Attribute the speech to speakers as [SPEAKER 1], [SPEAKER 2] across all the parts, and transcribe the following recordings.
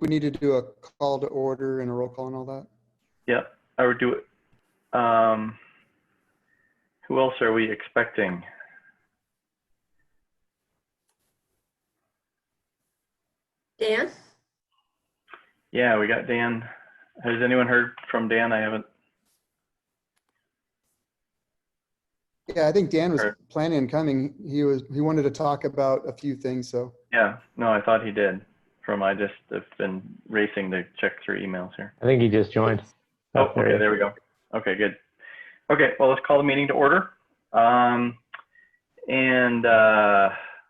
[SPEAKER 1] we need to do a call to order and a roll call and all that.
[SPEAKER 2] Yeah, I would do it. Who else are we expecting?
[SPEAKER 3] Dan?
[SPEAKER 2] Yeah, we got Dan. Has anyone heard from Dan? I haven't.
[SPEAKER 1] Yeah, I think Dan was planning on coming. He wanted to talk about a few things. So
[SPEAKER 2] yeah, no, I thought he did. I just have been racing to check through emails here.
[SPEAKER 4] I think he just joined.
[SPEAKER 2] Oh, okay, there we go. Okay, good. Okay, well, let's call the meeting to order.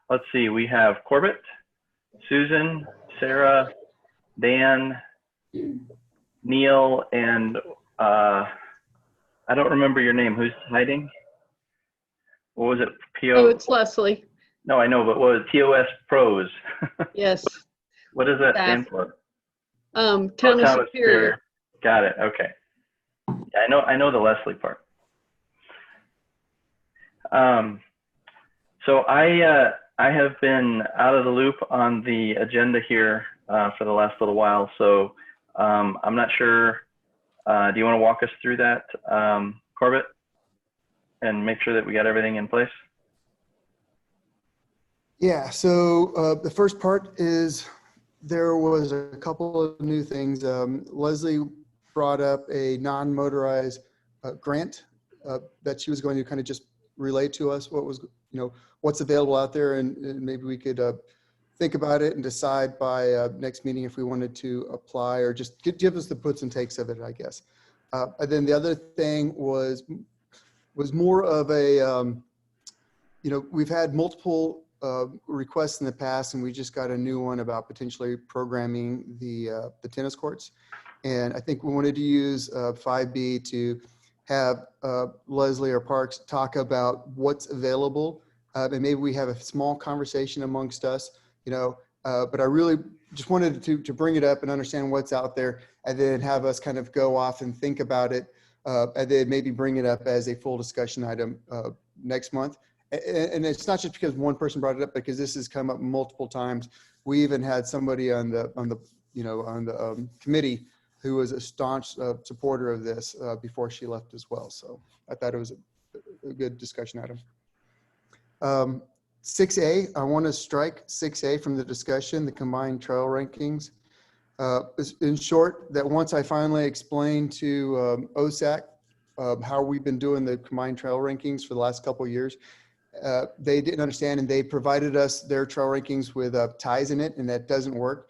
[SPEAKER 2] Let's see, we have Corbett, Susan, Sarah, Dan, Neil, and I don't remember your name. Who's hiding? What was it?
[SPEAKER 3] Oh, it's Leslie.
[SPEAKER 2] No, I know, but what was it? TOS Pros?
[SPEAKER 3] Yes.
[SPEAKER 2] What does that stand for?
[SPEAKER 3] Town of Superior.
[SPEAKER 2] Got it. Okay. Yeah, I know the Leslie part. So I have been out of the loop on the agenda here for the last little while. So I'm not sure. Do you want to walk us through that, Corbett, and make sure that we got everything in place?
[SPEAKER 1] Yeah. So the first part is there was a couple of new things. Leslie brought up a non-motorized grant that she was going to kind of just relay to us what was, what's available out there, and maybe we could think about it and decide by next meeting if we wanted to apply, or just give us the puts and takes of it, I guess. And then the other thing was more of a, we've had multiple requests in the past, and we just got a new one about potentially programming the tennis courts. And I think we wanted to use 5B to have Leslie or Parks talk about what's available, and maybe we have a small conversation amongst us, but I really just wanted to bring it up and understand what's out there, and then have us kind of go off and think about it, and then maybe bring it up as a full discussion item next month. And it's not just because one person brought it up, because this has come up multiple times. We even had somebody on the committee who was a staunch supporter of this before she left as well. So I thought it was a good discussion item. 6A, I want to strike 6A from the discussion, the combined trail rankings. In short, that once I finally explained to OSAC how we've been doing the combined trail rankings for the last couple of years, they didn't understand, and they provided us their trail rankings with ties in it, and that doesn't work.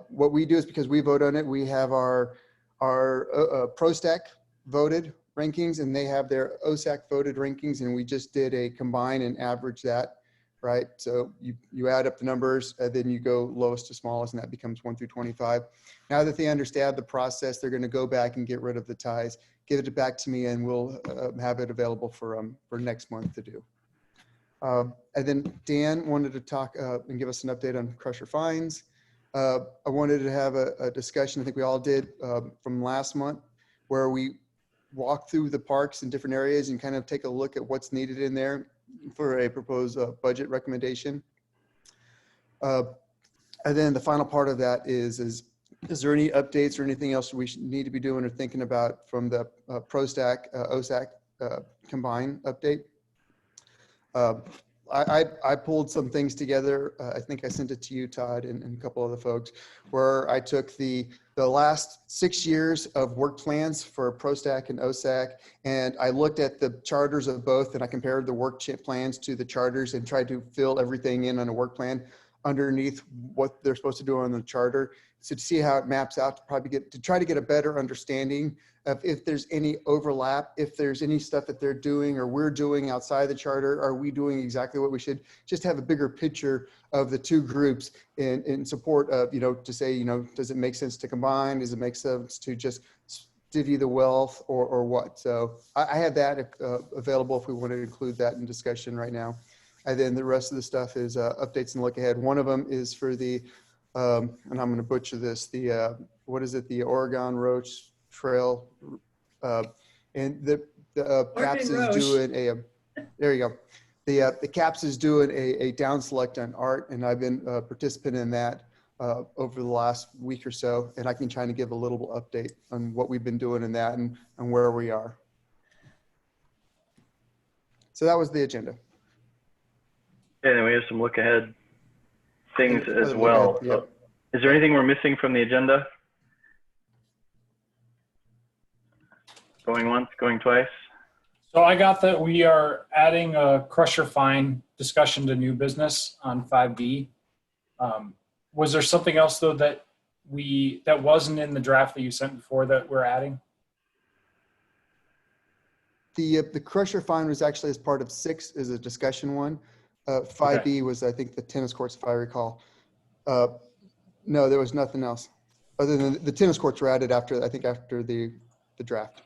[SPEAKER 1] What we do is, because we vote on it, we have our PROSTAC voted rankings, and they have their OSAC voted rankings, and we just did a combine and average that, right? So you add up the numbers, and then you go lowest to smallest, and that becomes 1 through 25. Now that they understand the process, they're going to go back and get rid of the ties, give it back to me, and we'll have it available for next month to do. And then Dan wanted to talk and give us an update on crusher fines. I wanted to have a discussion, I think we all did, from last month, where we walk through the parks in different areas and kind of take a look at what's needed in there for a proposed budget recommendation. And then the final part of that is there any updates or anything else we need to be doing or thinking about from the PROSTAC, OSAC combined update? I pulled some things together. I think I sent it to you, Todd, and a couple other folks, where I took the last 6 years of work plans for PROSTAC and OSAC, and I looked at the charters of both, and I compared the work plans to the charters and tried to fill everything in on a work plan underneath what they're supposed to do on the charter. So to see how it maps out, to try to get a better understanding of if there's any overlap, if there's any stuff that they're doing or we're doing outside the charter, are we doing exactly what we should? Just have a bigger picture of the two groups in support of, to say, does it make sense to combine? Does it make sense to just divvy the wealth or what? So I have that available if we want to include that in discussion right now. And then the rest of the stuff is updates and look ahead. One of them is for the, and I'm going to butcher this, the, what is it? The Oregon Roach Trail. And the CAPS is doing a, there you go. The CAPS is doing a down select on art, and I've been a participant in that. over the last week or so, and I can try to give a little update on what we've been doing in that and where we are. So that was the agenda.
[SPEAKER 2] And then we have some look ahead things
[SPEAKER 1] And
[SPEAKER 2] as
[SPEAKER 1] other look
[SPEAKER 2] well.
[SPEAKER 1] ahead, yeah.
[SPEAKER 2] Is there anything we're missing from the agenda? Going once, going twice?
[SPEAKER 4] So I got that we are adding a crusher fine discussion to new business on 5B. Was there something else though that wasn't in the draft that you sent before that we're adding?
[SPEAKER 1] The crusher fine was actually as part of 6 is a discussion one. 5B was, I think, the tennis courts, if I recall. No, there was nothing else other than the tennis courts were added after, I think, after the draft.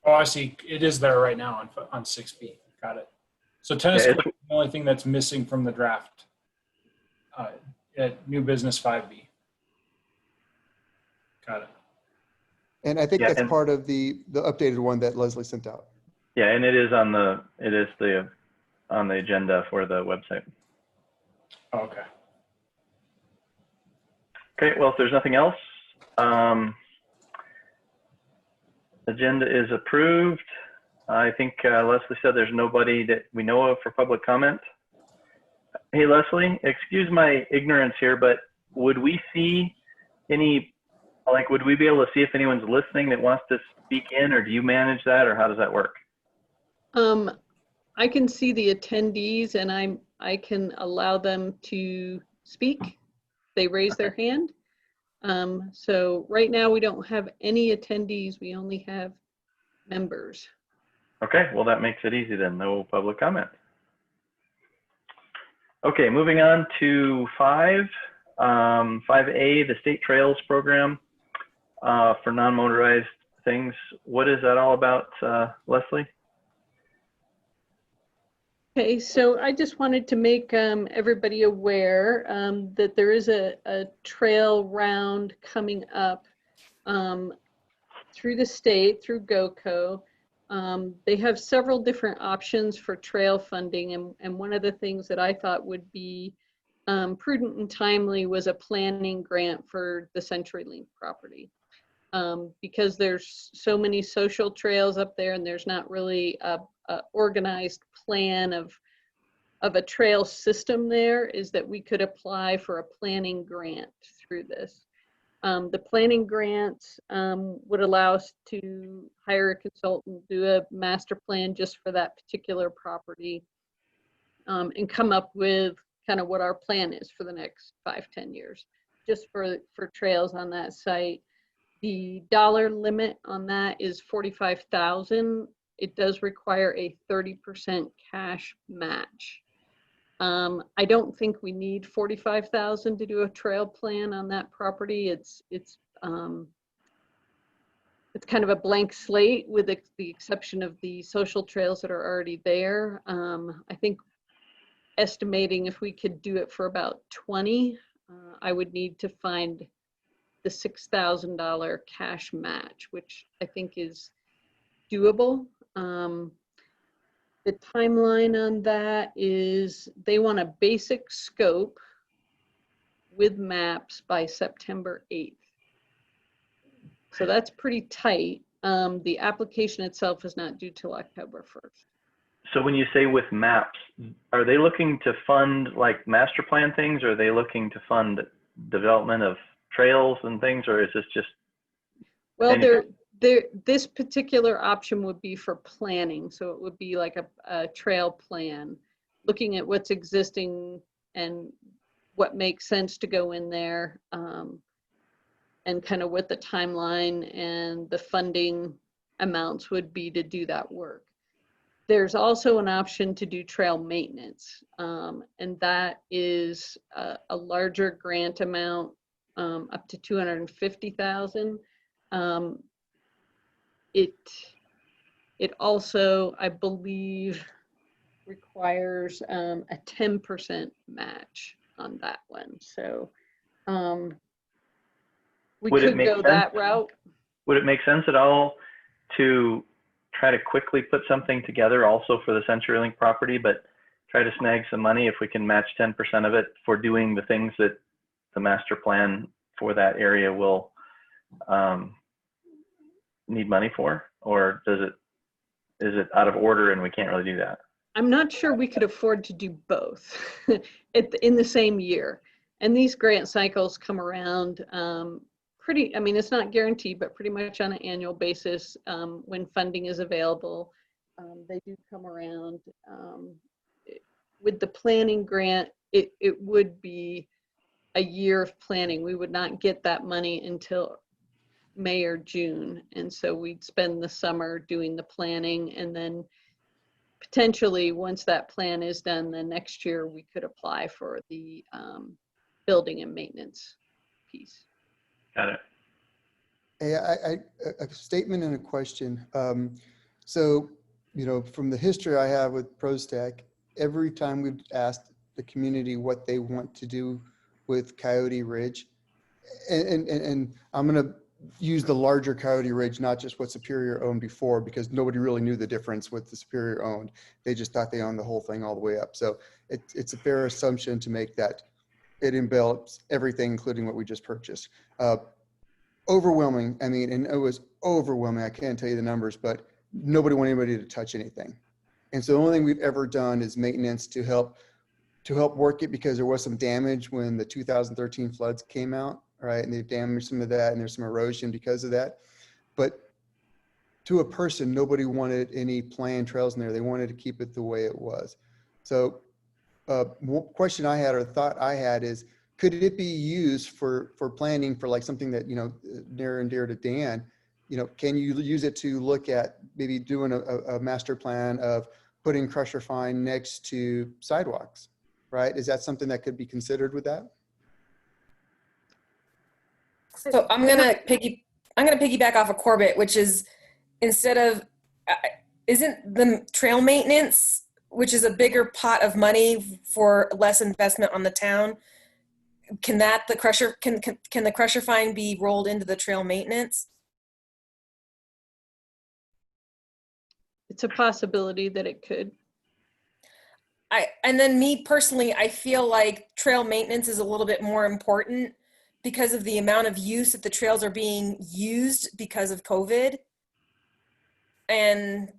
[SPEAKER 4] Oh, I see. It is there right now on 6B. Got it. So tennis
[SPEAKER 2] Yeah,
[SPEAKER 4] court is the only thing that's missing from the draft at new business 5B. Got it.
[SPEAKER 1] And I think
[SPEAKER 2] Yeah,
[SPEAKER 1] that's
[SPEAKER 2] and
[SPEAKER 1] part of the updated one that Leslie sent out.
[SPEAKER 2] yeah, and it is on the agenda for the website.
[SPEAKER 4] Oh, okay.
[SPEAKER 2] Okay, well, if there's nothing else, agenda is approved. I think Leslie said there's nobody that we know of for public comment. Hey, Leslie, excuse my ignorance here, but would we see any, like, would we be able to see if anyone's listening that wants to speak in, or do you manage that, or how does that work?
[SPEAKER 3] I can see the attendees and I can allow them to speak. They raise their hand. So right now we don't have any attendees. We only have members.
[SPEAKER 2] Okay, well, that makes it easy then. No public comment. Okay, moving on to 5. 5A, the State Trails Program for non-motorized things. What is that all about, Leslie?
[SPEAKER 3] Okay, so I just wanted to make everybody aware that there is a trail round coming up through the state, through GOCO. They have several different options for trail funding, and one of the things that I thought would be prudent and timely was a planning grant for the CenturyLink property. Because there's so many social trails up there and there's not really a organized plan of a trail system there, is that we could apply for a planning grant through this. The planning grant would allow us to hire a consultant, do a master plan just for that particular property, and come up with kind of what our plan is for the next 5-10 years, just for trails on that site. The dollar limit on that is $45,000. It does require a 30% cash match. I don't think we need $45,000 to do a trail plan on that property. It's kind of a blank slate with the exception of the social trails that are already there. I think estimating if we could do it for about 20, I would need to find the $6,000 cash match, which I think is doable. The timeline on that is they want a basic scope with maps by September 8th. So that's pretty tight. The application itself is not due till October 1st.
[SPEAKER 2] So when you say with maps, are they looking to fund like master plan things, or are they looking to fund development of trails and things, or is this just?
[SPEAKER 3] Well, this particular option would be for planning. So it would be like a trail plan, looking at what's existing and what makes sense to go in there, and kind of what the timeline and the funding amounts would be to do that work. There's also an option to do trail maintenance, and that is a larger grant amount, up to $250,000. It also, I believe, requires a 10% match on that one. So we could go that route.
[SPEAKER 2] Would it make sense at all to try to quickly put something together also for the CenturyLink property, but try to snag some money if we can match 10% of it for doing the things that the master plan for that area will need money for, or is it out of order and we can't really do that?
[SPEAKER 3] I'm not sure we could afford to do both in the same year. And these grant cycles come around I mean, it's not guaranteed, but pretty much on an annual basis when funding is available. They do come around. With the planning grant, it would be a year of planning. We would not get that money until May or June. And so we'd spend the summer doing the planning, and then potentially once that plan is done, the next year we could apply for the building and maintenance piece.
[SPEAKER 2] Got it.
[SPEAKER 1] Hey, a statement and a question. So, you know, from the history I have with PROSTAC, every time we've asked the community what they want to do with Coyote Ridge, and I'm going to use the larger Coyote Ridge, not just what Superior owned before, because nobody really knew the difference what the Superior owned. They just thought they owned the whole thing all the way up. So it's a fair assumption to make that it envelops everything, including what we just purchased. Overwhelming. I mean, and it was overwhelming. I can't tell you the numbers, but nobody wanted anybody to touch anything. And so the only thing we've ever done is maintenance to help work it, because there was some damage when the 2013 floods came out, right? And they've damaged some of that, and there's some erosion because of that. But to a person, nobody wanted any planned trails in there. They wanted to keep it the way it was. So question I had, or thought I had, is could it be used for planning for like something that, you know, near and dear to Dan? You know, can you use it to look at maybe doing a master plan of putting crusher fine next to sidewalks, right? Is that something that could be considered with that?
[SPEAKER 5] So I'm gonna piggyback off of Corbett, which is, instead of isn't the trail maintenance, which is a bigger pot of money for less investment on the town, can the crusher fine be rolled into the trail maintenance?
[SPEAKER 3] It's a possibility that it could.
[SPEAKER 5] And then me personally, I feel like trail maintenance is a little bit more important because of the amount of use that the trails are being used because of COVID. And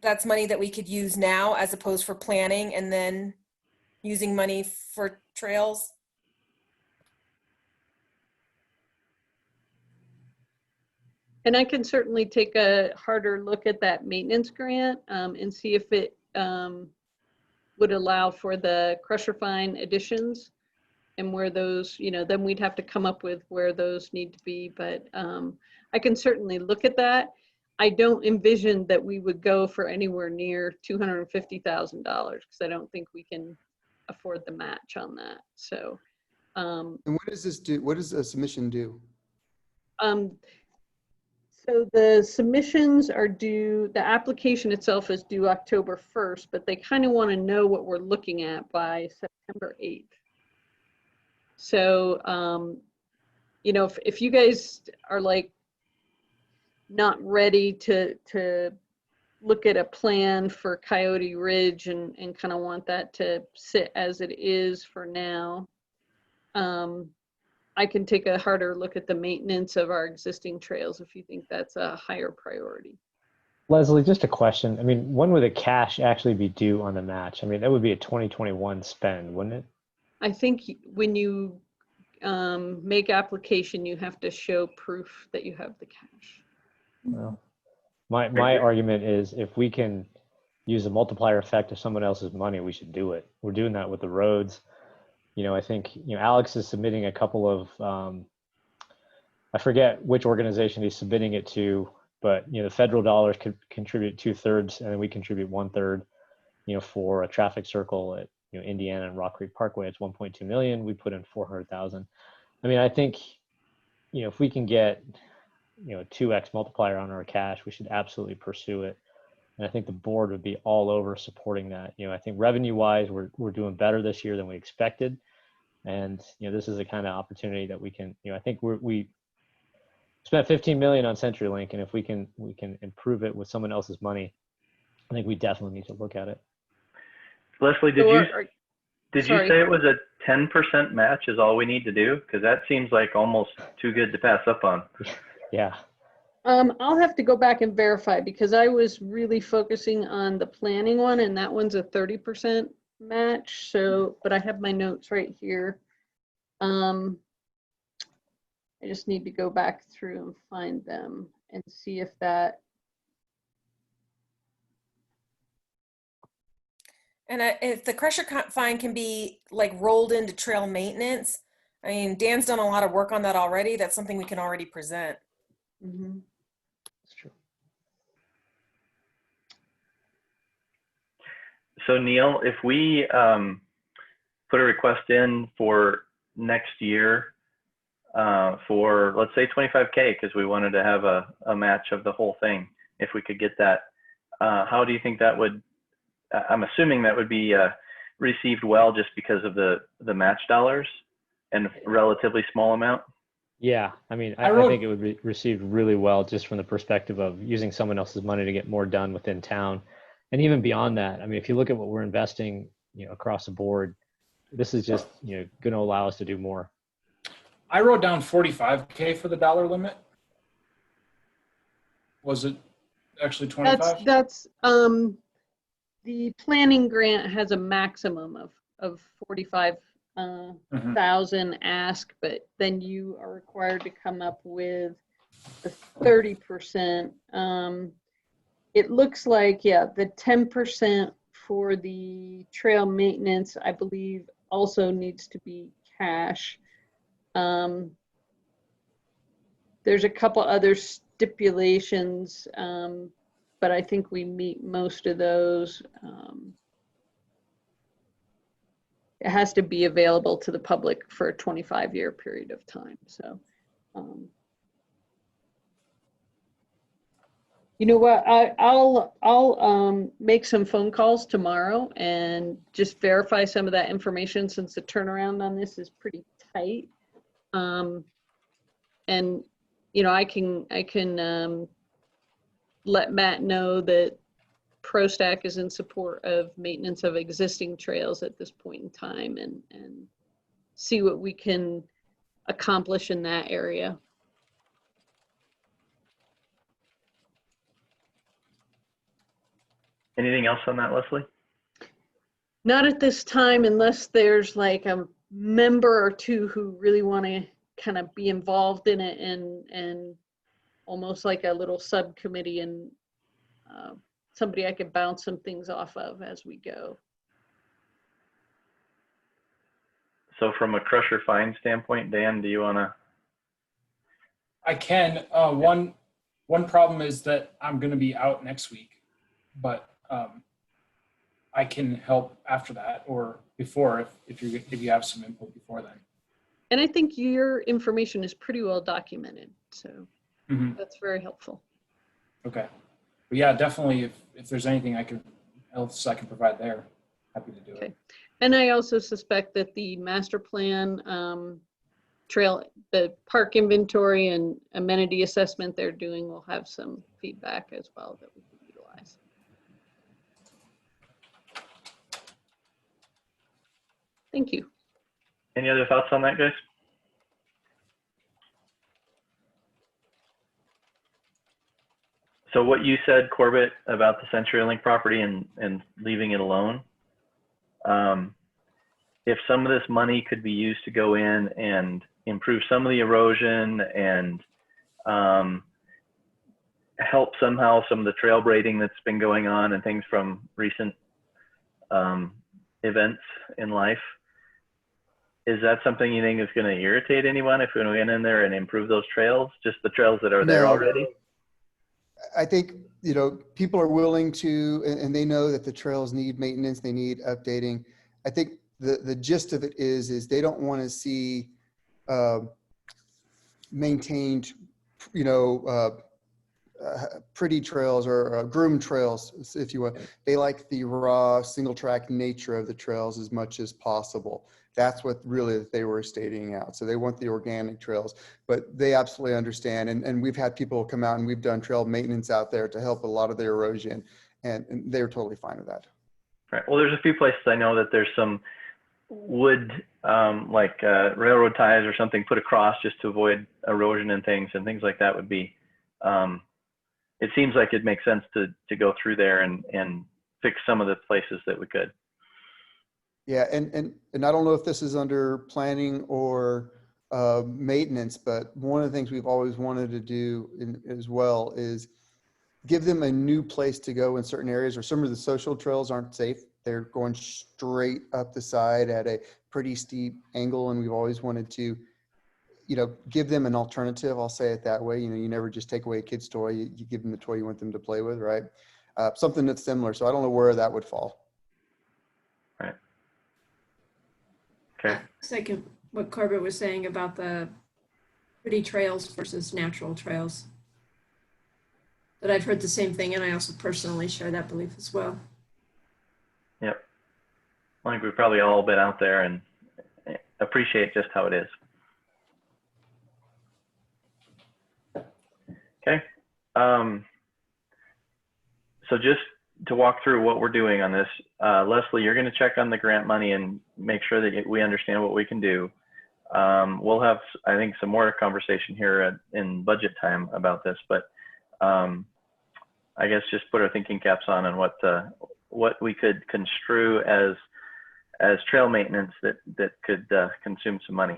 [SPEAKER 5] that's money that we could use now as opposed for planning and then using money for trails.
[SPEAKER 3] And I can certainly take a harder look at that maintenance grant and see if it would allow for the crusher fine additions and where those, you know, then we'd have to come up with where those need to be. But I can certainly look at that. I don't envision that we would go for anywhere near $250,000 because I don't think we can afford the match on that. So.
[SPEAKER 1] And what does this do? What does a submission do?
[SPEAKER 3] So the submissions are due, the application itself is due October 1st, but they kind of want to know what we're looking at by September 8th. So, you know, if you guys are like not ready to look at a plan for Coyote Ridge and kind of want that to sit as it is for now, I can take a harder look at the maintenance of our existing trails if you think that's a higher priority.
[SPEAKER 6] Leslie, just a question. I mean, when would the cash actually be due on the match? I mean, that would be a 2021 spend, wouldn't it?
[SPEAKER 3] I think when you make application, you have to show proof that you have the cash.
[SPEAKER 6] Well, my argument is if we can use the multiplier effect of someone else's money, we should do it. We're doing that with the roads. You know, I think, you know, Alex is submitting a couple of, I forget which organization he's submitting it to, but, you know, the federal dollars could contribute 2/3 and then we contribute 1/3, you know, for a traffic circle at, you know, Indiana and Rock Creek Parkway. It's 1.2 million. We put in 400,000. I mean, I think, you know, if we can get, you know, a 2x multiplier on our cash, we should absolutely pursue it. And I think the board would be all over supporting that. You know, I think revenue wise, we're doing better this year than we expected. And, you know, this is the kind of opportunity that we can, you know, I think spent 15 million on CenturyLink, and if we can improve it with someone else's money, I think we definitely need to look at it.
[SPEAKER 2] Leslie, did you
[SPEAKER 3] sorry.
[SPEAKER 2] say it was a 10% match is all we need to do? Because that seems like almost too good to pass up on.
[SPEAKER 6] Yeah.
[SPEAKER 3] I'll have to go back and verify because I was really focusing on the planning one, and that one's a 30% match. So, but I have my notes right here. I just need to go back through and find them and see if that.
[SPEAKER 5] And if the crusher fine can be like rolled into trail maintenance, I mean, Dan's done a lot of work on that already. That's something we can already present.
[SPEAKER 3] Mm-hmm.
[SPEAKER 6] That's true.
[SPEAKER 2] So Neil, if we put a request in for next year for, let's say 25K, because we wanted to have a match of the whole thing, if we could get that, how do you think that would, I'm assuming that would be received well just because of the match dollars and relatively small amount?
[SPEAKER 6] Yeah, I mean, I think it would be received really well just from the perspective of using someone else's money to get more done within town. And even beyond that, I mean, if you look at what we're investing, across the board, this is just, going to allow us to do more.
[SPEAKER 4] I wrote down 45K for the dollar limit. Was it actually 25?
[SPEAKER 3] That's the planning grant has a maximum of 45,000 ask, but then you are required to come up with the 30%. It looks like, yeah, the 10% for the trail maintenance, I believe, also needs to be cash. There's a couple other stipulations, but I think we meet most of those. It has to be available to the public for a 25-year period of time. So, you know what? I'll make some phone calls tomorrow and just verify some of that information since the turnaround on this is pretty tight. And I can let Matt know that PROSTAC is in support of maintenance of existing trails at this point in time and see what we can accomplish in that area.
[SPEAKER 2] Anything else on that, Leslie?
[SPEAKER 3] Not at this time, unless there's like a member or two who really want to kind of be involved in it and almost like a little subcommittee and somebody I could bounce some things off of as we go.
[SPEAKER 2] So from a crusher fine standpoint, Dan, do you want to?
[SPEAKER 4] I can. One problem is that I'm going to be out next week, but I can help after that or before if you have some input before then.
[SPEAKER 3] And I think your information is pretty well documented, so that's very helpful.
[SPEAKER 4] Okay. But yeah, definitely if there's anything else I can provide there, happy to do it.
[SPEAKER 3] And I also suspect that the master plan trail, the park inventory and amenity assessment they're doing will have some feedback as well that we can utilize. Thank you.
[SPEAKER 2] Any other thoughts on that, guys? So what you said, Corbett, about the CenturyLink property and leaving it alone, if some of this money could be used to go in and improve some of the erosion and help somehow some of the trail braiding that's been going on and things from recent events in life, is that something you think is going to irritate anyone if we went in there and improve those trails, just the trails that are there already?
[SPEAKER 1] I think, people are willing to, and they know that the trails need maintenance, they need updating. I think the gist of it is they don't want to see maintained, pretty trails or groomed trails, if you will. They like the raw single track nature of the trails as much as possible. That's what really they were stating out. So they want the organic trails, but they absolutely understand. And we've had people come out and we've done trail maintenance out there to help a lot of the erosion, and they're totally fine with that.
[SPEAKER 2] Right. Well, there's a few places I know that there's some wood, like railroad ties or something put across just to avoid erosion and things like that would be, it seems like it makes sense to go through there and fix some of the places that we could.
[SPEAKER 1] Yeah, and I don't know if this is under planning or maintenance, but one of the things we've always wanted to do as well is give them a new place to go in certain areas, or some of the social trails aren't safe. They're going straight up the side at a pretty steep angle, and we've always wanted to, give them an alternative. I'll say it that way. You never just take away a kid's toy. You give them the toy you want them to play with, right? Something that's similar. So I don't know where that would fall.
[SPEAKER 2] Right. Okay.
[SPEAKER 7] Second, what Corbett was saying about the pretty trails versus natural trails. But I've heard the same thing, and I also personally share that belief as well.
[SPEAKER 2] Yep. I think we've probably all been out there and appreciate just how it is. Okay. So just to walk through what we're doing on this, Leslie, you're going to check on the grant money and make sure that we understand what we can do. We'll have, I think, some more conversation here in budget time about this, but I guess just put our thinking caps on and what we could construe as trail maintenance that could consume some money.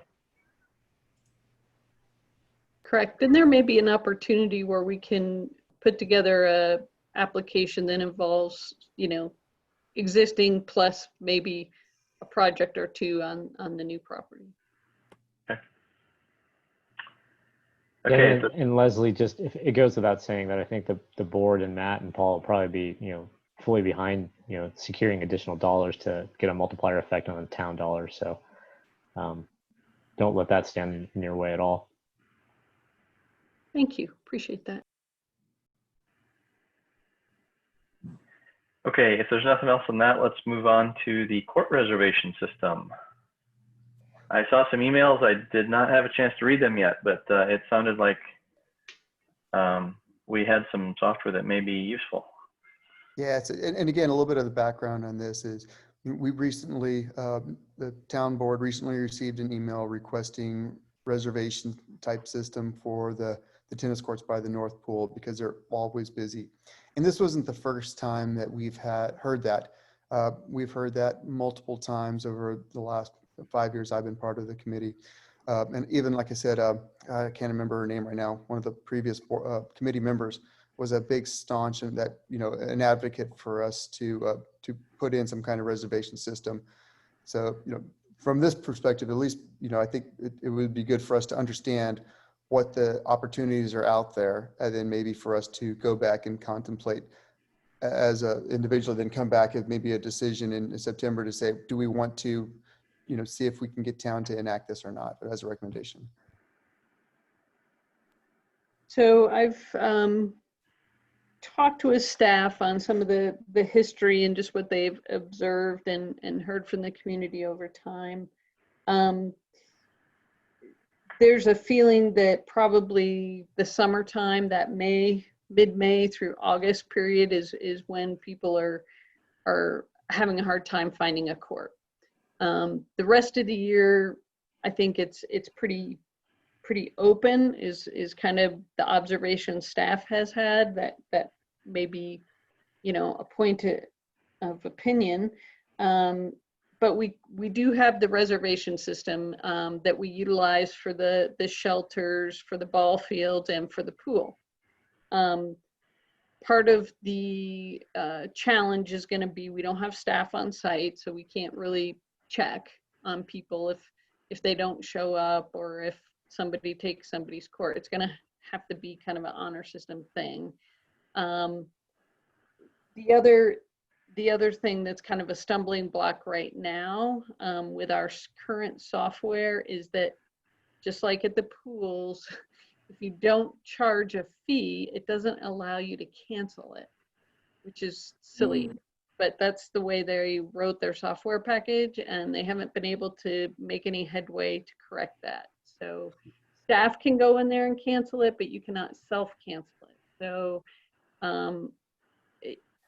[SPEAKER 3] Correct. And there may be an opportunity where we can put together a application that involves, existing plus maybe a project or two on the new property.
[SPEAKER 2] Okay.
[SPEAKER 6] Yeah,
[SPEAKER 2] Okay.
[SPEAKER 6] and Leslie, just if it goes without saying that I think the board and Matt and Paul will probably be, fully behind, securing additional dollars to get a multiplier effect on the town dollars. So don't let that stand in your way at all.
[SPEAKER 3] Thank you. Appreciate that.
[SPEAKER 2] Okay, if there's nothing else on that, let's move on to the court reservation system. I saw some emails. I did not have a chance to read them yet, but it sounded like we had some software that may be useful.
[SPEAKER 1] Yeah, and again, a little bit of the background on this is we recently, the town board recently received an email requesting reservation type system for the tennis courts by the North Pool because they're always busy. And this wasn't the first time that we've heard that. We've heard that multiple times over the last 5 years I've been part of the committee. And even like I said, I can't remember her name right now. One of the previous committee members was a big staunch and that, an advocate for us to put in some kind of reservation system. So, from this perspective, at least, I think it would be good for us to understand what the opportunities are out there, and then maybe for us to go back and contemplate as an individual, then come back with maybe a decision in September to say, do we want to, see if we can get town to enact this or not, but as a recommendation.
[SPEAKER 3] So I've talked with staff on some of the history and just what they've observed and heard from the community over time. There's a feeling that probably the summertime, that mid-May through August period is when people are having a hard time finding a court. The rest of the year, I think it's pretty open is kind of the observation staff has had that maybe, a point of opinion. But we do have the reservation system that we utilize for the shelters, for the ball fields, and for the pool. Part of the challenge is going to be we don't have staff on site, so we can't really check on people if they don't show up or if somebody takes somebody's court. It's going to have to be kind of an honor system thing. The other thing that's kind of a stumbling block right now with our current software is that just like at the pools, if you don't charge a fee, it doesn't allow you to cancel it, which is silly. But that's the way they wrote their software package, and they haven't been able to make any headway to correct that. So staff can go in there and cancel it, but you cannot self-cancel it. So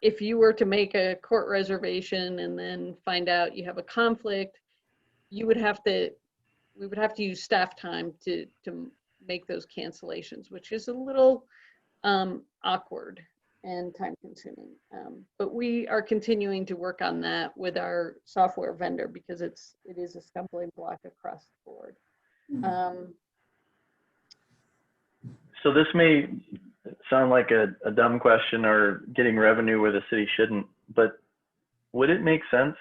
[SPEAKER 3] if you were to make a court reservation and then find out you have a conflict, you would have to, we would have to use staff time to make those cancellations, which is a little awkward and time consuming. But we are continuing to work on that with our software vendor because it is a stumbling block across the board.
[SPEAKER 2] So this may sound like a dumb question or getting revenue where the city shouldn't, but would it make sense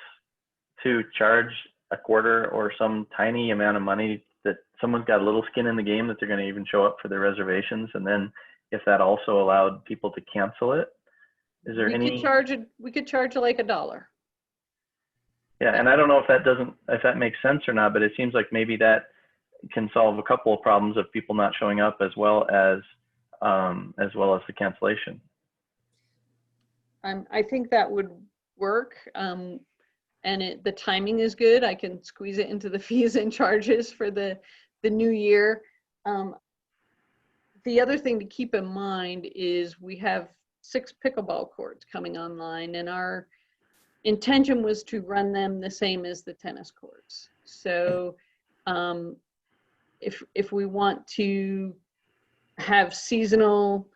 [SPEAKER 2] to charge a quarter or some tiny amount of money that someone's got a little skin in the game that they're going to even show up for their reservations? And then if that also allowed people to cancel it, is there any?
[SPEAKER 3] We could charge like $1.
[SPEAKER 2] Yeah, and I don't know if that makes sense or not, but it seems like maybe that can solve a couple of problems of people not showing up as well as the cancellation.
[SPEAKER 3] I think that would work. And the timing is good. I can squeeze it into the fees and charges for the new year. The other thing to keep in mind is we have 6 pickleball courts coming online, and our intention was to run them the same as the tennis courts. So if we want to have seasonal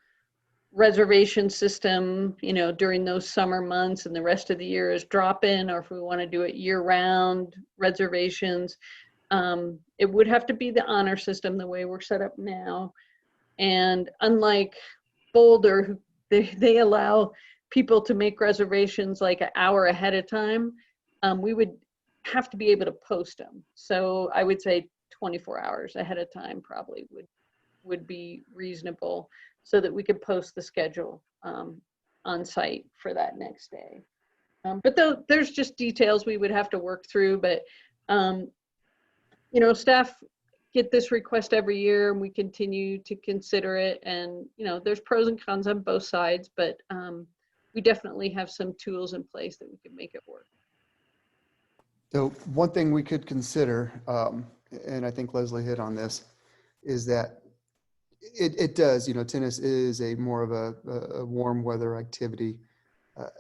[SPEAKER 3] reservation system, during those summer months and the rest of the year is drop-in, or if we want to do it year-round reservations, it would have to be the honor system the way we're set up now. And unlike Boulder, who they allow people to make reservations like an hour ahead of time, we would have to be able to post them. So I would say 24 hours ahead of time probably would be reasonable, so that we could post the schedule on site for that next day. But there's just details we would have to work through. But staff get this request every year, and we continue to consider it. And there's pros and cons on both sides, but we definitely have some tools in place that we can make it work.
[SPEAKER 1] So one thing we could consider, and I think Leslie hit on this, is that it does, tennis is a more of a warm weather activity.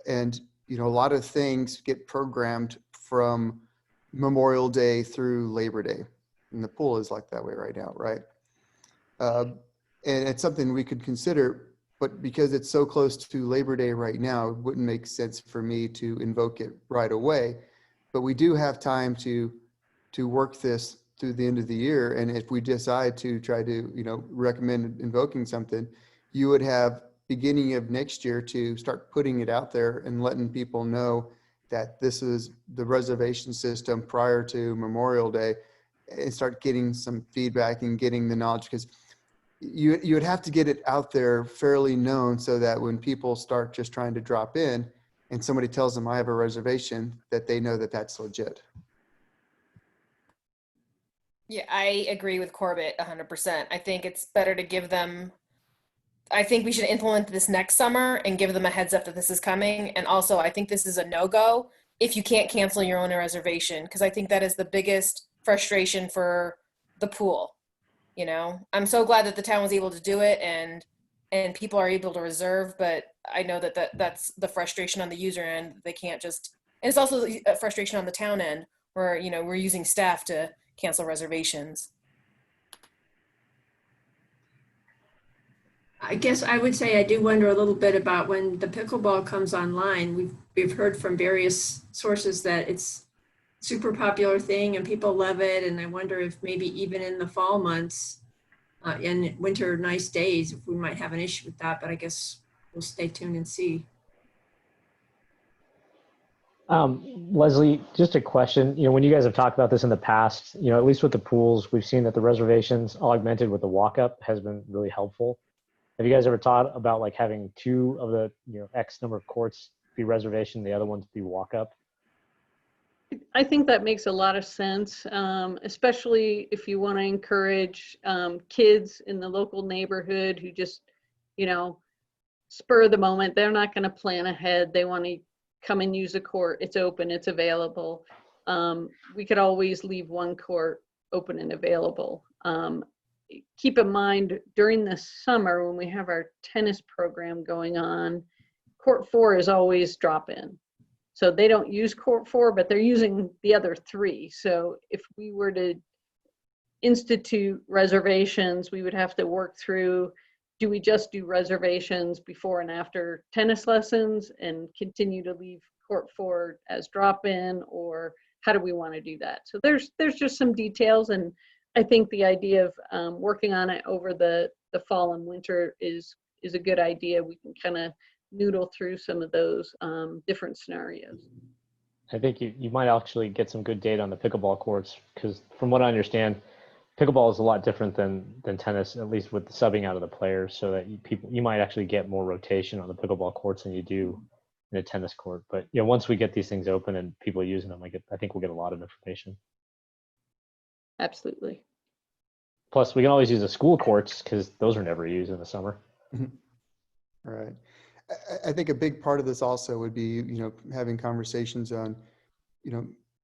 [SPEAKER 1] And, a lot of things get programmed from Memorial Day through Labor Day. And the pool is like that way right now, right? And it's something we could consider, but because it's so close to Labor Day right now, it wouldn't make sense for me to invoke it right away. But we do have time to work this through the end of the year. And if we decide to try to, recommend invoking something, you would have beginning of next year to start putting it out there and letting people know that this is the reservation system prior to Memorial Day, and start getting some feedback and getting the knowledge, because you would have to get it out there fairly known, so that when people start just trying to drop in and somebody tells them I have a reservation, that they know that that's legit.
[SPEAKER 5] Yeah, I agree with Corbett 100%. I think it's better to give them, I think we should implement this next summer and give them a heads up that this is coming. And also, I think this is a no-go if you can't cancel your own reservation, because I think that is the biggest frustration for the pool. I'm so glad that the town was able to do it and people are able to reserve, but I know that's the frustration on the user end. They can't just, and it's also a frustration on the town end where, we're using staff to cancel reservations.
[SPEAKER 7] I guess I would say I do wonder a little bit about when the pickleball comes online. We've heard from various sources that it's a super popular thing and people love it. And I wonder if maybe even in the fall months and winter nice days, if we might have an issue with that. But I guess we'll stay tuned and see.
[SPEAKER 6] Leslie, just a question. When you guys have talked about this in the past, at least with the pools, we've seen that the reservations augmented with the walk-up has been really helpful. Have you guys ever thought about like having 2 of the X number of courts be reservation, the other ones be walk-up?
[SPEAKER 3] I think that makes a lot of sense, especially if you want to encourage kids in the local neighborhood who just, you know, spur of the moment. They're not going to plan ahead. They want to come and use a court. It's open, it's available. We could always leave one court open and available. Keep in mind, during the summer when we have our tennis program going on, court 4 is always drop-in. So they don't use court 4, but they're using the other 3. So if we were to institute reservations, we would have to work through, do we just do reservations before and after tennis lessons and continue to leave court 4 as drop-in, or how do we want to do that? So there's just some details, and I think the idea of working on it over the fall and winter is a good idea. We can kind of noodle through some of those different scenarios.
[SPEAKER 6] I think you might actually get some good data on the pickleball courts, because from what I understand, pickleball is a lot different than tennis, at least with the subbing out of the players, so that you might actually get more rotation on the pickleball courts than you do in a tennis court. But you know, once we get these things open and people are using them, I think we'll get a lot of information.
[SPEAKER 3] Absolutely.
[SPEAKER 6] Plus, we can always use the school courts because those are never used in the summer.
[SPEAKER 1] All right. I think a big part of this also would be, you know, having conversations on, you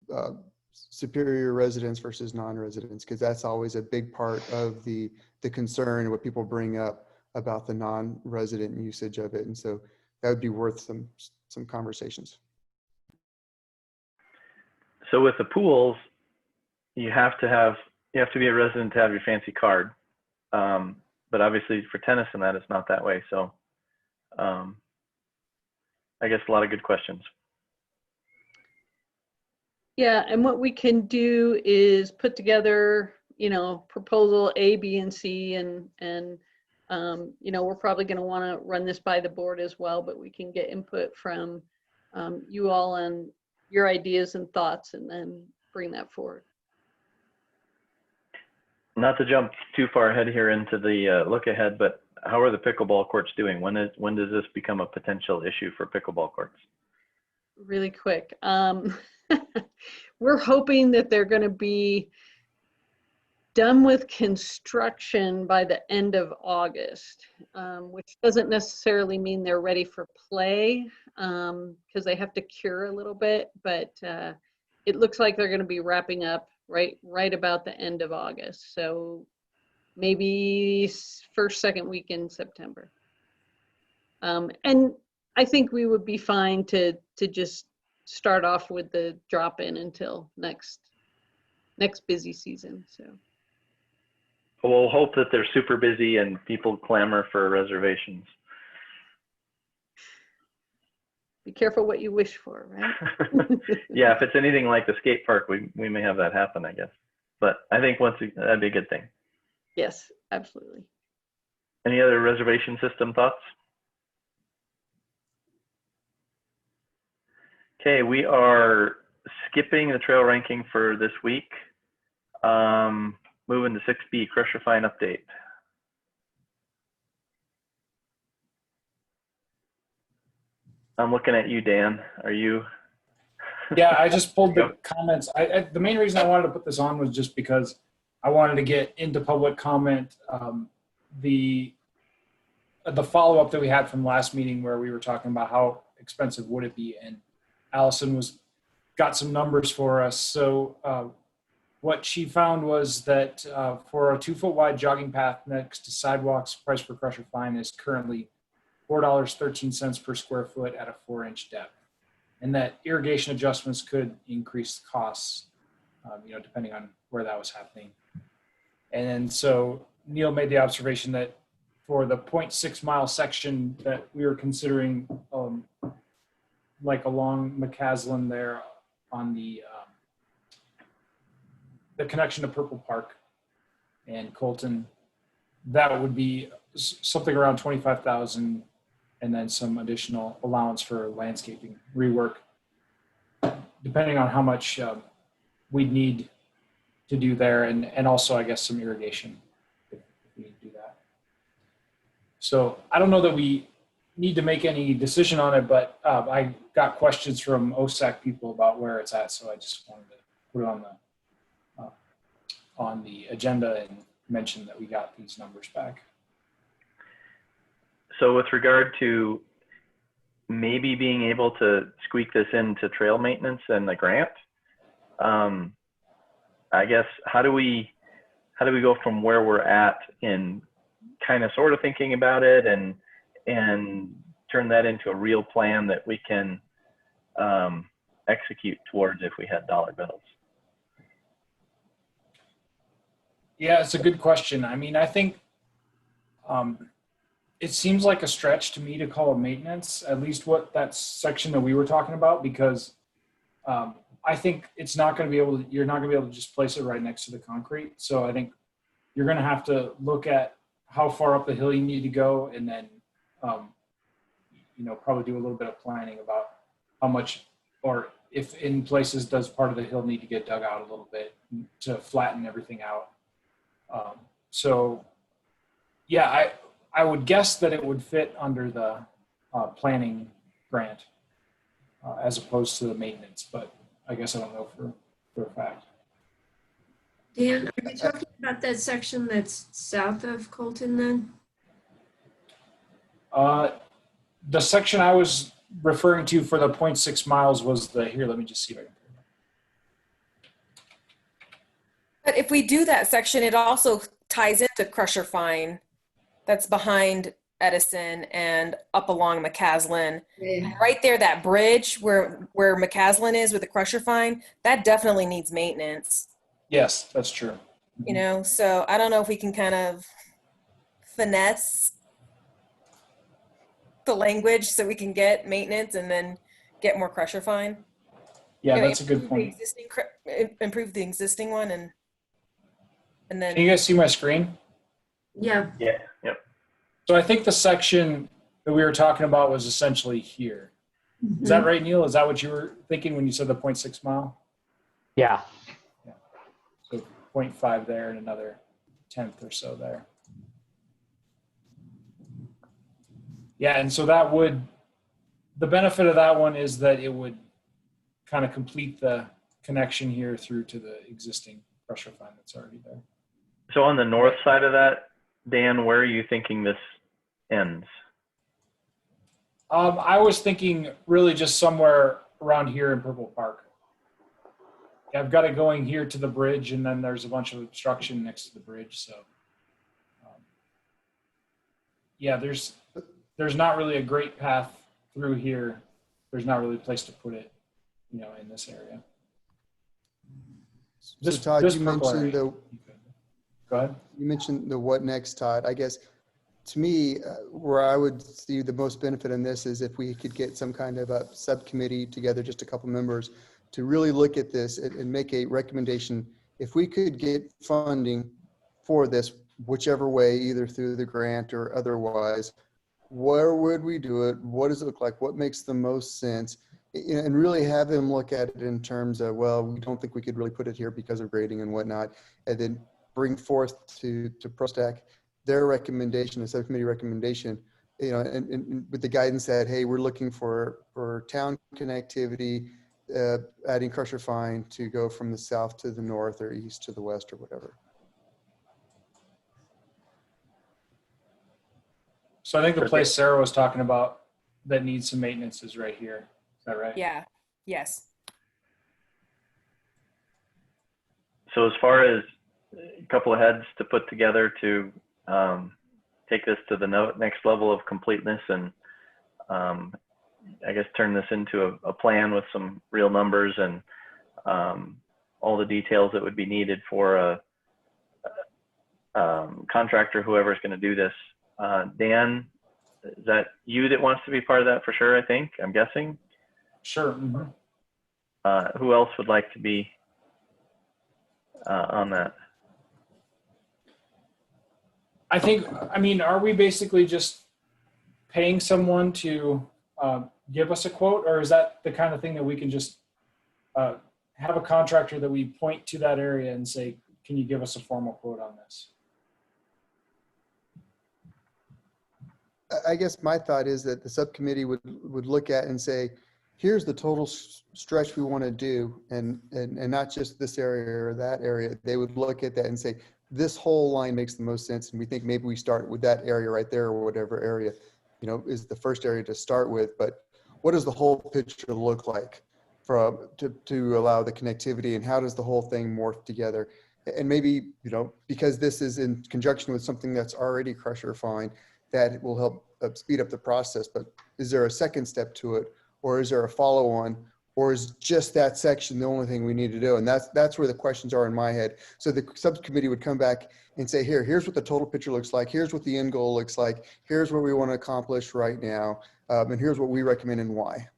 [SPEAKER 1] know, superior residents versus non-residents, because that's always a big part of the concern, what people bring up about the non-resident usage of it. And so that would be worth some conversations.
[SPEAKER 2] So with the pools, you have to be a resident to have your fancy card. But obviously for tennis and that, it's not that way. So I guess a lot of good questions.
[SPEAKER 3] Yeah, and what we can do is put together, you know, proposal A, B, and C, and you know, we're probably going to want to run this by the board as well, but we can get input from you all on your ideas and thoughts, and then bring that forward.
[SPEAKER 2] Not to jump too far ahead here into the look ahead, but how are the pickleball courts doing? When does this become a potential issue for pickleball courts?
[SPEAKER 3] Really quick. We're hoping that they're going to be done with construction by the end of August, which doesn't necessarily mean they're ready for play, because they have to cure a little bit, but it looks like they're going to be wrapping up right about the end of August. So maybe first, second week in September. And I think we would be fine to just start off with the drop-in until next busy season. So
[SPEAKER 2] We'll hope that they're super busy and people clamor for reservations.
[SPEAKER 3] Be careful what you wish for, right?
[SPEAKER 2] Yeah, if it's anything like the skate park, we may have that happen, I guess. But I think that'd be a good thing.
[SPEAKER 3] Yes, absolutely.
[SPEAKER 2] Any other reservation system thoughts? Okay, we are skipping the trail ranking for this week. Moving to 6B, Crusher Fine update. I'm looking at you, Dan. Are you?
[SPEAKER 4] Yeah, I just pulled the comments. The main reason I wanted to put this on was just because I wanted to get into public comment. The follow-up that we had from last meeting where we were talking about how expensive would it be, and Allison got some numbers for us. So what she found was that for a 2-foot wide jogging path next to sidewalks, price per Crusher Fine is currently $4.13 per square foot at a 4-inch depth, and that irrigation adjustments could increase costs, you know, depending on where that was happening. And so Neil made the observation that for the 0.6 mile section that we were considering, like along McCaslin there on the connection to Purple Park and Colton, that would be something around 25,000, and then some additional allowance for landscaping rework, depending on how much we'd need to do there, and also I guess some irrigation if we need to do that. So I don't know that we need to make any decision on it, but I got questions from OSAC people about where it's at, so I just wanted to put it on the agenda and mention that we got these numbers back.
[SPEAKER 2] So with regard to maybe being able to squeak this into trail maintenance and the grant, I guess how do we go from where we're at in kind of sort of thinking about it and turn that into a real plan that we can execute towards if we had dollar bills?
[SPEAKER 4] Yeah, it's a good question. I mean, I think it seems like a stretch to me to call it maintenance, at least what that section that we were talking about, because I think it's not going to be able to, you're not going to be able to just place it right next to the concrete. So I think you're going to have to look at how far up the hill you need to go, and then, you know, probably do a little bit of planning about how much, or if in places does part of the hill need to get dug out a little bit to flatten everything out. So yeah, I would guess that it would fit under the planning grant as opposed to the maintenance, but I guess I don't know for a fact.
[SPEAKER 7] Dan, are you talking about that section that's south of Colton then?
[SPEAKER 4] The section I was referring to for the 0.6 miles was the, here, let me just see if I can.
[SPEAKER 5] But if we do that section, it also ties into Crusher Fine that's behind Edison and up along McCaslin.
[SPEAKER 7] Yeah.
[SPEAKER 5] Right there, that bridge where McCaslin is with the Crusher Fine, that definitely needs maintenance.
[SPEAKER 4] Yes, that's true.
[SPEAKER 5] You know, so I don't know if we can kind of finesse the language so we can get maintenance and then get more Crusher Fine.
[SPEAKER 4] Yeah,
[SPEAKER 5] You know,
[SPEAKER 4] that's a good point.
[SPEAKER 5] Improve the existing one and then.
[SPEAKER 4] Can you guys see my screen?
[SPEAKER 7] Yeah.
[SPEAKER 2] Yeah. Yep.
[SPEAKER 4] So I think the section that we were talking about was essentially here. Is that right, Neil? Is that what you were thinking when you said the 0.6 mile?
[SPEAKER 6] Yeah.
[SPEAKER 4] So 0.5 there and another 1/10 or so there. Yeah, and so that would, the benefit of that one is that it would kind of complete the connection here through to the existing pressure fine that's already there.
[SPEAKER 2] So on the north side of that, Dan, where are you thinking this ends?
[SPEAKER 4] I was thinking really just somewhere around here in Purple Park. Yeah, I've got it going here to the bridge, and then there's a bunch of obstruction next to the bridge. So, yeah, there's not really a great path through here. There's not really a place to put it, you know, in this area.
[SPEAKER 1] So Todd, you mentioned
[SPEAKER 4] Go ahead.
[SPEAKER 1] You mentioned the what next, Todd. I guess to me, where I would see the most benefit in this is if we could get some kind of a subcommittee together, just a couple members, to really look at this and make a recommendation. If we could get funding for this, whichever way, either through the grant or otherwise, where would we do it? What does it look like? What makes the most sense? And really have them look at it in terms of, well, we don't think we could really put it here because of grading and whatnot, and then bring forth to PROSTAC their recommendation, a subcommittee recommendation, you know, and with the guidance that, hey, we're looking for town connectivity, adding Crusher Fine to go from the south to the north or east to the west or whatever.
[SPEAKER 4] So I think the place Sarah was talking about that needs some maintenance is right here. Is that right?
[SPEAKER 5] Yeah. Yes.
[SPEAKER 2] So as far as a couple of heads to put together to take this to the next level of completeness and I guess turn this into a plan with some real numbers and all the details that would be needed for a contractor, whoever's going to do this. Dan, is that you that wants to be part of that for sure, I think, I'm guessing?
[SPEAKER 4] Sure. Mm-hmm.
[SPEAKER 2] Who else would like to be on that?
[SPEAKER 4] I think, I mean, are we basically just paying someone to give us a quote, or is that the kind of thing that we can just have a contractor that we point to that area and say, can you give us a formal quote on this?
[SPEAKER 1] I guess my thought is that the subcommittee would look at and say, here's the total stretch we want to do, and not just this area or that area. They would look at that and say, this whole line makes the most sense, and we think maybe we start with that area right there, or whatever area, you know, is the first area to start with. But what does the whole picture look like to allow the connectivity, and how does the whole thing morph together? And maybe, you know, because this is in conjunction with something that's already crusher fine, that it will help speed up the process. But is there a second step to it, or is there a follow-on, or is just that section the only thing we need to do? And that's where the questions are in my head. So the subcommittee would come back and say, here's what the total picture looks like. Here's what the end goal looks like. Here's what we want to accomplish right now. And here's what we recommend and why.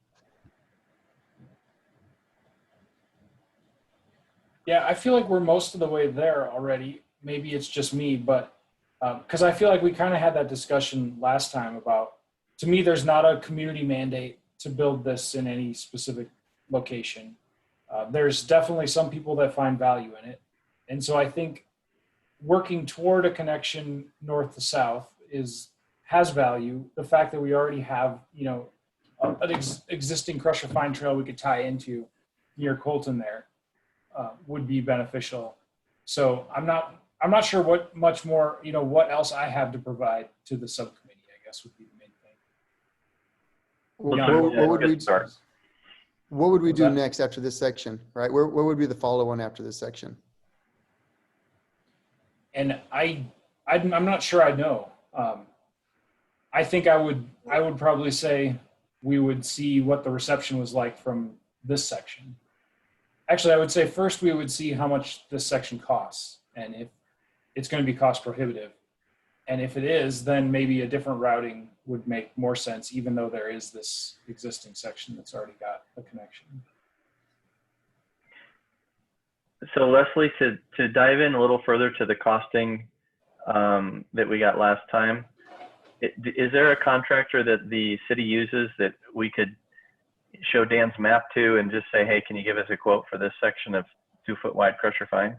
[SPEAKER 4] Yeah, I feel like we're most of the way there already. Maybe it's just me, but because I feel like we kind of had that discussion last time about, to me, there's not a community mandate to build this in any specific location. There's definitely some people that find value in it. And so I think working toward a connection north to south has value. The fact that we already have, you know, an existing crusher fine trail we could tie into near Colton there would be beneficial. So I'm not sure what much more, you know, what else I have to provide to the subcommittee, I guess, would be the main thing.
[SPEAKER 1] What would we do next after this section, right? Where would be the follow-on after this section?
[SPEAKER 4] And I'm not sure I know. I think I would probably say we would see what the reception was like from this section. Actually, I would say first we would see how much this section costs, and if it's going to be cost prohibitive. And if it is, then maybe a different routing would make more sense, even though there is this existing section that's already got a connection.
[SPEAKER 2] So Leslie, to dive in a little further to the costing that we got last time, is there a contractor that the city uses that we could show Dan's map to and just say, hey, can you give us a quote for this section of 2-foot wide crusher fine?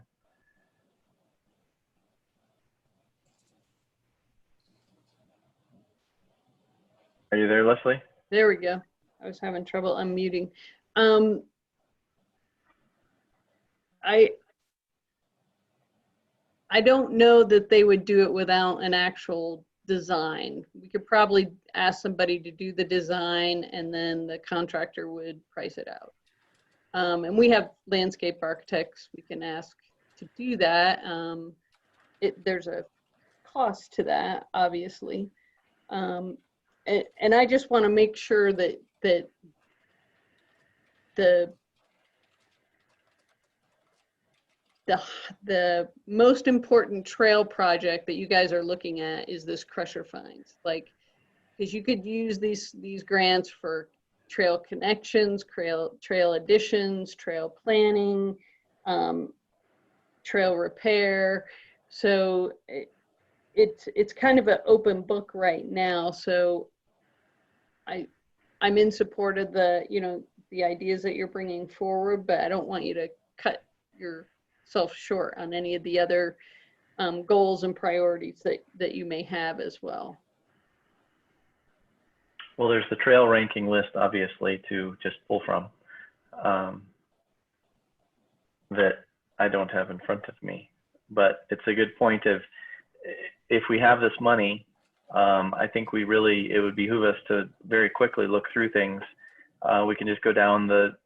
[SPEAKER 2] Are you there, Leslie?
[SPEAKER 3] There we go. I was having trouble unmuting. I don't know that they would do it without an actual design. We could probably ask somebody to do the design, and then the contractor would price it out. And we have landscape architects we can ask to do that. There's a cost to that, obviously. And I just want to make sure that the most important trail project that you guys are looking at is this crusher fines. Like, because you could use these grants for trail connections, trail additions, trail planning, trail repair. So it's kind of an open book right now. So I'm in support of the ideas that you're bringing forward, but I don't want you to cut yourself short on any of the other goals and priorities that you may have as well.
[SPEAKER 2] Well, there's the trail ranking list, obviously, to just pull from that I don't have in front of me. But it's a good point of, if we have this money, I think it would behoove us to very quickly look through things. We can just go down the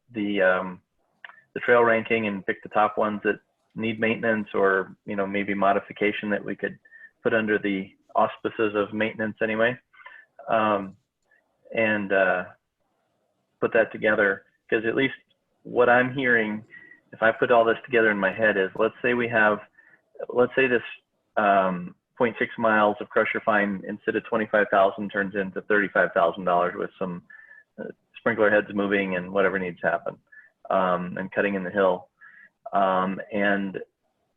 [SPEAKER 2] trail ranking and pick the top ones that need maintenance, or maybe modification that we could put under the auspices of maintenance anyway, and put that together. Because at least what I'm hearing, if I put all this together in my head, is let's say this 0.6 miles of crusher fine, instead of $25,000, turns into $35,000 with some sprinkler heads moving and whatever needs to happen, and cutting in the hill. And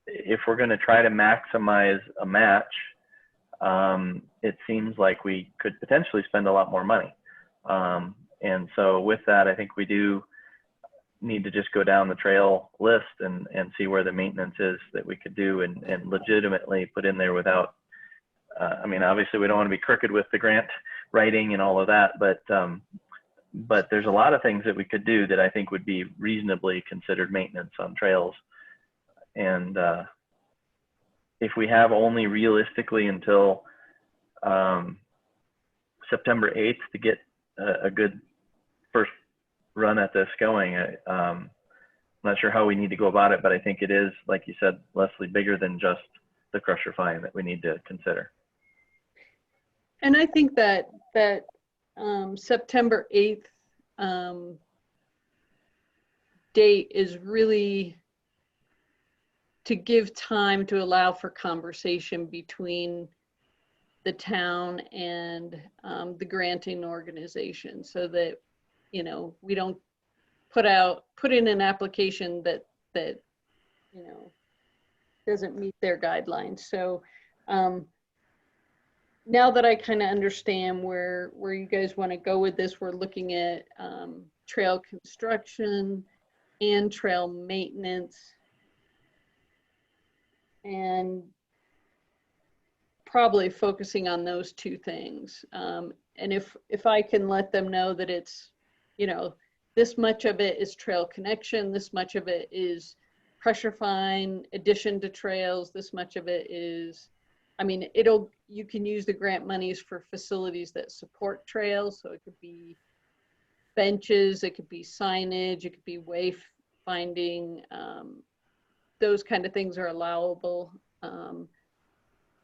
[SPEAKER 2] if we're going to try to maximize a match, it seems like we could potentially spend a lot more money. And so with that, I think we do need to just go down the trail list and see where the maintenance is that we could do and legitimately put in there without I mean, obviously we don't want to be crooked with the grant writing and all of that, but there's a lot of things that we could do that I think would be reasonably considered maintenance on trails. And if we have only realistically until September 8th to get a good first run at this going, I'm not sure how we need to go about it, but I think it is, like you said, Leslie, bigger than just the crusher fine that we need to consider.
[SPEAKER 3] And I think that September 8th date is really to give time to allow for conversation between the town and the granting organization, so that, you know, we don't put in an application that you know, doesn't meet their guidelines. So now that I kind of understand where you guys want to go with this, we're looking at trail construction and trail maintenance, and probably focusing on those two things. And if I can let them know that it's, you know, this much of it is trail connection, this much of it is pressure fine, addition to trails, this much of it is, I mean, you can use the grant monies for facilities that support trails. So it could be benches, it could be signage, it could be wayfinding. Those kind of things are allowable.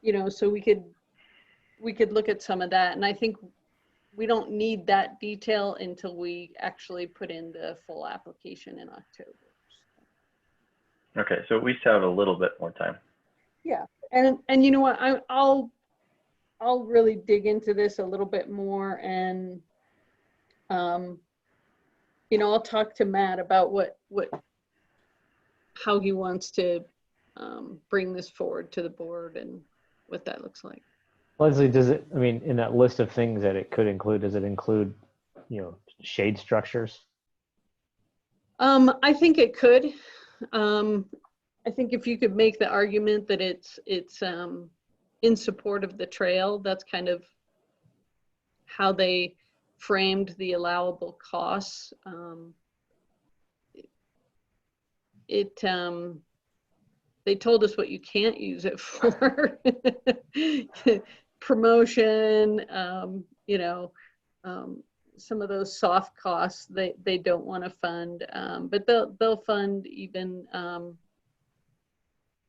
[SPEAKER 3] You know, so we could look at some of that. And I think we don't need that detail until we actually put in the full application in October.
[SPEAKER 2] Okay, so we still have a little bit more time.
[SPEAKER 3] Yeah, and you know what, I'll really dig into this a little bit more, and you know, I'll talk to Matt about how he wants to bring this forward to the board and what that looks like.
[SPEAKER 6] Leslie, does it, I mean, in that list of things that it could include, does it include, you know, shade structures?
[SPEAKER 3] I think it could. I think if you could make the argument that it's in support of the trail, that's kind of how they framed the allowable costs. They told us what you can't use it for. Promotion, you know, some of those soft costs they don't want to fund, but they'll fund even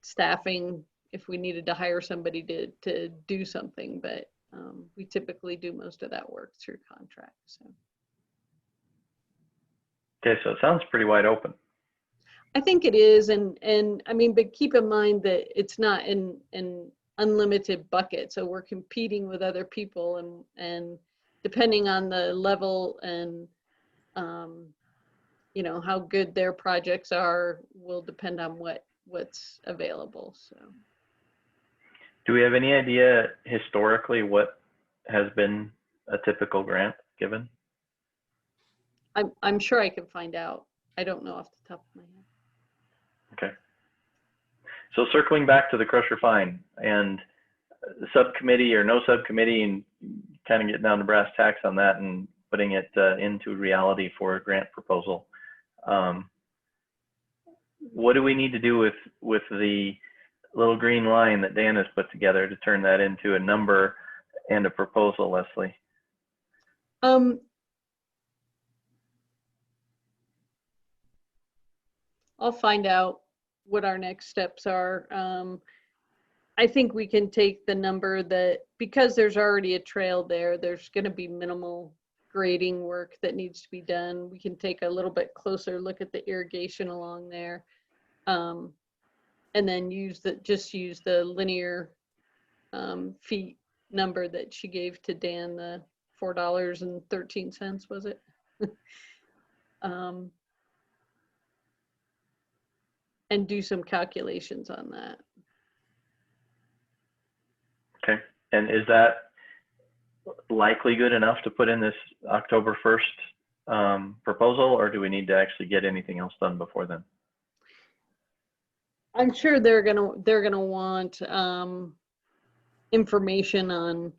[SPEAKER 3] staffing if we needed to hire somebody to do something, but we typically do most of that work through contracts. So.
[SPEAKER 2] Okay, so it sounds pretty wide open.
[SPEAKER 3] I think it is, and I mean, but keep in mind that it's not an unlimited bucket, so we're competing with other people, and depending on the level and you know, how good their projects are will depend on what's available. So,
[SPEAKER 2] do we have any idea historically what has been a typical grant given?
[SPEAKER 3] I'm sure I can find out. I don't know off the top of my head.
[SPEAKER 2] Okay. So circling back to the crusher fine and the subcommittee or no subcommittee, and kind of getting down to brass tacks on that and putting it into reality for a grant proposal. What do we need to do with the little green line that Dan has put together to turn that into a number and a proposal, Leslie?
[SPEAKER 3] I'll find out what our next steps are. I think we can take the number that, because there's already a trail there, there's going to be minimal grading work that needs to be done. We can take a little bit closer look at the irrigation along there, and then just use the linear feet number that she gave to Dan, the $4.13, was it? And do some calculations on that.
[SPEAKER 2] Okay, and is that likely good enough to put in this October 1st proposal, or do we need to actually get anything else done before then?
[SPEAKER 3] I'm sure they're gonna want information on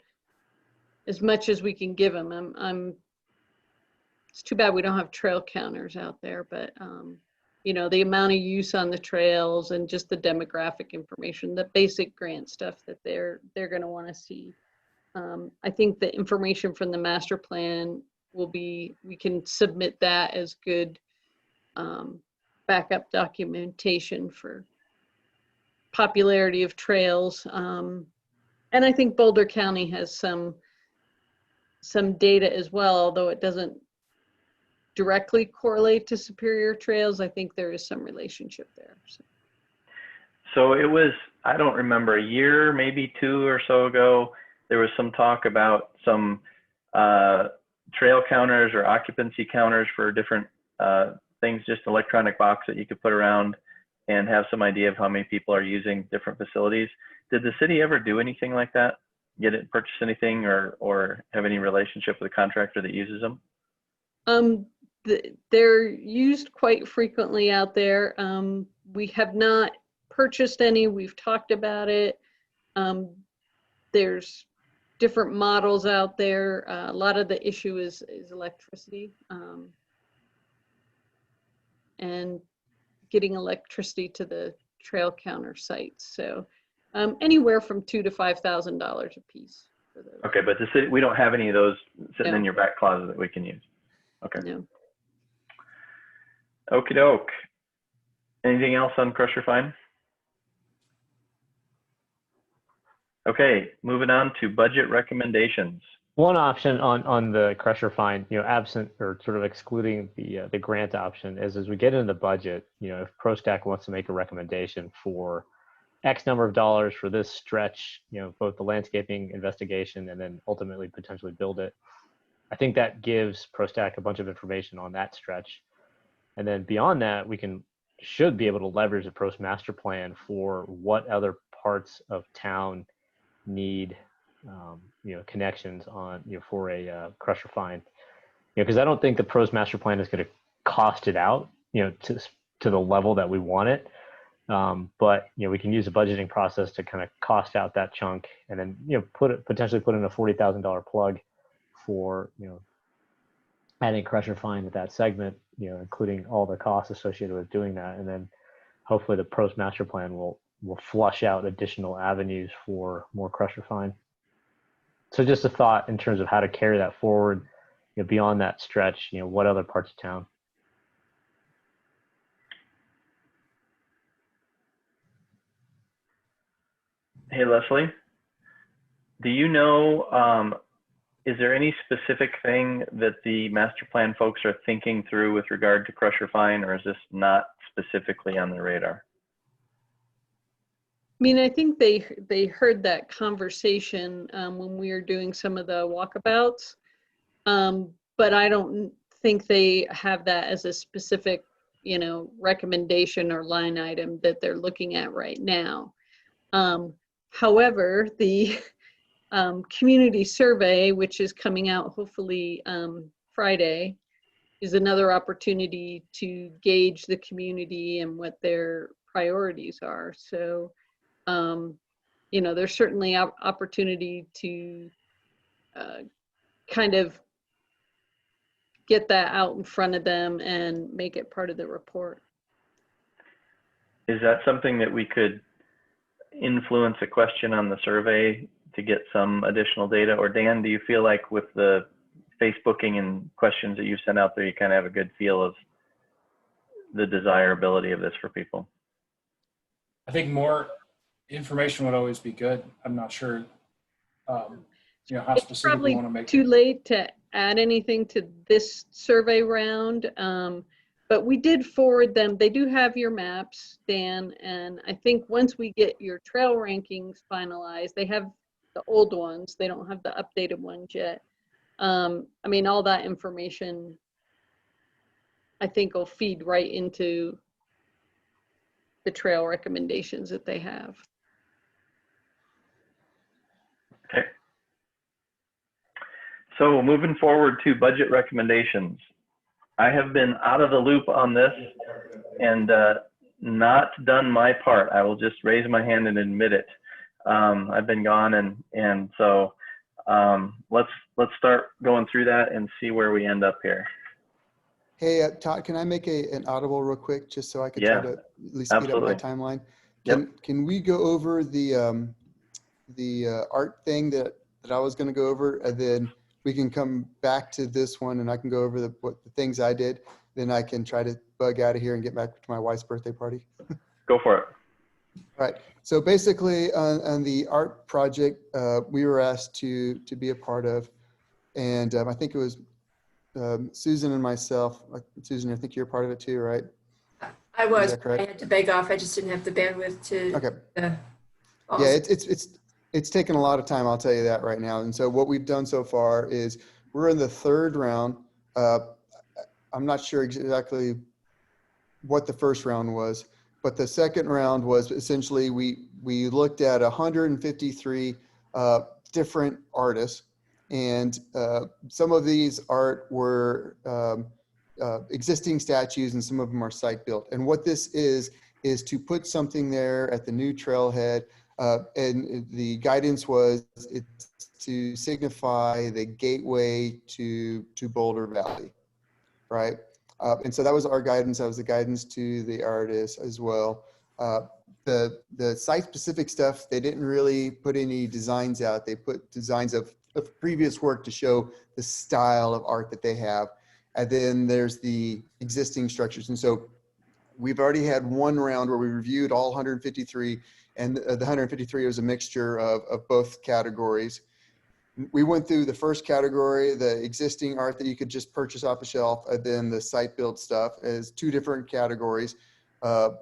[SPEAKER 3] as much as we can give them. It's too bad we don't have trail counters out there, but you know, the amount of use on the trails and just the demographic information, the basic grant stuff that they're going to want to see. I think the information from the master plan will be, we can submit that as good backup documentation for popularity of trails. And I think Boulder County has some data as well, although it doesn't directly correlate to Superior Trails. I think there is some relationship there.
[SPEAKER 2] So it was, I don't remember, a year, maybe 2 or so ago, there was some talk about some trail counters or occupancy counters for different things, just electronic box that you could put around and have some idea of how many people are using different facilities. Did the city ever do anything like that? Purchase anything or have any relationship with a contractor that uses them?
[SPEAKER 3] They're used quite frequently out there. We have not purchased any. We've talked about it. There's different models out there. A lot of the issue is electricity and getting electricity to the trail counter sites. So anywhere from $2,000 to $5,000 a piece for those.
[SPEAKER 2] Okay, but the city, we don't have any of those sitting
[SPEAKER 3] No.
[SPEAKER 2] in your back closet that we can use. Okay.
[SPEAKER 3] No.
[SPEAKER 2] Okie doke. Anything else on Crusher Fine? Okay, moving on to budget recommendations.
[SPEAKER 6] One option on the crusher fine, you know, absent or sort of excluding the grant option is as we get into the budget, you know, if PROSTAC wants to make a recommendation for X number of dollars for this stretch, you know, both the landscaping investigation and then ultimately potentially build it. I think that gives PROSTAC a bunch of information on that stretch. And then beyond that, we should be able to leverage the PROS master plan for what other parts of town need, you know, connections on, you know, for a crusher fine, you know, because I don't think the PROS master plan is going to cost it out, you know, to the level that we want it. But, you know, we can use a budgeting process to kind of cost out that chunk and then, you know, potentially put in a $40,000 plug for, you know, adding crusher fine at that segment, you know, including all the costs associated with doing that. And then hopefully the PROS master plan will flush out additional avenues for more crusher fine. So just a thought in terms of how to carry that forward, you know, beyond that stretch, you know, what other parts of town?
[SPEAKER 2] Hey, Leslie, do you know, is there any specific thing that the master plan folks are thinking through with regard to crusher fine, or is this not specifically on the radar?
[SPEAKER 3] I mean, I think they heard that conversation when we were doing some of the walkabouts, but I don't think they have that as a specific, you know, recommendation or line item that they're looking at right now. However, the community survey, which is coming out hopefully Friday, is another opportunity to gauge the community and what their priorities are. So, you know, there's certainly opportunity to kind of get that out in front of them and make it part of the report.
[SPEAKER 2] Is that something that we could influence a question on the survey to get some additional data? Or Dan, do you feel like with the Facebooking and questions that you've sent out there, you kind of have a good feel of the desirability of this for people?
[SPEAKER 4] I think more information would always be good. I'm not sure, you know, how
[SPEAKER 3] It's
[SPEAKER 4] specific
[SPEAKER 3] probably
[SPEAKER 4] we want to make
[SPEAKER 3] too
[SPEAKER 4] it.
[SPEAKER 3] late to add anything to this survey round, but we did forward them. They do have your maps, Dan, and I think once we get your trail rankings finalized, they have the old ones. They don't have the updated ones yet. I mean, all that information, I think, will feed right into the trail recommendations that they have.
[SPEAKER 2] Okay. So moving forward to budget recommendations. I have been out of the loop on this and not done my part. I will just raise my hand and admit it. I've been gone, and so let's start going through that and see where we end up here.
[SPEAKER 1] Hey, Todd, can I make an audible real quick, just so I could
[SPEAKER 2] Yeah,
[SPEAKER 1] try to at least speed up my
[SPEAKER 2] absolutely.
[SPEAKER 1] timeline?
[SPEAKER 2] Yep.
[SPEAKER 1] Can we go over the art thing that I was going to go over, and then we can come back to this one, and I can go over the things I did. Then I can try to bug out of here and get back to my wife's birthday party.
[SPEAKER 2] Go for it.
[SPEAKER 1] All right. So basically, on the art project, we were asked to be a part of, and I think it was Susan and myself. Susan, I think you're a part of it too, right?
[SPEAKER 7] I was.
[SPEAKER 1] Is that correct?
[SPEAKER 7] I had to beg off. I just didn't have the bandwidth to.
[SPEAKER 1] Okay. Yeah, it's taken a lot of time. I'll tell you that right now. And so what we've done so far is we're in the third round. I'm not sure exactly what the first round was, but the second round was essentially we looked at 153 different artists, and some of these art were existing statues, and some of them are site built. And what this is to put something there at the new trailhead, and the guidance was it's to signify the gateway to Boulder Valley, right? And so that was our guidance. That was the guidance to the artists as well. The site-specific stuff, they didn't really put any designs out. They put designs of previous work to show the style of art that they have. And then there's the existing structures. And so we've already had one round where we reviewed all 153, and the 153 was a mixture of both categories. We went through the first category, the existing art that you could just purchase off the shelf, and then the site built stuff as two different categories.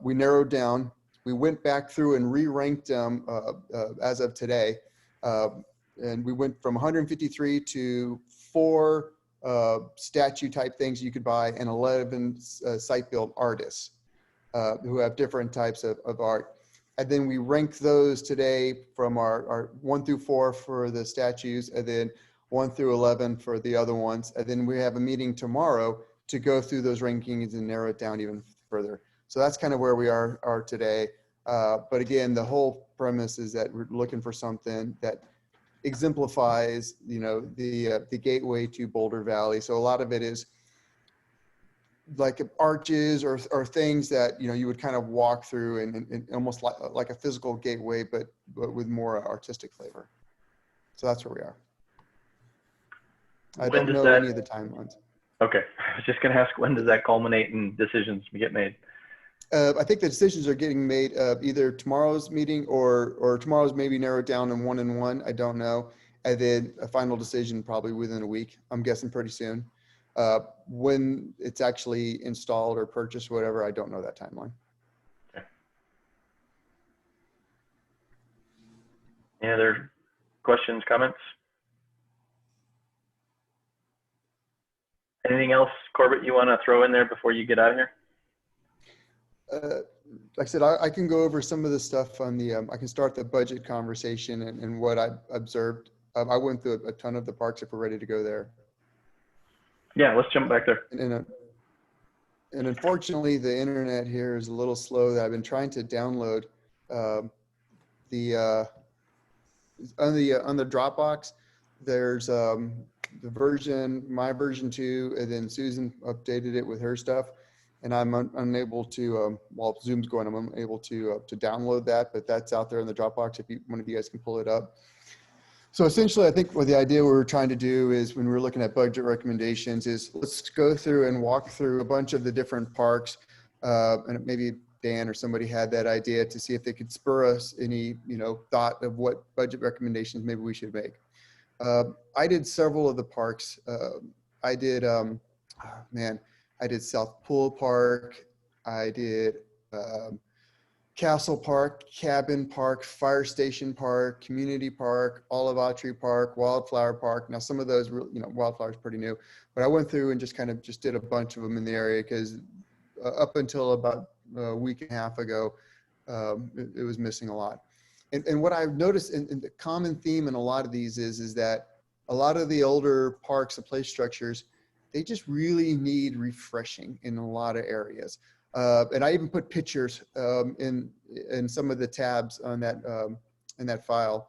[SPEAKER 1] We narrowed down. We went back through and re-ranked them as of today. And we went from 153 to 4 statue type things you could buy, and 11 site built artists who have different types of art. And then we rank those today from our 1 through 4 for the statues, and then 1 through 11 for the other ones. And then we have a meeting tomorrow to go through those rankings and narrow it down even further. So that's kind of where we are today. But again, the whole premise is that we're looking for something that exemplifies, the gateway to Boulder Valley. So a lot of it is like arches or things that you would kind of walk through and almost like a physical gateway, but with more artistic flavor. So that's where we are. I don't know any of the timelines.
[SPEAKER 2] Okay, I was just going to ask, when does that culminate in decisions get made?
[SPEAKER 1] I think the decisions are getting made either tomorrow's meeting or tomorrow's maybe narrowed down in 1 I don't know. And then a final decision probably within a week. I'm guessing pretty soon. When it's actually installed or purchased, whatever, I don't know that timeline.
[SPEAKER 2] Okay. Any other questions, comments? Anything else, Corbett, you want to throw in there before you get out of here?
[SPEAKER 1] Like I said, I can go over some of the stuff on the, I can start the budget conversation and what I observed. I went through a ton of the parks if we're ready to go there.
[SPEAKER 2] Yeah, let's jump back there.
[SPEAKER 1] And unfortunately, the internet here is a little slow. That I've been trying to download on the Dropbox. There's the version, my version 2, and then Susan updated it with her stuff, and I'm unable to. While Zoom's going, I'm unable to download that, but that's out there in the Dropbox. If one of you guys can pull it up. So essentially, I think what the idea we were trying to do is, when we're looking at budget recommendations, is let's go through and walk through a bunch of the different parks, and maybe Dan or somebody had that idea to see if they could spur us any, thought of what budget recommendations maybe we should make. I did several of the parks. I did, I did South Pool Park. I did Castle Park, Cabin Park, Fire Station Park, Community Park, Olive Autry Park, Wildflower Park. Now, some of those, Wildflower is pretty new, but I went through and just did a bunch of them in the area, because up until about a week and a half ago, it was missing a lot. And what I've noticed, and the common theme in a lot of these is that a lot of the older parks and play structures, they just really need refreshing in a lot of areas. And I even put pictures in some of the tabs on that file,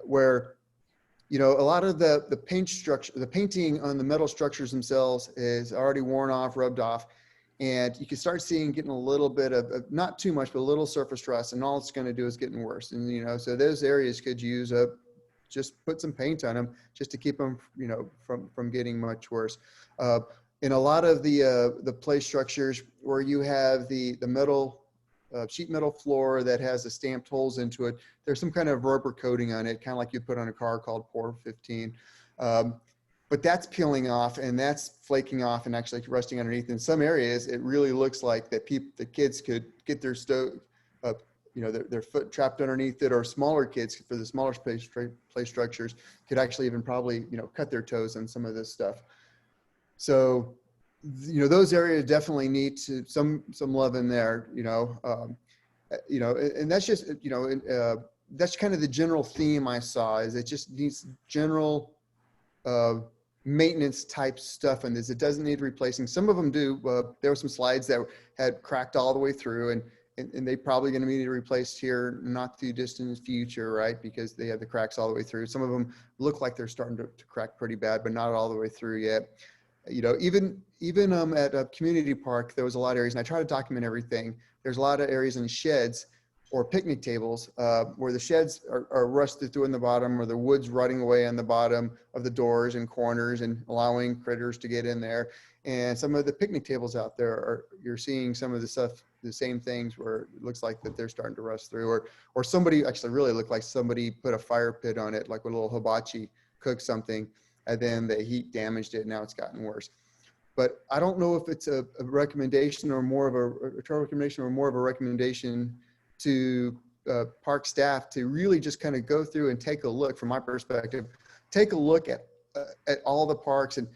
[SPEAKER 1] where, you know, a lot of the paint structure, the painting on the metal structures themselves is already worn off, rubbed off. And you can start seeing getting a little bit of not too much, but a little surface rust, and all it's going to do is getting worse. And, you know, so those areas could use just put some paint on them just to keep them, you know, from getting much worse. In a lot of the play structures where you have the metal, sheet metal floor that has the stamped holes into it, there's some kind of rubber coating on it, kind of like you put on a car called POR 15. But that's peeling off and that's flaking off and actually rusting underneath. In some areas, it really looks like that the kids could get their you know, their foot trapped underneath it, or smaller kids for the smaller play structures could actually even probably, you know, cut their toes on some of this stuff. So, you know, those areas definitely need some love in there, you know, and that's just, you know, that's kind of the general theme I saw, is it just needs general maintenance type stuff in this. It doesn't need replacing. Some of them do. There were some slides that had cracked all the way through, and they probably going to need to replaced here not too distant future, right? Because they have the cracks all the way through. Some of them look like they're starting to crack pretty bad, but not all the way through yet. You know, even at a community park, there was a lot of areas, and I try to document everything. There's a lot of areas in sheds or picnic tables where the sheds are rusted through in the bottom, or the wood's rotting away on the bottom of the doors and corners and allowing critters to get in there. And some of the picnic tables out there you're seeing some of the stuff, the same things where it looks like that they're starting to rust through, or somebody actually really looked like somebody put a fire pit on it, like a little hibachi, cooked something, and then the heat damaged it. Now it's gotten worse. But I don't know if it's a recommendation or more of a recommendation or more of a recommendation to park staff to really just kind of go through and take a look, from my perspective, take a look at all the parks and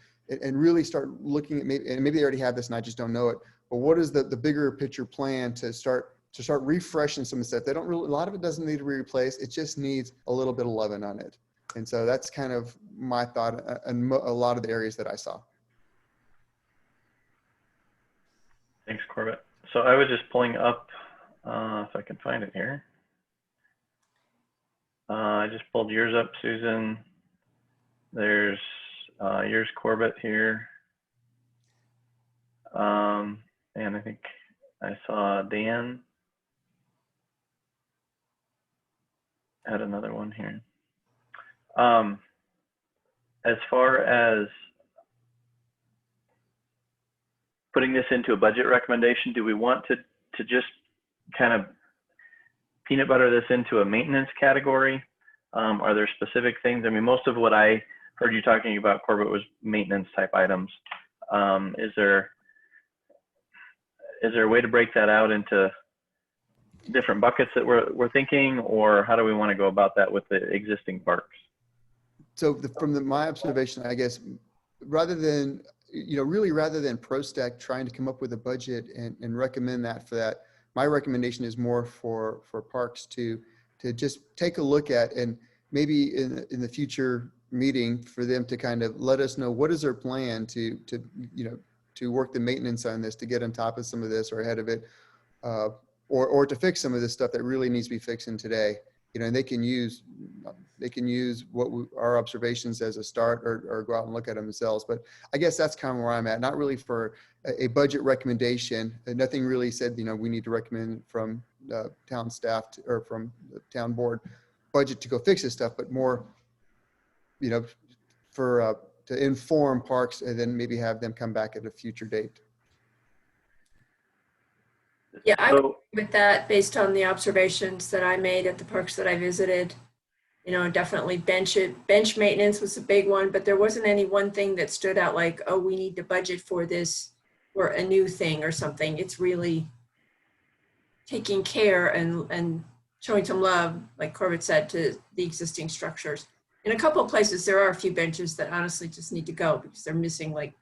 [SPEAKER 1] really start looking at, maybe they already have this and I just don't know it, but what is the bigger picture plan to start refreshing some of the stuff? They don't really, a lot of it doesn't need to be replaced. It just needs a little bit of loving on it. And so that's kind of my thought and a lot of the areas that I saw.
[SPEAKER 2] Thanks, Corbett. So I was just pulling up, if I can find it here. I just pulled yours up, Susan. There's yours, Corbett, here. And I think I saw Dan had another one here. As far as putting this into a budget recommendation, do we want to just kind of peanut butter this into a maintenance category? Are there specific things? I mean, most of what I heard you talking about, Corbett, was maintenance type items. Is there a way to break that out into different buckets that we're thinking, or how do we want to go about that with the existing parks?
[SPEAKER 1] So from my observation, I guess, rather than PROSTAC trying to come up with a budget and recommend that for that, my recommendation is more for parks to just take a look at, and maybe in the future meeting for them to kind of let us know what is their plan to work the maintenance on this, to get on top of some of this or ahead of it, or to fix some of this stuff that really needs to be fixing today. You know, and they can use our observations as a start, or go out and look at them themselves. But I guess that's kind of where I'm at. Not really for a budget recommendation. Nothing really said, you know, we need to recommend from town staff or from the town board budget to go fix this stuff, but more, you know, for to inform parks and then maybe have them come back at a future date.
[SPEAKER 7] Yeah, I would agree with that based on the observations that I made at the parks that I visited. You know, definitely bench maintenance was a big one, but there wasn't any one thing that stood out like, oh, we need to budget for this or a new thing or something. It's really taking care and showing some love, like Corbett said, to the existing structures. In a couple of places, there are a few benches that honestly just need to go because they're missing like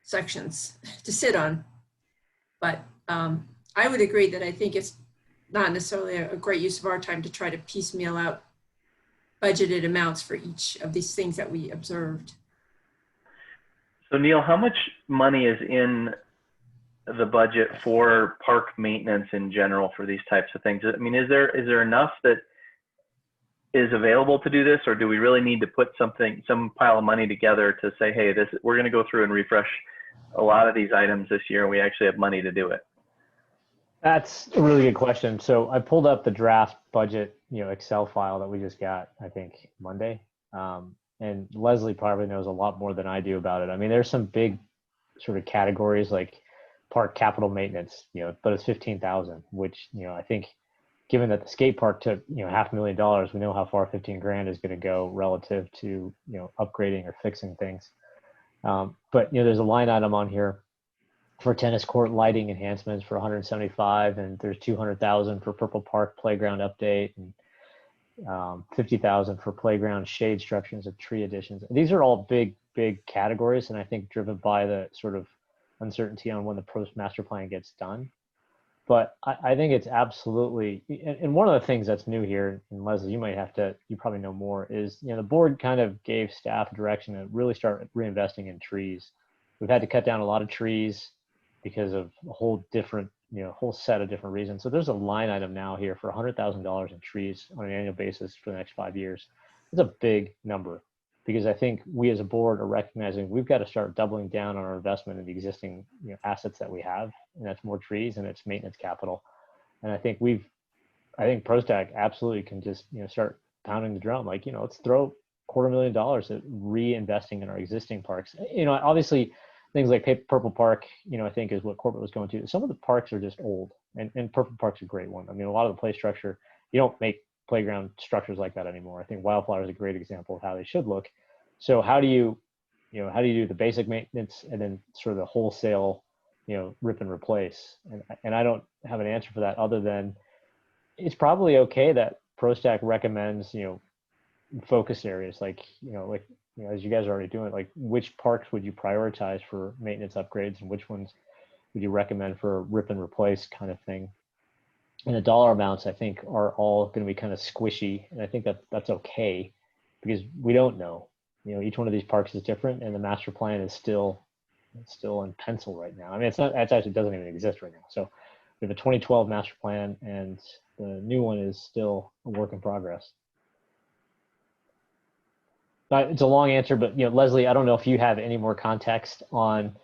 [SPEAKER 7] sections to sit on. But I would agree that I think it's not necessarily a great use of our time to try to piecemeal out budgeted amounts for each of these things that we observed.
[SPEAKER 2] So Neil, how much money is in the budget for park maintenance in general for these types of things? I mean, is there enough that is available to do this, or do we really need to put some pile of money together to say, hey, we're going to go through and refresh a lot of these items this year, and we actually have money to do it?
[SPEAKER 6] That's a really good question. So I pulled up the draft budget, Excel file that we just got, I think Monday. And Leslie probably knows a lot more than I do about it. I mean, there's some big sort of categories like park capital maintenance, but it's 15,000, which, I think given that the skate park took, $500,000, we know how far 15 grand is going to go relative to, upgrading or fixing things. But, there's a line item on here for tennis court lighting enhancements for 175, and there's 200,000 for Purple Park playground update, and 50,000 for playground shade structures and tree additions. These are all big categories, and I think driven by the sort of uncertainty on when the post master plan gets done. But I think it's absolutely, and one of the things that's new here, and Leslie, you probably know more, is, the board kind of gave staff direction to really start reinvesting in trees. We've had to cut down a lot of trees because of a whole set of different reasons. So there's a line item now here for $100,000 in trees on an annual basis for the next 5 years. It's a big number, because I think we as a board are recognizing we've got to start doubling down on our investment in the existing assets that we have, and that's more trees and it's maintenance capital. And I think PROSTAC absolutely can just start pounding the drum, like, let's throw $250,000 at reinvesting in our existing parks. Obviously things like Purple Park, I think is what corporate was going to. Some of the parks are just old, and Purple Park's a great one. I mean, a lot of the play structure, you don't make playground structures like that anymore. I think Wildflower is a great example of how they should look. So how do you do the basic maintenance and then sort of the wholesale, rip and replace? And I don't have an answer for that, other than it's probably okay that PROSTAC recommends, focus areas like as you guys are already doing, like which parks would you prioritize for maintenance upgrades and which ones would you recommend for a rip and replace kind of thing? And the dollar amounts, I think, are all going to be kind of squishy, and I think that's okay, because we don't know. Each one of these parks is different, and the master plan is still in pencil right now. I mean, it actually doesn't even exist right now. So we have a 2012 master plan, and the new one is still a work in progress. It's a long answer, but Leslie, I don't know if you have any more context on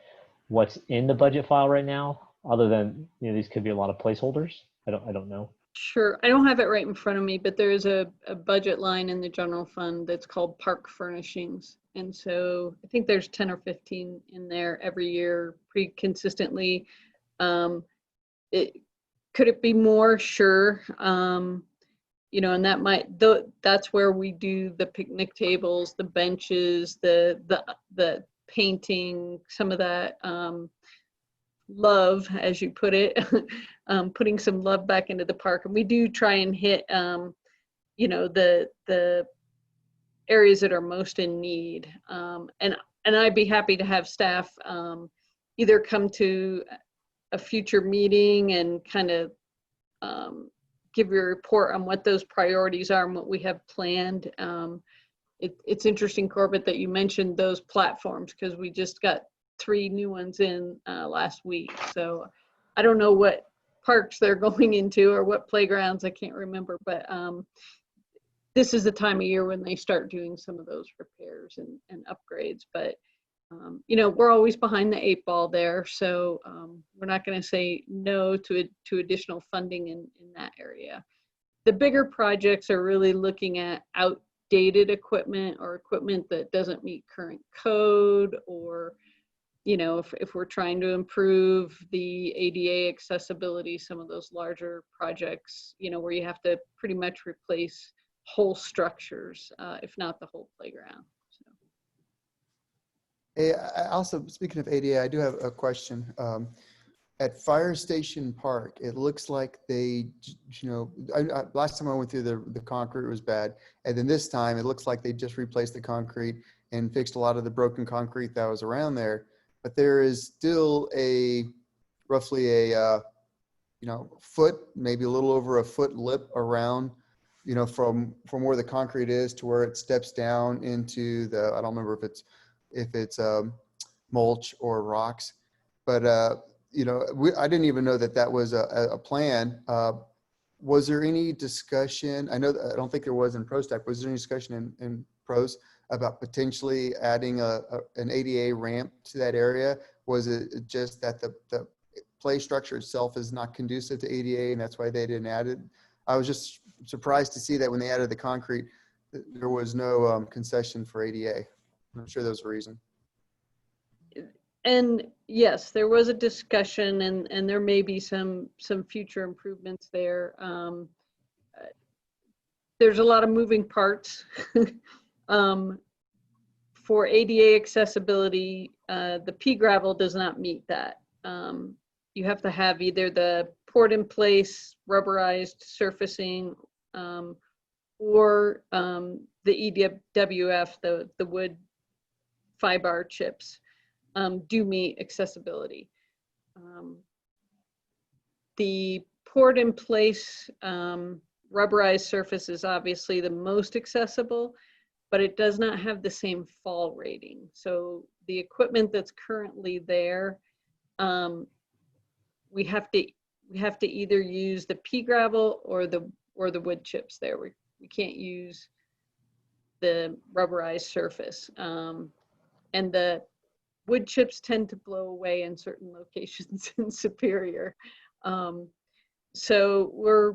[SPEAKER 6] what's in the budget file right now, other than these could be a lot of placeholders. I don't know.
[SPEAKER 3] Sure. I don't have it right in front of me, but there's a budget line in the general fund that's called park furnishings. And so I think there's 10 or 15 in there every year pretty consistently. Could it be more? Sure. And that's where we do the picnic tables, the benches, the painting, some of that love, as you put it, putting some love back into the park. And we do try and hit, the areas that are most in need. And I'd be happy to have staff either come to a future meeting and kind of give you a report on what those priorities are and what we have planned. It's interesting, Corbett, that you mentioned those platforms, because we just got 3 new ones in last week. So I don't know what parks they're going into or what playgrounds, I can't remember, but this is the time of year when they start doing some of those repairs and upgrades. But we're always behind the 8 ball there, so we're not going to say no to additional funding in that area. The bigger projects are really looking at outdated equipment or equipment that doesn't meet current code, or if we're trying to improve the ADA accessibility, some of those larger projects, where you have to pretty much replace whole structures, if not the whole playground. So.
[SPEAKER 1] Hey, also, speaking of ADA, I do have a question. At Fire Station Park, it looks like they, last time I went through the concrete was bad. And then this time it looks like they just replaced the concrete and fixed a lot of the broken concrete that was around there. But there is still roughly a foot, maybe a little over a foot lip around, from where the concrete is to where it steps down into I don't remember if it's mulch or rocks, but I didn't even know that was a plan. Was there any discussion? I know that, I don't think there was in PROSTAC. Was there any discussion in pros about potentially adding an ADA ramp to that area? Was it just that the play structure itself is not conducive to ADA and that's why they didn't add it? I was just surprised to see that when they added the concrete, there was no concession for ADA. I'm sure there's a reason.
[SPEAKER 3] And yes, there was a discussion, and there may be some future improvements there. There's a lot of moving parts. For ADA accessibility, the pea gravel does not meet that. You have to have either the poured in place rubberized surfacing or the EWF, the wood fiber chips. Do meet accessibility. The poured in place rubberized surface is obviously the most accessible, but it does not have the same fall rating. So the equipment that's currently there, we have to either use the pea gravel or the wood chips there. We can't use the rubberized surface. And the wood chips tend to blow away in certain locations in Superior. So we're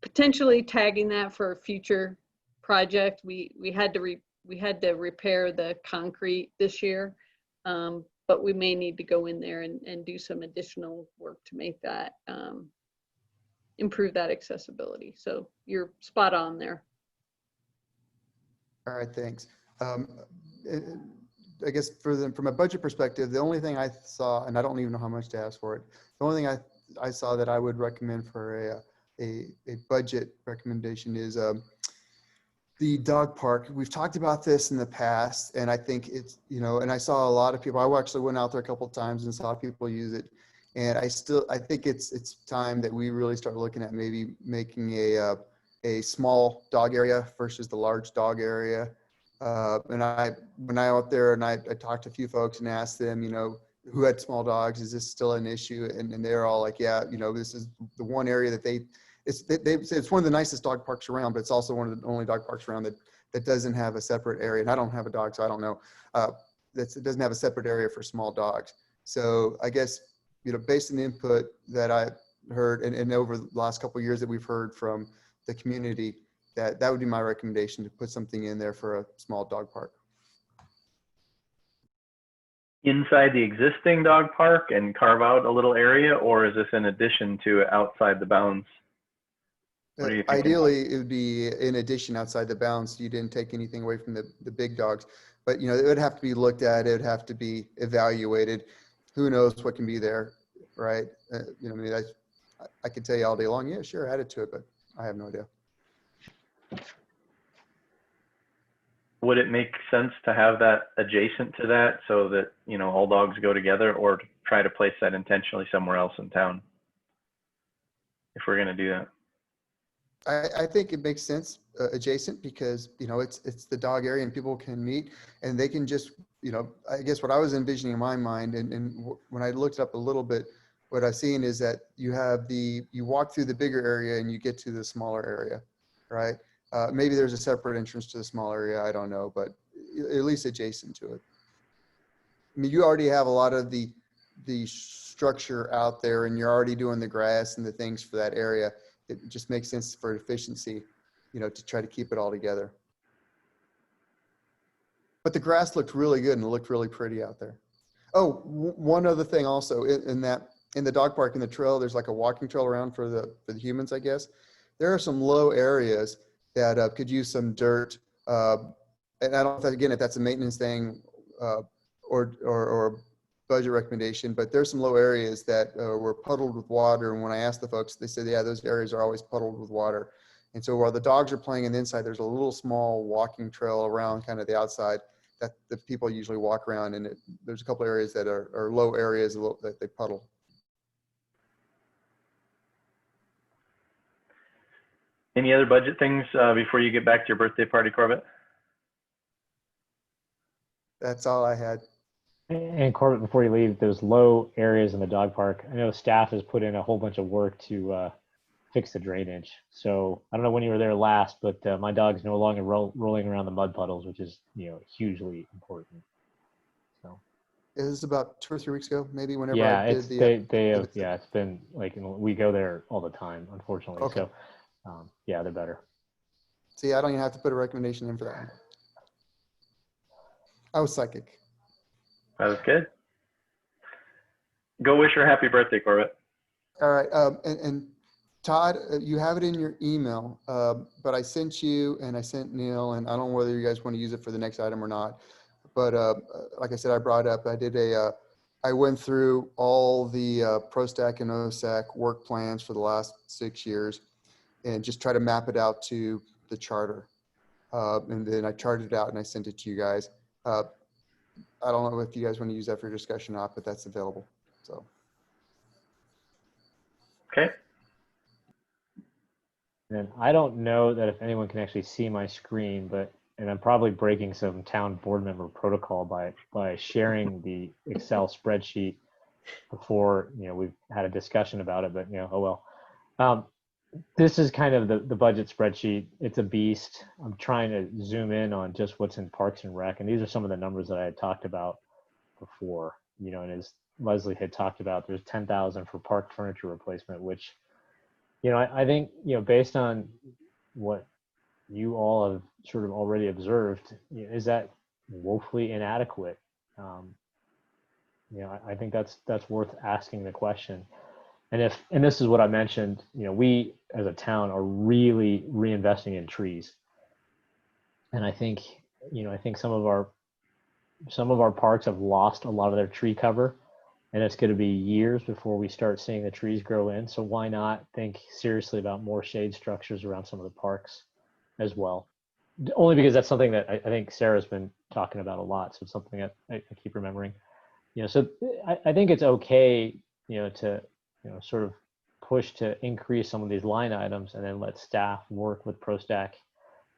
[SPEAKER 3] potentially tagging that for a future project. We had to repair the concrete this year, but we may need to go in there and do some additional work to make that, improve that accessibility. So you're spot on there.
[SPEAKER 1] All right, thanks. I guess from a budget perspective, the only thing I saw, and I don't even know how much to ask for it, the only thing I saw that I would recommend for a budget recommendation is the dog park. We've talked about this in the past, and I think it's, and I saw a lot of people, I actually went out there a couple of times and saw people use it. And I think it's time that we really start looking at maybe making a small dog area versus the large dog area. When I out there and I talked to a few folks and asked them, who had small dogs, is this still an issue? And they're all like, yeah, this is the one area that they say it's one of the nicest dog parks around, but it's also one of the only dog parks around that doesn't have a separate area. And I don't have a dog, so I don't know. It doesn't have a separate area for small dogs. So I guess, based on the input that I heard and over the last couple of years that we've heard from the community, that would be my recommendation, to put something in there for a small dog park.
[SPEAKER 2] Inside the existing dog park and carve out a little area, or is this in addition to outside the bounds? What are you thinking?
[SPEAKER 1] Ideally, it would be in addition outside the bounds. So you didn't take anything away from the big dogs, but it would have to be looked at. It would have to be evaluated. Who knows what can be there, right? I could tell you all day long, yeah, sure, add it to it, but I have no idea.
[SPEAKER 2] Would it make sense to have that adjacent to that so that, all dogs go together, or to try to place that intentionally somewhere else in town if we're going to do that?
[SPEAKER 1] I think it makes sense adjacent, because, it's the dog area and people can meet and they can just, I guess what I was envisioning in my mind, and when I looked up a little bit, what I've seen is that you walk through the bigger area and you get to the smaller area, right? Maybe there's a separate entrance to the small area. I don't know, but at least adjacent to it. I mean, you already have a lot of the structure out there, and you're already doing the grass and the things for that area. It just makes sense for efficiency, to try to keep it all together. But the grass looked really good and it looked really pretty out there. Oh, one other thing also in the dog park, in the trail, there's like a walking trail around for the humans, I guess. There are some low areas that could use some dirt. And I don't know if that's a maintenance thing or budget recommendation, but there's some low areas that were puddled with water. And when I asked the folks, they said, yeah, those areas are always puddled with water. And so while the dogs are playing on the inside, there's a little small walking trail around kind of the outside that the people usually walk around. And there's a couple areas that are low areas that they puddle.
[SPEAKER 2] Any other budget things before you get back to your birthday party, Corbett?
[SPEAKER 1] That's all I had.
[SPEAKER 6] And Corbett, before you leave, those low areas in the dog park, I know staff has put in a whole bunch of work to fix the drainage. So I don't know when you were there last, but my dog's no longer rolling around the mud puddles, which is, hugely important. So
[SPEAKER 1] It was about 2 or 3 weeks ago, maybe, whenever
[SPEAKER 6] yeah,
[SPEAKER 1] I did
[SPEAKER 6] it's
[SPEAKER 1] the.
[SPEAKER 6] they have, yeah, it's been like, we go there all the time, unfortunately.
[SPEAKER 1] Okay.
[SPEAKER 6] So yeah, they're better.
[SPEAKER 1] See, I don't even have to put a recommendation in for that one. I was psychic.
[SPEAKER 2] That was good. Go wish her happy birthday, Corbett.
[SPEAKER 1] All right. And Todd, you have it in your email, but I sent you and I sent Neil, and I don't know whether you guys want to use it for the next item or not. But like I said, I brought up, I went through all the PROSTAC and OSAC work plans for the last 6 years and just try to map it out to the charter. And then I charted it out and I sent it to you guys. I don't know if you guys want to use that for your discussion or not, but that's available. So.
[SPEAKER 2] Okay.
[SPEAKER 6] And I don't know that if anyone can actually see my screen, and I'm probably breaking some town board member protocol by sharing the Excel spreadsheet before, we've had a discussion about it, but oh well. This is kind of the budget spreadsheet. It's a beast. I'm trying to zoom in on just what's in Parks and Rec, and these are some of the numbers that I had talked about before, and as Leslie had talked about, there's 10,000 for park furniture replacement, which, I think, based on what you all have sort of already observed, is that woefully inadequate? I think that's worth asking the question. And this is what I mentioned, we as a town are really reinvesting in trees. And I think some of our parks have lost a lot of their tree cover, and it's going to be years before we start seeing the trees grow in. So why not think seriously about more shade structures around some of the parks as well? Only because that's something that I think Sarah's been talking about a lot. So it's something that I keep remembering. So I think it's okay, to sort of push to increase some of these line items and then let staff work with PROSTAC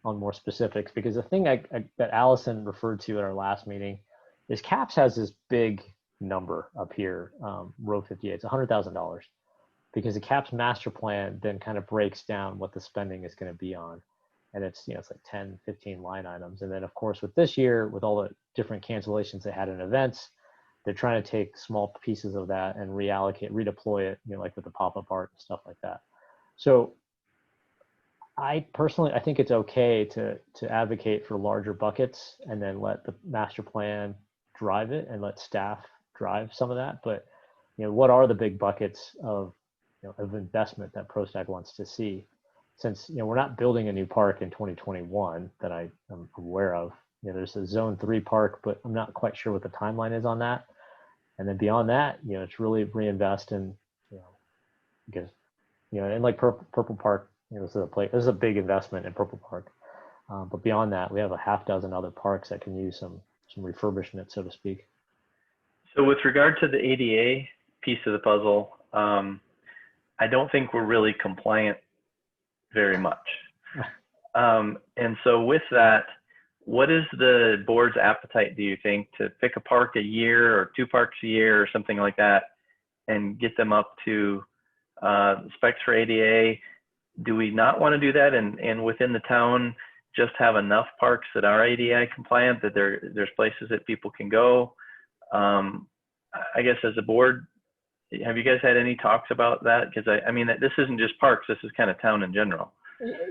[SPEAKER 6] on more specifics. Because the thing that Allison referred to at our last meeting is CAPS has this big number up here, row 58, it's $100,000, because the CAPS master plan then kind of breaks down what the spending is going to be on. And it's, it's like 10, 15 line items. And then of course, with this year, with all the different cancellations they had in events, they're trying to take small pieces of that and redeploy it, like with the pop-up art and stuff like that. So I think it's okay to advocate for larger buckets and then let the master plan drive it and let staff drive some of that. But, what are the big buckets of investment that PROSTAC wants to see? Since, we're not building a new park in 2021 that I am aware of. There's a zone 3 park, but I'm not quite sure what the timeline is on that. And then beyond that, it's really reinvest in, because, and like Purple Park, this is a big investment in Purple Park. But beyond that, we have a half dozen other parks that can use some refurbishment, so to speak.
[SPEAKER 2] So with regard to the ADA piece of the puzzle, I don't think we're really compliant very much. And so with that, what is the board's appetite, do you think, to pick a park a year or 2 parks a year or something like that and get them up to specs for ADA? Do we not want to do that and within the town just have enough parks that are ADA compliant, that there's places that people can go? I guess as a board, have you guys had any talks about that? Because I mean, this isn't just parks, this is kind of town in general.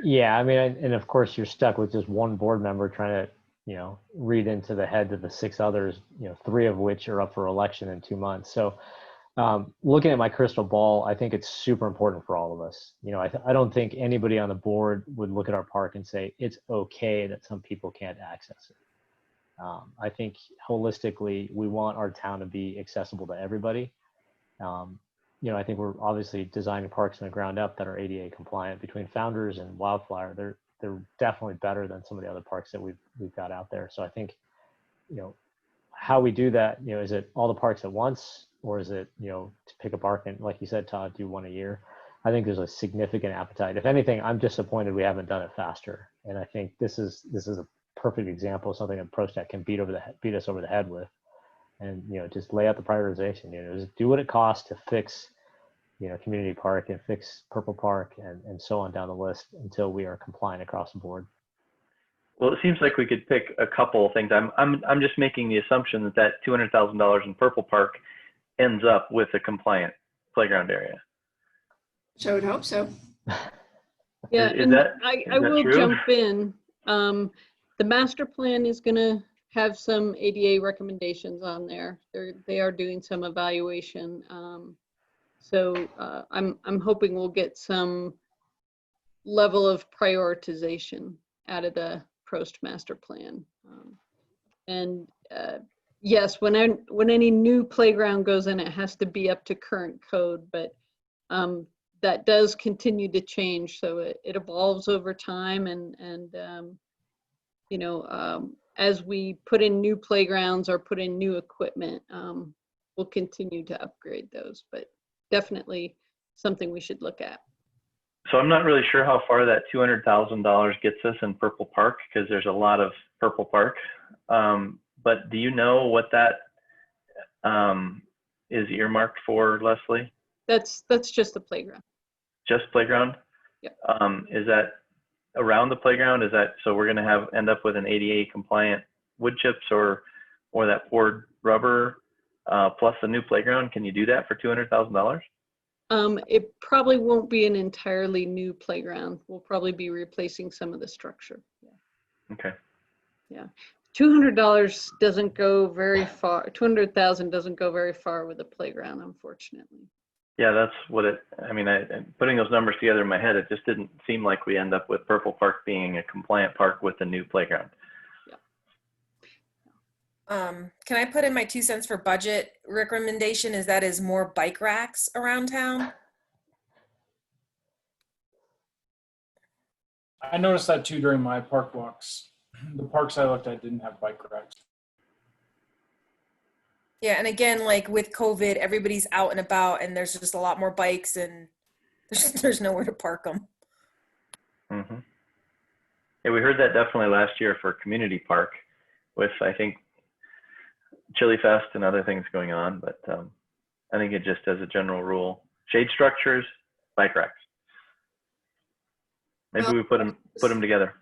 [SPEAKER 6] Yeah, I mean, and of course you're stuck with just one board member trying to, read into the heads of the 6 others, 3 of which are up for election in 2 months. So looking at my crystal ball, I think it's super important for all of us. I don't think anybody on the board would look at our park and say, it's okay that some people can't access it. I think holistically, we want our town to be accessible to everybody. I think we're obviously designing parks from the ground up that are ADA compliant. Between Founders and Wildflower, they're definitely better than some of the other parks that we've got out there. So I think, how we do that, is it all the parks at once, or is it, to pick a park and, like you said, Todd, do 1 a year? I think there's a significant appetite. If anything, I'm disappointed we haven't done it faster. And I think this is a perfect example of something that PROSTAC can beat us over the head with. And just lay out the prioritization. Just do what it costs to fix community park and fix Purple Park and so on down the list until we are compliant across the board.
[SPEAKER 2] Well, it seems like we could pick a couple of things. I'm just making the assumption that $200,000 in Purple Park ends up with a compliant playground area.
[SPEAKER 7] So I would hope so.
[SPEAKER 3] Yeah,
[SPEAKER 2] Is
[SPEAKER 3] and
[SPEAKER 2] that-
[SPEAKER 3] I
[SPEAKER 2] that
[SPEAKER 3] will
[SPEAKER 2] true?
[SPEAKER 3] jump in. The master plan is gonna have some ADA recommendations on there. They are doing some evaluation. So I'm hoping we'll get some level of prioritization out of the PROST master plan. And yes, when any new playground goes in, it has to be up to current code, but that does continue to change. So it evolves over time, and as we put in new playgrounds or put in new equipment, we'll continue to upgrade those, but definitely something we should look at.
[SPEAKER 2] So I'm not really sure how far that $200,000 gets us in Purple Park, because there's a lot of Purple Park. But do you know what that is earmarked for, Leslie?
[SPEAKER 3] That's just the playground.
[SPEAKER 2] Just playground?
[SPEAKER 3] Yep.
[SPEAKER 2] Is that around the playground? Is that, so we're gonna end up with an ADA compliant wood chips or that poured rubber plus a new playground? Can you do that for $200,000?
[SPEAKER 3] It probably won't be an entirely new playground. We'll probably be replacing some of the structure. Yeah.
[SPEAKER 2] Okay.
[SPEAKER 3] Yeah. $200 doesn't go very far. 200,000 doesn't go very far with a playground, unfortunately.
[SPEAKER 2] Yeah, that's what putting those numbers together in my head, it just didn't seem like we end up with Purple Park being a compliant park with a new playground.
[SPEAKER 5] Can I put in my 2 cents for budget recommendation? Is more bike racks around town?
[SPEAKER 4] I noticed that too during my park walks. The parks I looked at didn't have bike racks.
[SPEAKER 5] Yeah, and again, like with COVID, everybody's out and about, and there's just a lot more bikes, and there's nowhere to park them.
[SPEAKER 2] Mm-hmm. Yeah, we heard that definitely last year for Community Park with, I think, Chili Fest and other things going on, but I think it just as a general rule, shade structures, bike racks. Maybe we put them together.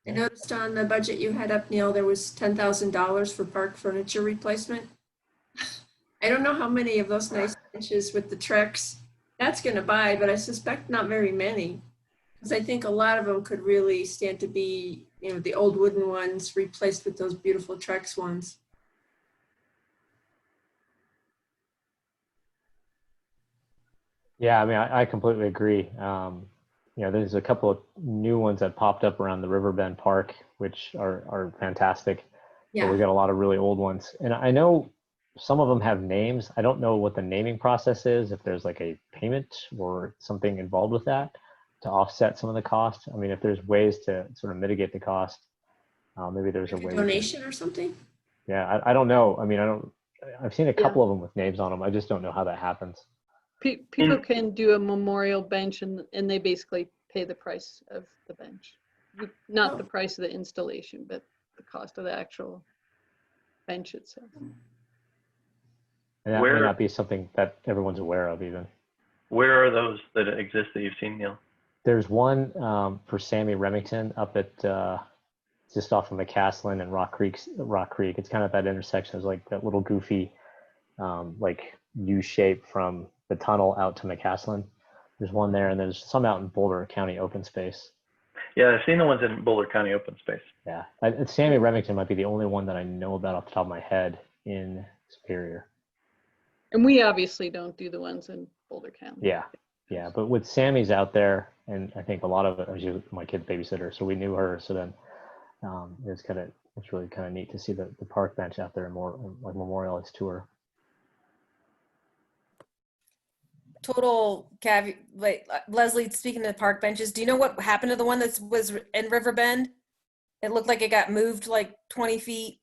[SPEAKER 7] I noticed on the budget you had up, Neil, there was $10,000 for park furniture replacement. I don't know how many of those nice benches with the Trex that's going to buy, but I suspect not very many. Because I think a lot of them could really stand to be, the old wooden ones replaced with those beautiful Trex ones.
[SPEAKER 6] Yeah, I mean, I completely agree. There's a couple of new ones that popped up around the Riverbend Park, which are fantastic.
[SPEAKER 7] Yeah.
[SPEAKER 6] But we got a lot of really old ones. And I know some of them have names. I don't know what the naming process is, if there's like a payment or something involved with that to offset some of the cost. I mean, if there's ways to sort of mitigate the cost, maybe there's a way.
[SPEAKER 7] Donation or something?
[SPEAKER 6] Yeah, I don't know. I mean, I've seen a couple of them with names on them. I just don't know how that happens.
[SPEAKER 3] People can do a memorial bench, and they basically pay the price of the bench. Not the price of the installation, but the cost of the actual bench itself.
[SPEAKER 6] And that may not be something that everyone's aware of even.
[SPEAKER 2] Where are those that exist that you've seen, Neil?
[SPEAKER 6] There's one for Sammy Remington up at just off of McCaslin and Rock Creek. It's kind of that intersection. It's like that little goofy like U shape from the tunnel out to McCaslin. There's one there, and there's some out in Boulder County open space.
[SPEAKER 2] Yeah, I've seen the ones in Boulder County open space.
[SPEAKER 6] Yeah, Sammy Remington might be the only one that I know about off the top of my head in Superior.
[SPEAKER 3] And we obviously don't do the ones in Boulder County.
[SPEAKER 6] Yeah, but with Sammy's out there, and I think a lot of it was my kid's babysitter, so we knew her. So then it's really kind of neat to see the park bench out there and more like memorialized to her.
[SPEAKER 5] Total caveat, like Leslie, speaking of the park benches, do you know what happened to the one that was in Riverbend? It looked like it got moved like 20 feet.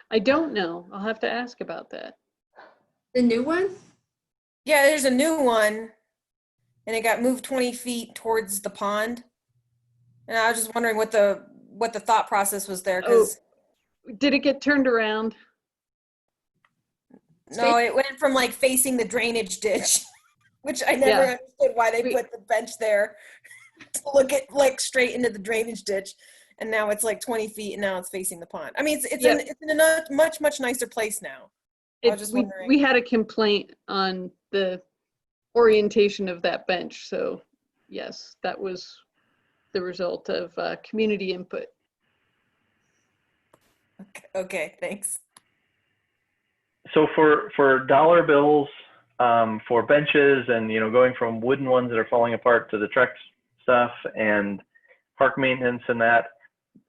[SPEAKER 3] I don't know. I'll have to ask about that.
[SPEAKER 7] The new one?
[SPEAKER 5] Yeah, there's a new one, and it got moved 20 feet towards the pond. And I was just wondering what the thought process was there.
[SPEAKER 3] Did it get turned around?
[SPEAKER 5] No, it went from like facing the drainage ditch, which I never
[SPEAKER 3] Yeah.
[SPEAKER 5] understood why they put the bench there to look at like straight into the drainage ditch. And now it's like 20 feet and now it's facing the pond. I mean, it's in a much nicer place now. I was just wondering.
[SPEAKER 3] We had a complaint on the orientation of that bench. So yes, that was the result of community input.
[SPEAKER 5] Okay, thanks.
[SPEAKER 2] So for dollar bills, for benches and, you know, going from wooden ones that are falling apart to the Trex stuff and park maintenance and that,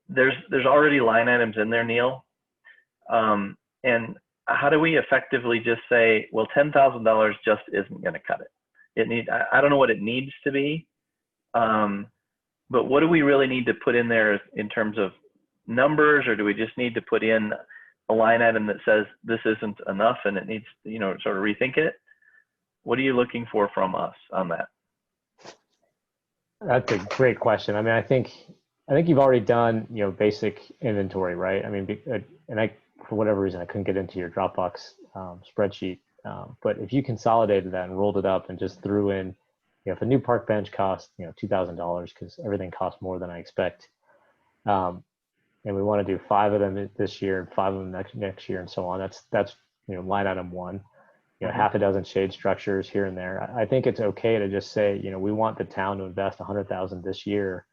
[SPEAKER 2] there's already line items in there, Neil. And how do we effectively just say, well, $10,000 just isn't going to cut it? I don't know what it needs to be, but what do we really need to put in there in terms of numbers, or do we just need to put in a line item that says this isn't enough and it needs, you know, sort of rethink it? What are you looking for from us on that?
[SPEAKER 6] That's a great question. I mean, I think you've already done, you know, basic inventory, right? I mean, and for whatever reason, I couldn't get into your Dropbox spreadsheet. But if you consolidated that and rolled it up and just threw in, you know, if a new park bench costs, you know, $2,000 because everything costs more than I expect, and we want to do 5 of them this year and 5 of them next year and so on. That's you know, line item 1. You know, half a dozen shade structures here and there. I think it's okay to just say, you know, we want the town to invest $100,000 this year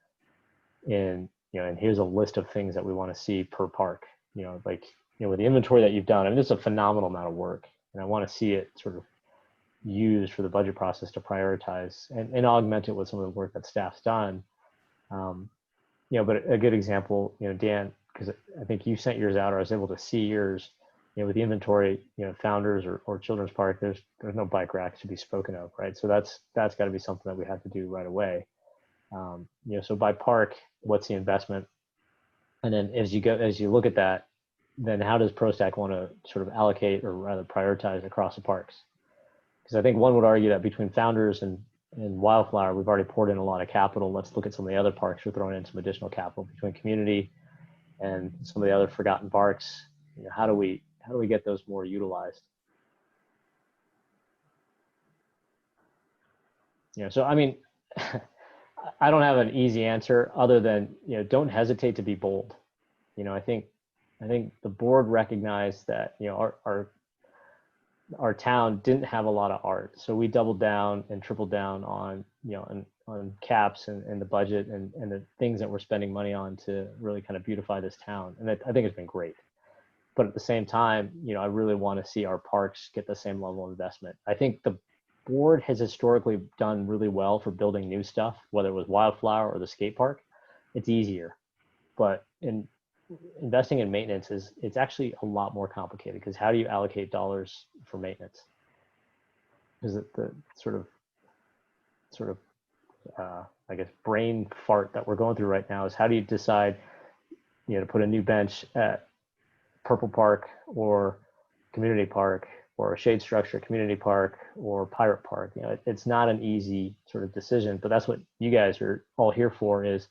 [SPEAKER 6] in, you know, and here's a list of things that we want to see per park. You know, like, you know, with the inventory that you've done, I mean, it's a phenomenal amount of work, and I want to see it sort of used for the budget process to prioritize and augment it with some of the work that staff's done. You know, but a good example, you know, Dan, because I think you sent yours out, or I was able to see yours, you know, with the inventory, you know, Founders or Children's Park, there's no bike racks to be spoken of, right? So that's got to be something that we have to do right away. You know, so by park, what's the investment? And then as you look at that, then how does PROSTAC want to sort of allocate, or rather prioritize across the parks? Because I think one would argue that between Founders and Wildflower, we've already poured in a lot of capital. Let's look at some of the other parks. We're throwing in some additional capital between community and some of the other forgotten parks. You know, how do we get those more utilized? You know, so I mean, I don't have an easy answer other than, you know, don't hesitate to be bold. You know, I think the board recognized that, you know, our town didn't have a lot of art, so we doubled down and tripled down on, you know, on caps and the budget and the things that we're spending money on to really kind of beautify this town, and I think it's been great. But at the same time, you know, I really want to see our parks get the same level of investment. I think the board has historically done really well for building new stuff, whether it was Wildflower or the skate park. It's easier, but in investing in maintenance it's actually a lot more complicated, because how do you allocate dollars for maintenance? Is it the sort of I guess brain fart that we're going through right now is how do you decide, you know, to put a new bench at Purple Park or Community Park, or a shade structure Community Park or Pirate Park? You know, it's not an easy sort of decision, but that's what you guys are all here for, is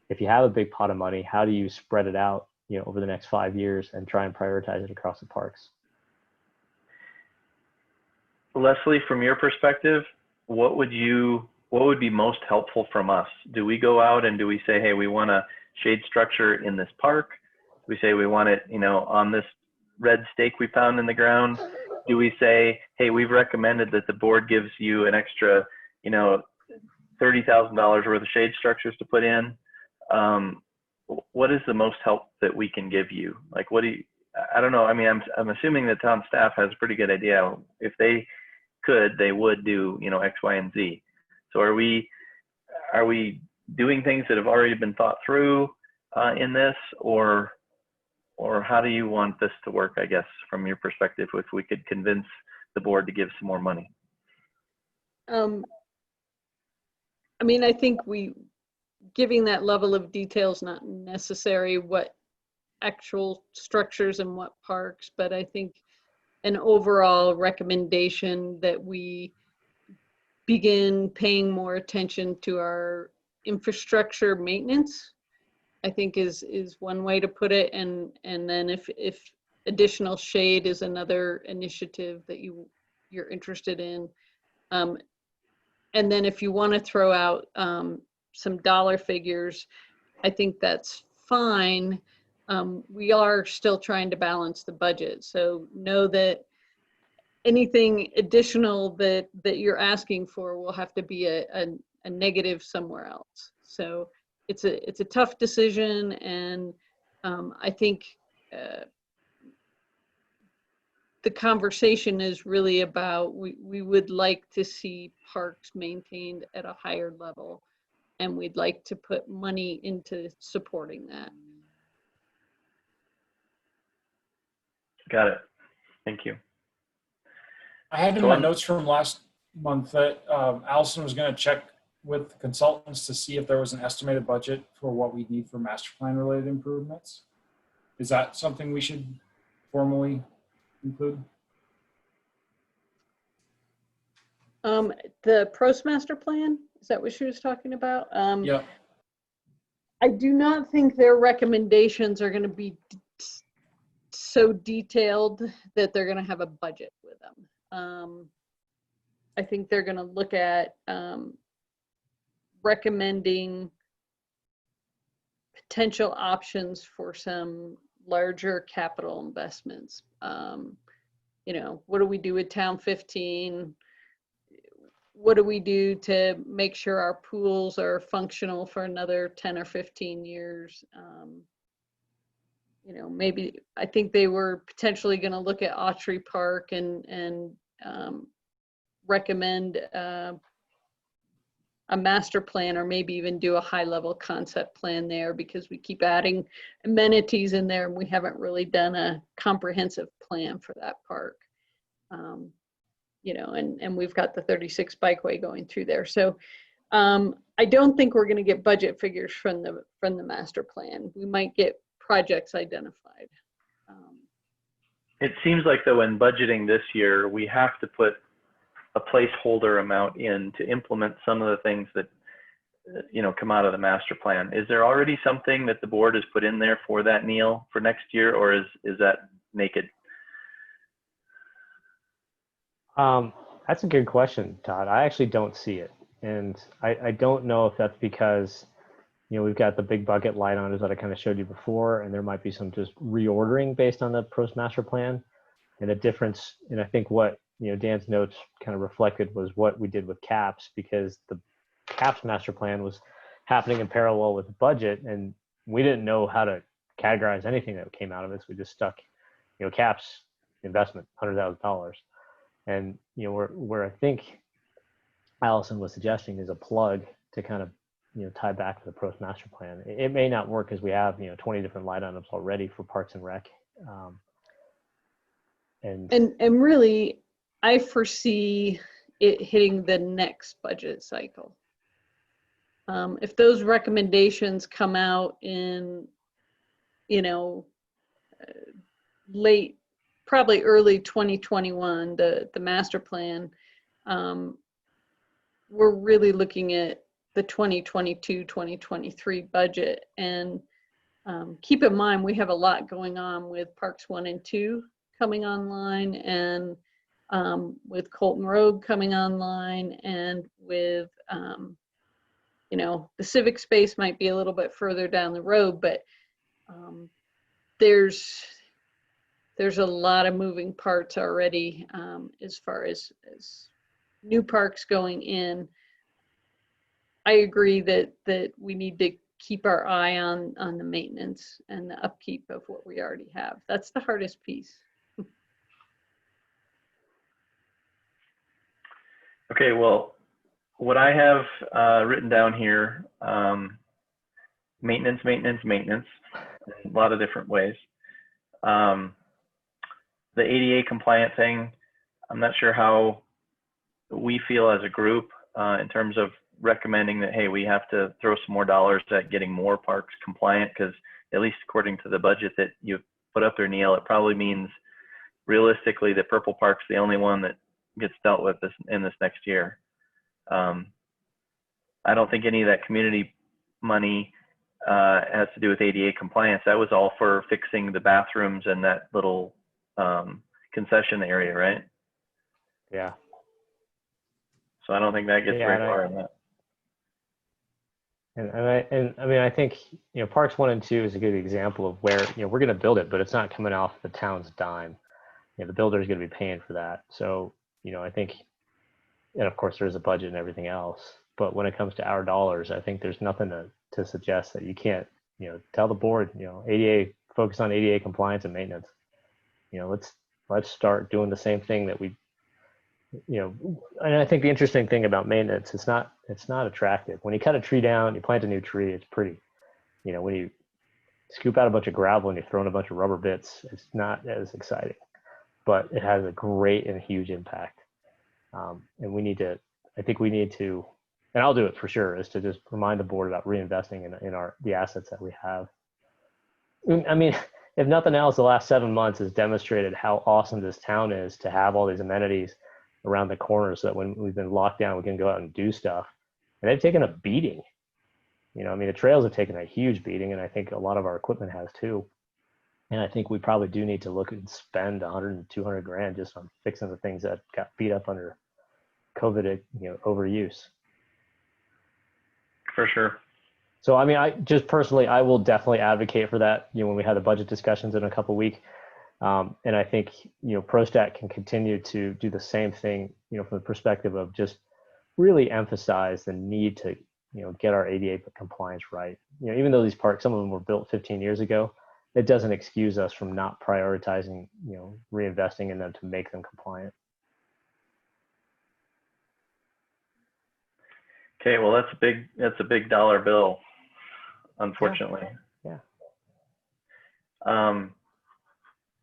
[SPEAKER 6] if you have a big pot of money, how do you spread it out, you know, over the next 5 years and try and prioritize it across the parks?
[SPEAKER 2] Leslie, from your perspective, what would be most helpful from us? Do we go out and do we say, hey, we want a shade structure in this park? Do we say we want it, you know, on this red stake we found in the ground? Do we say, hey, we've recommended that the board gives you an extra, you know, $30,000 worth of shade structures to put in? What is the most help that we can give you? Like, I don't know. I mean, I'm assuming the town staff has a pretty good idea. If they could, they would do, you know, X, Y, and Z. So are we doing things that have already been thought through in this, or how do you want this to work, I guess, from your perspective, if we could convince the board to give some more money?
[SPEAKER 3] I mean, I think giving that level of detail is not necessary, what actual structures and what parks, but I think an overall recommendation that we begin paying more attention to our infrastructure maintenance, I think is one way to put it. And then if additional shade is another initiative that you're interested in. And then if you want to throw out some dollar figures, I think that's fine. We are still trying to balance the budget. So know that anything additional that you're asking for will have to be a negative somewhere else. So it's a tough decision, and I think the conversation is really about we would like to see parks maintained at a higher level, and we'd like to put money into supporting that.
[SPEAKER 2] Got it. Thank you.
[SPEAKER 4] I had in
[SPEAKER 2] Go
[SPEAKER 4] my
[SPEAKER 2] on.
[SPEAKER 4] notes from last month that Allison was going to check with consultants to see if there was an estimated budget for what we need for master plan related improvements. Is that something we should formally include?
[SPEAKER 3] The PROSTAC master plan, is that what she was talking about?
[SPEAKER 4] Yep.
[SPEAKER 3] I do not think their recommendations are going to be so detailed that they're going to have a budget with them. I think they're going to look at recommending potential options for some larger capital investments. You know, what do we do with Town 15? What do we do to make sure our pools are functional for another 10 or 15 years? You know, maybe I think they were potentially going to look at Autry Park and recommend a master plan, or maybe even do a high-level concept plan there, because we keep adding amenities in there and we haven't really done a comprehensive plan for that park. You know, and we've got the 36 bikeway going through there. So I don't think we're going to get budget figures from the master plan. We might get projects identified.
[SPEAKER 2] It seems like though in budgeting this year, we have to put a placeholder amount in to implement some of the things that, you know, come out of the master plan. Is there already something that the board has put in there for that, Neil, for next year, or is that naked?
[SPEAKER 6] That's a good question, Todd. I actually don't see it. And I don't know if that's because, you know, we've got the big bucket line items that I kind of showed you before, and there might be some just reordering based on the PROSTAC master plan. And the difference, and I think what, you know, Dan's notes kind of reflected was what we did with CAPS, because the CAPS master plan was happening in parallel with the budget, and we didn't know how to categorize anything that came out of it. So we just stuck, you know, CAPS investment, $100,000. And, you know, where I think Allison was suggesting is a plug to kind of, you know, tie back to the PROSTAC master plan. It may not work because we have, you know, 20 different line items already for Parks and Rec.
[SPEAKER 3] And really, I foresee it hitting the next budget cycle. If those recommendations come out in, you know, late, probably early 2021, the master plan, we're really looking at the 2022, 2023 budget. And keep in mind, we have a lot going on with Parks 1 and 2 coming online, and with Colton Road coming online, and with, you know, the civic space might be a little bit further down the road, but there's a lot of moving parts already as far as new parks going in. I agree that we need to keep our eye on the maintenance and the upkeep of what we already have. That's the hardest piece.
[SPEAKER 2] Okay, well, what I have written down here, maintenance, in a lot of different ways. The ADA compliant thing, I'm not sure how we feel as a group in terms of recommending that, hey, we have to throw some more dollars at getting more parks compliant, because at least according to the budget that you put up there, Neil, it probably means realistically that Purple Park's the only one that gets dealt with in this next year. I don't think any of that community money has to do with ADA compliance. That was all for fixing the bathrooms and that little concession area, right?
[SPEAKER 6] Yeah.
[SPEAKER 2] So I don't think that gets
[SPEAKER 6] Yeah,
[SPEAKER 2] very far in that.
[SPEAKER 6] And I mean, I think, Parks 1 and 2 is a good example of where, we're going to build it, but it's not coming off the town's dime. The builder is going to be paying for that. So, I think, and of course there's a budget and everything else, but when it comes to our dollars, I think there's nothing to suggest that you can't, tell the board, ADA, focus on ADA compliance and maintenance. Let's start doing the same thing that we, and I think the interesting thing about maintenance, it's not attractive. When you cut a tree down, you plant a new tree, it's pretty. When you scoop out a bunch of gravel and you throw in a bunch of rubber bits, it's not as exciting, but it has a great and huge impact. And I think we need to, and I'll do it for sure, is to just remind the board about reinvesting in the assets that we have. I mean, if nothing else, the last 7 months has demonstrated how awesome this town is to have all these amenities around the corner, so that when we've been locked down, we can go out and do stuff. And they've taken a beating. The trails have taken a huge beating, and I think a lot of our equipment has too. And I think we probably do need to look and spend 100 and 200 grand just on fixing the things that got beat up under COVID, overuse.
[SPEAKER 2] For sure.
[SPEAKER 6] So, I mean, I just personally, I will definitely advocate for that, when we have the budget discussions in a couple of weeks. And I think, PROSTAC can continue to do the same thing, from the perspective of just really emphasize the need to, get our ADA compliance right. Even though these parks, some of them were built 15 years ago, it doesn't excuse us from not prioritizing, reinvesting in them to make them compliant.
[SPEAKER 2] Okay, well, that's a big dollar bill, unfortunately.
[SPEAKER 6] Yeah.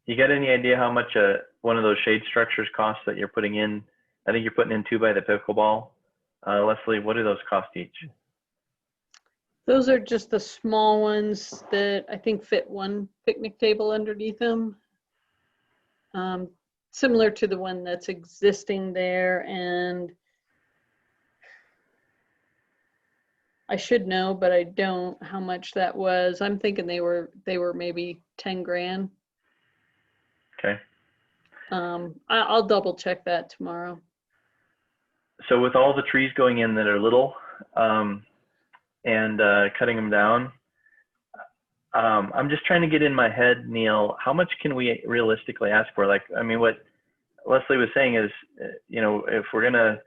[SPEAKER 2] You got any idea how much one of those shade structures costs that you're putting in? I think you're putting in 2 by the pickleball. Leslie, what do those cost each?
[SPEAKER 3] Those are just the small ones that I think fit one picnic table underneath them. Similar to the one that's existing there, and I should know, but I don't, how much that was. I'm thinking they were maybe 10 grand.
[SPEAKER 2] Okay.
[SPEAKER 3] I'll double check that tomorrow.
[SPEAKER 2] So with all the trees going in that are little and cutting them down, I'm just trying to get in my head, Neil, how much can we realistically ask for? Like, I mean, what Leslie was saying is, if we're going to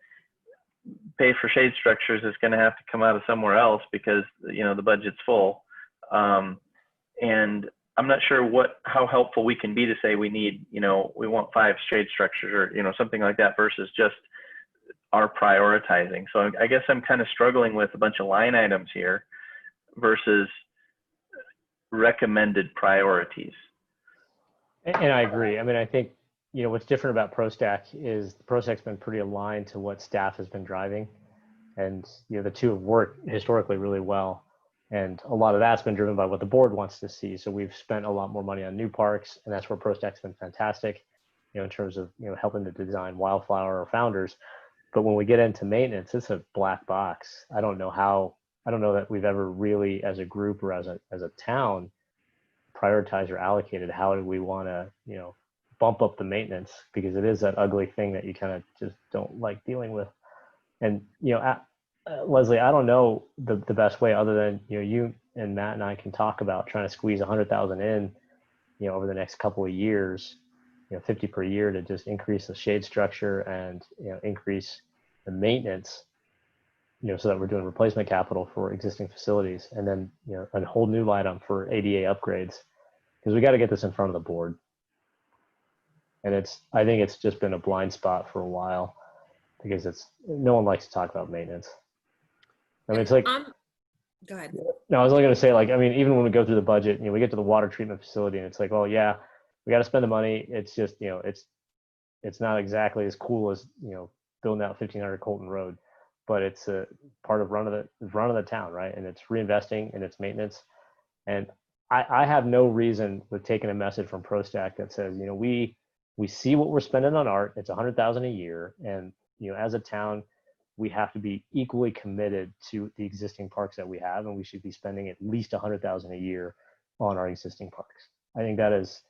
[SPEAKER 2] pay for shade structures, it's going to have to come out of somewhere else because, the budget's full. And I'm not sure how helpful we can be to say we need, we want 5 shade structures or, something like that versus just our prioritizing. So I guess I'm kind of struggling with a bunch of line items here versus recommended priorities.
[SPEAKER 6] And I agree. I mean, I think, what's different about PROSTAC is PROSTAC's been pretty aligned to what staff has been driving. And, the two have worked historically really well. And a lot of that's been driven by what the board wants to see. So we've spent a lot more money on new parks, and that's where PROSTAC's been fantastic, in terms of, helping to design Wildflower or Founders. But when we get into maintenance, it's a black box. I don't know that we've ever really, as a group or as a town, prioritized or allocated how do we want to, bump up the maintenance, because it is that ugly thing that you kind of just don't like dealing with. And, Leslie, I don't know the best way other than, you and Matt and I can talk about trying to squeeze 100,000 in, over the next couple of years, 50 per year, to just increase the shade structure and, increase the maintenance, so that we're doing replacement capital for existing facilities, and then, a whole new line item for ADA upgrades, because we got to get this in front of the board. And I think it's just been a blind spot for a while, because no one likes to talk about maintenance. I mean, it's like,
[SPEAKER 5] Go ahead.
[SPEAKER 6] no, I was only going to say, like, I mean, even when we go through the budget, we get to the water treatment facility and it's like, well, yeah, we got to spend the money. It's just, it's not exactly as cool as, building out 1500 Colton Road, but it's a part of run of the town, right? And it's reinvesting in its maintenance. And I have no reason with taking a message from PROSTAC that says, we see what we're spending on art. It's 100,000 a year. And, as a town, we have to be equally committed to the existing parks that we have, and we should be spending at least $100,000 a year on our existing parks. I think that is,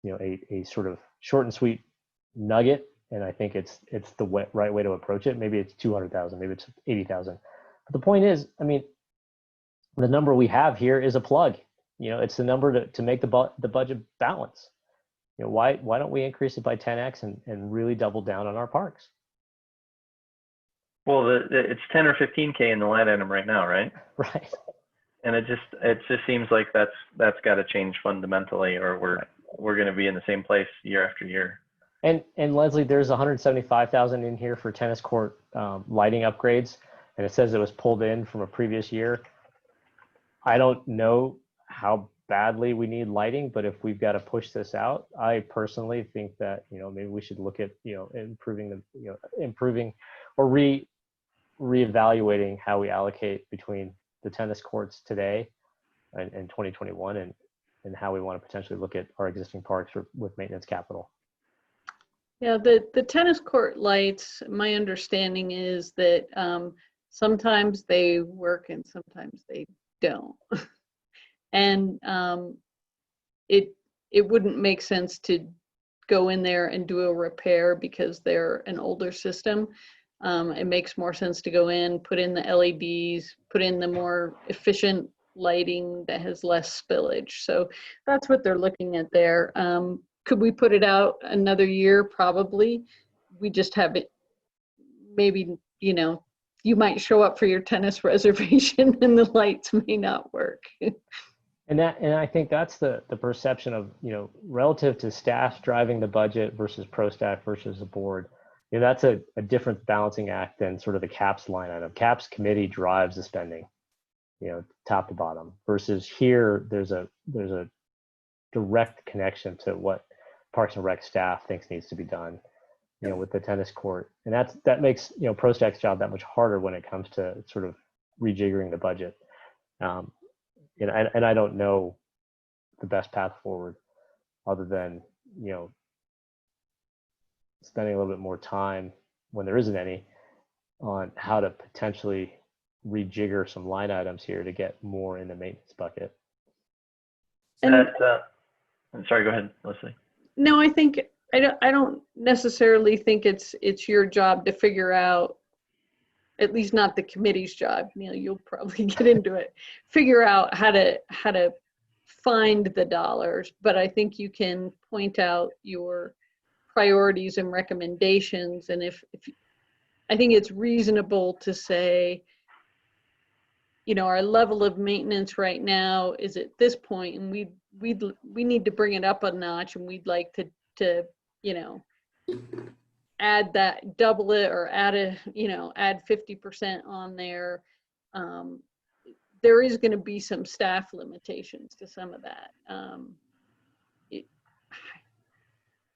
[SPEAKER 6] a sort of short and sweet nugget, and I think it's the right way to approach it. Maybe it's 200,000, maybe it's 80,000. But the point is, I mean, the number we have here is a plug. It's the number to make the budget balance. Why don't we increase it by 10x and really double down on our parks?
[SPEAKER 2] Well, it's 10 or 15K in the line item right now, right?
[SPEAKER 6] Right.
[SPEAKER 2] And it just seems like that's got to change fundamentally, or we're going to be in the same place year after year.
[SPEAKER 6] And Leslie, there's 175,000 in here for tennis court lighting upgrades, and it says it was pulled in from a previous year. I don't know how badly we need lighting, but if we've got to push this out, I personally think that maybe we should look at improving or reevaluating how we allocate between the tennis courts today and 2021, and how we want to potentially look at our existing parks with maintenance capital.
[SPEAKER 3] Yeah, the tennis court lights, my understanding is that sometimes they work and sometimes they don't. And it wouldn't make sense to go in there and do a repair because they're an older system. It makes more sense to go in, put in the LEDs, put in the more efficient lighting that has less spillage. So that's what they're looking at there. Could we put it out another year? Probably. We just have it, maybe, you might show up for your tennis reservation and the lights may not work.
[SPEAKER 6] And I think that's the perception of, relative to staff driving the budget versus PROSTAC versus the board. That's a different balancing act than sort of the CAPS line item. CAPS committee drives the spending, top to bottom, versus here there's a direct connection to what Parks and Rec staff thinks needs to be done, with the tennis court. And that makes, PROSTAC's job that much harder when it comes to sort of rejiggering the budget. And I don't know the best path forward other than, spending a little bit more time when there isn't any on how to potentially rejigger some line items here to get more in the maintenance bucket.
[SPEAKER 3] And
[SPEAKER 2] I'm sorry, go ahead, Leslie.
[SPEAKER 3] no, I think I don't necessarily think it's your job to figure out, at least not the committee's job. You'll probably get into it. Figure out how to find the dollars, but I think you can point out your priorities and recommendations. And if I think it's reasonable to say, our level of maintenance right now is at this point, and we need to bring it up a notch, and we'd like to add that, double it, or add 50% on there. There is going to be some staff limitations to some of that.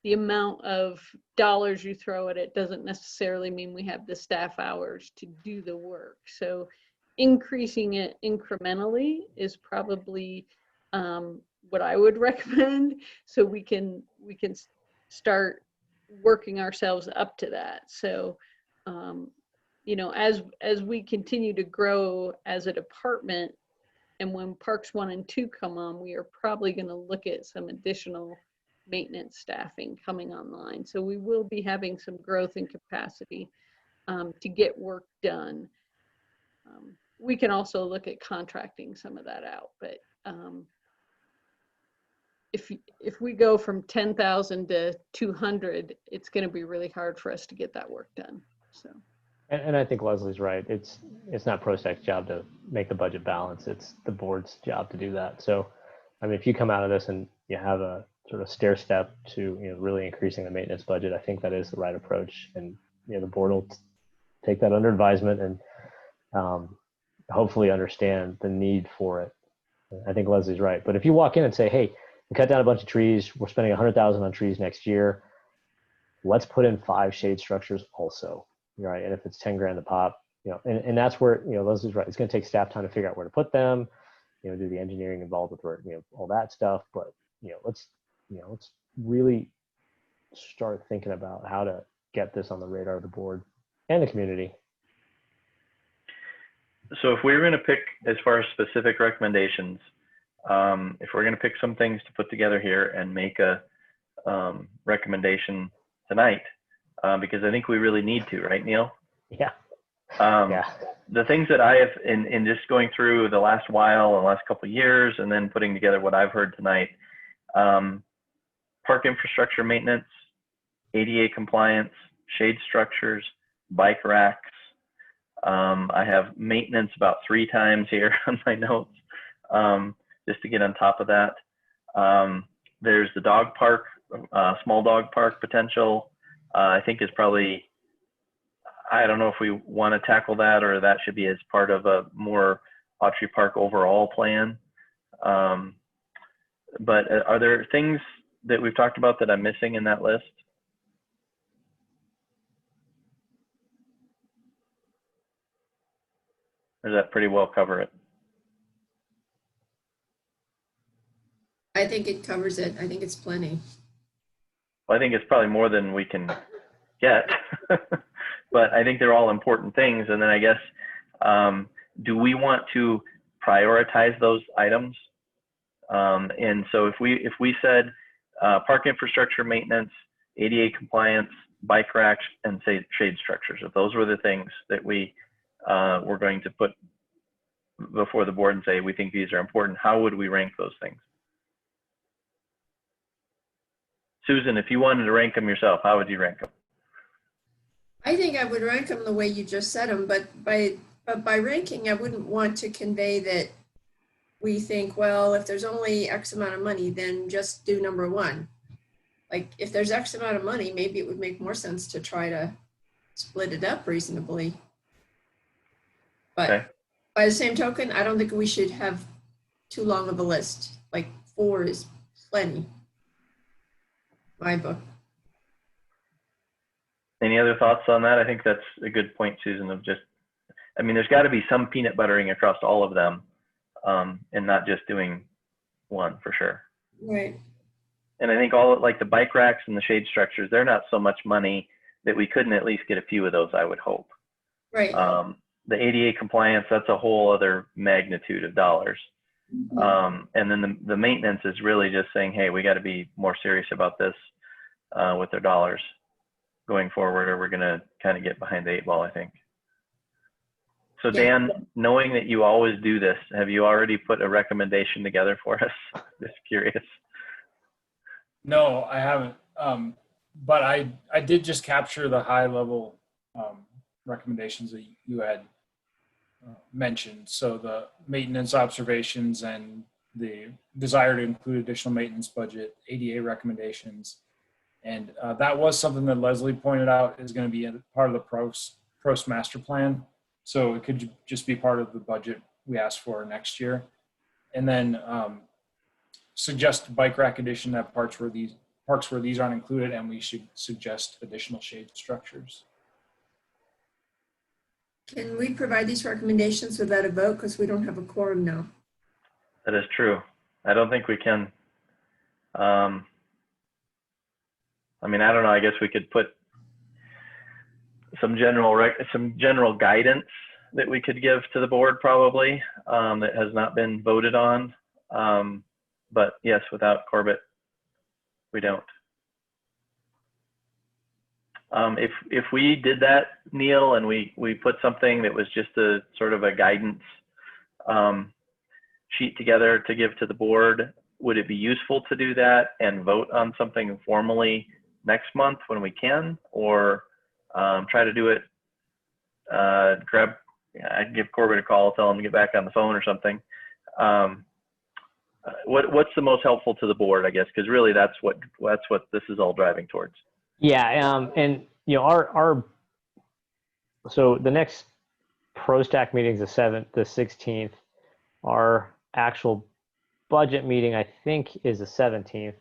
[SPEAKER 3] The amount of dollars you throw at it doesn't necessarily mean we have the staff hours to do the work. So increasing it incrementally is probably what I would recommend, so we can start working ourselves up to that. So as we continue to grow as a department, and when Parks 1 and 2 come on, we are probably going to look at some additional maintenance staffing coming online. So we will be having some growth in capacity to get work done. We can also look at contracting some of that out, but if we go from 10,000 to 200, it's going to be really hard for us to get that work done. So.
[SPEAKER 6] And I think Leslie's right. It's not PROSTAC's job to make the budget balance. It's the board's job to do that. So, I mean, if you come out of this and you have a sort of stair step to really increasing the maintenance budget, I think that is the right approach. And the board will take that under advisement and hopefully understand the need for it. I think Leslie's right. But if you walk in and say, hey, we cut down a bunch of trees, we're spending $100,000 on trees next year, let's put in 5 shade structures also, right? And if it's 10 grand a pop, and that's where, Leslie's right. It's going to take staff time to figure out where to put them, do the engineering involved with all that stuff. But, let's really start thinking about how to get this on the radar of the board and the community.
[SPEAKER 2] So if we were going to pick, as far as specific recommendations, if we're going to pick some things to put together here and make a recommendation tonight, because I think we really need to, right, Neil?
[SPEAKER 6] Yeah.
[SPEAKER 2] Yeah. The things that I have in just going through the last while and last couple of years, and then putting together what I've heard tonight, park infrastructure maintenance, ADA compliance, shade structures, bike racks. I have maintenance about 3 times here on my notes, just to get on top of that. There's the dog park, small dog park potential. I think is probably, I don't know if we want to tackle that or that should be as part of a more Autry Park overall plan. But are there things that we've talked about that I'm missing in that list? Or does that pretty well cover it?
[SPEAKER 7] I think it covers it. I think it's plenty.
[SPEAKER 2] Well, I think it's probably more than we can get, but I think they're all important things. And then I guess, do we want to prioritize those items? And so if we said park infrastructure maintenance, ADA compliance, bike racks, and say shade structures, if those were the things that we were going to put before the board and say we think these are important, how would we rank those things? Susan, if you wanted to rank them yourself, how would you rank them?
[SPEAKER 7] I think I would rank them the way you just said them, but by ranking, I wouldn't want to convey that we think, well, if there's only X amount of money, then just do number 1. Like if there's X amount of money, maybe it would make more sense to try to split it up reasonably. But
[SPEAKER 2] Okay.
[SPEAKER 7] by the same token, I don't think we should have too long of a list. Like 4 is plenty. My book.
[SPEAKER 2] Any other thoughts on that? I think that's a good point, Susan, of just, I mean, there's got to be some peanut buttering across all of them, and not just doing one for sure.
[SPEAKER 7] Right.
[SPEAKER 2] And I think all like the bike racks and the shade structures, they're not so much money that we couldn't at least get a few of those, I would hope.
[SPEAKER 7] Right.
[SPEAKER 2] The ADA compliance, that's a whole other magnitude of dollars. And then the maintenance is really just saying, hey, we got to be more serious about this with their dollars going forward, or we're going to kind of get behind the 8 ball, I think. So Dan, knowing that you always do this, have you already put a recommendation together for us? Just curious.
[SPEAKER 4] No, I haven't. But I did just capture the high level recommendations that you had mentioned. So the maintenance observations and the desire to include additional maintenance budget, ADA recommendations. And that was something that Leslie pointed out is going to be a part of the PROST master plan. So it could just be part of the budget we asked for next year. And then suggest bike rack addition at parks where these aren't included, and we should suggest additional shade structures.
[SPEAKER 7] Can we provide these recommendations without a vote because we don't have a quorum now?
[SPEAKER 2] That is true. I don't think we can. I mean, I don't know. I guess we could put some general guidance that we could give to the board probably that has not been voted on. But yes, without Corbett, we don't. If we did that, Neil, and we put something that was just a sort of a guidance sheet together to give to the board, would it be useful to do that and vote on something formally next month when we can, or try to do it, I'd give Corbett a call, tell him to get back on the phone or something. What's the most helpful to the board, I guess, because really that's what this is all driving towards.
[SPEAKER 6] Yeah, and you know so the next PROSTAC meeting is the 16th. Our actual budget meeting, I think, is the 17th.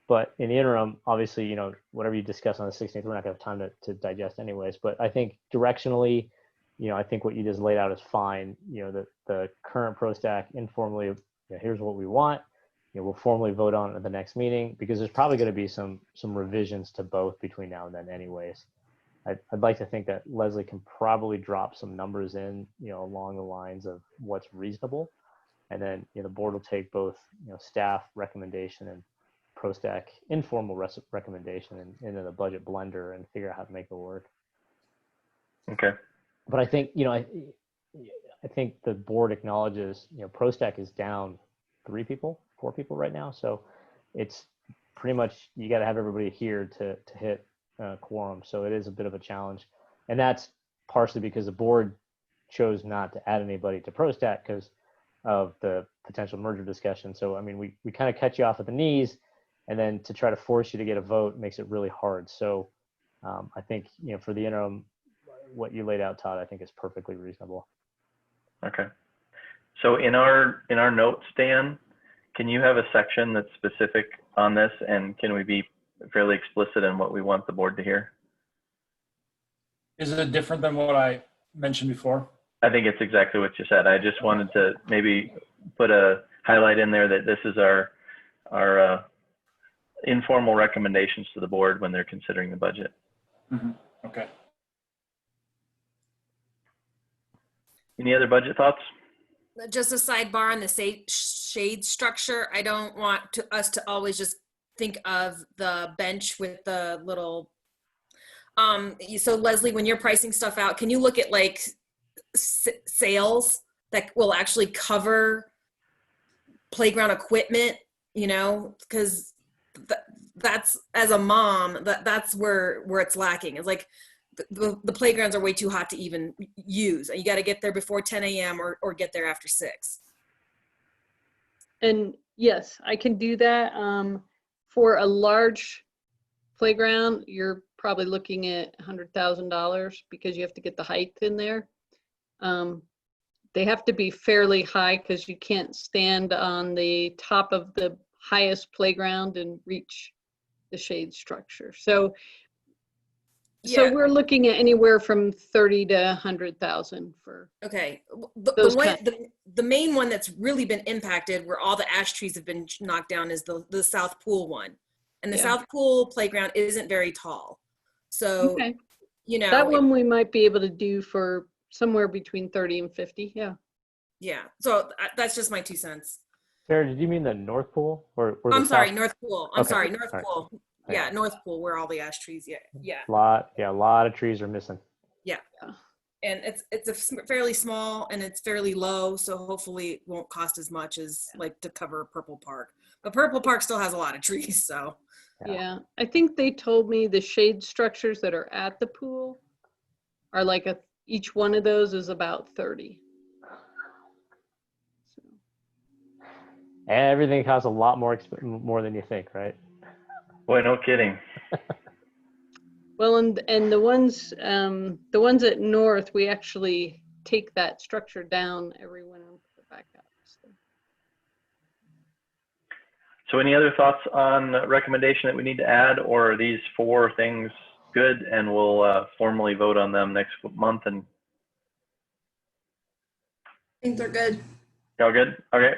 [SPEAKER 6] But in the interim, obviously, you know, whatever you discuss on the 16th, we're not going to have time to digest anyways. But I think directionally, you know, I think what you just laid out is fine. You know, the current PROSTAC informally, you know, here's what we want. You know, we'll formally vote on it at the next meeting because there's probably going to be some revisions to both between now and then anyways. I'd like to think that Leslie can probably drop some numbers in, along the lines of what's reasonable. And then, the board will take both, staff recommendation and PROSTAC informal recommendation into the budget blender and figure out how to make it work.
[SPEAKER 2] Okay.
[SPEAKER 6] But I think, I think the board acknowledges, PROSTAC is down 4 people right now. So it's pretty much, you got to have everybody here to hit quorum. So it is a bit of a challenge. And that's partially because the board chose not to add anybody to PROSTAC because of the potential merger discussion. So, I mean, we kind of cut you off at the knees, and then to try to force you to get a vote makes it really hard. So I think, for the interim, what you laid out, Todd, I think is perfectly reasonable.
[SPEAKER 2] Okay. So in our notes, Dan, can you have a section that's specific on this, and can we be fairly explicit in what we want the board to hear?
[SPEAKER 4] Is it different than what I mentioned before?
[SPEAKER 2] I think it's exactly what you said. I just wanted to maybe put a highlight in there that this is our informal recommendations to the board when they're considering the budget.
[SPEAKER 4] Mm-hmm. Okay.
[SPEAKER 2] Any other budget thoughts?
[SPEAKER 5] Just a sidebar on the shade structure. I don't want us to always just think of the bench with the little, so Leslie, when you're pricing stuff out, can you look at like sales that will actually cover playground equipment, because that's, as a mom, that's where it's lacking. It's like the playgrounds are way too hot to even use. You got to get there before 10 a.m. or get there after 6.
[SPEAKER 3] And yes, I can do that. For a large playground, you're probably looking at $100,000 because you have to get the height in there. They have to be fairly high because you can't stand on the top of the highest playground and reach the shade structure. So we're looking at anywhere from 30 to 100,000 for.
[SPEAKER 5] Okay. The main one that's really been impacted where all the ash trees have been knocked down is the South Pool one. And the South Pool playground isn't very tall. So,
[SPEAKER 3] okay. That one we might be able to do for somewhere between 30 and 50. Yeah.
[SPEAKER 5] Yeah. So that's just my 2 cents.
[SPEAKER 6] Sarah, did you mean the North Pool or
[SPEAKER 5] I'm sorry,
[SPEAKER 6] South?
[SPEAKER 5] North Pool. I'm sorry, North Pool. Yeah, North Pool where all the ash trees. Yeah.
[SPEAKER 6] A lot of trees are missing.
[SPEAKER 5] Yeah. And it's a fairly small and it's fairly low, so hopefully it won't cost as much as like to cover Purple Park. But Purple Park still has a lot of trees, so.
[SPEAKER 3] Yeah, I think they told me the shade structures that are at the pool are like each one of those is about 30. So.
[SPEAKER 6] Everything costs a lot more than you think, right?
[SPEAKER 2] Boy, no kidding.
[SPEAKER 3] Well, and the ones at North, we actually take that structure down every winter and put it back up.
[SPEAKER 2] So any other thoughts on recommendation that we need to add, or are these 4 things good and we'll formally vote on them next month? And
[SPEAKER 7] I think they're good.
[SPEAKER 2] y'all good? Okay.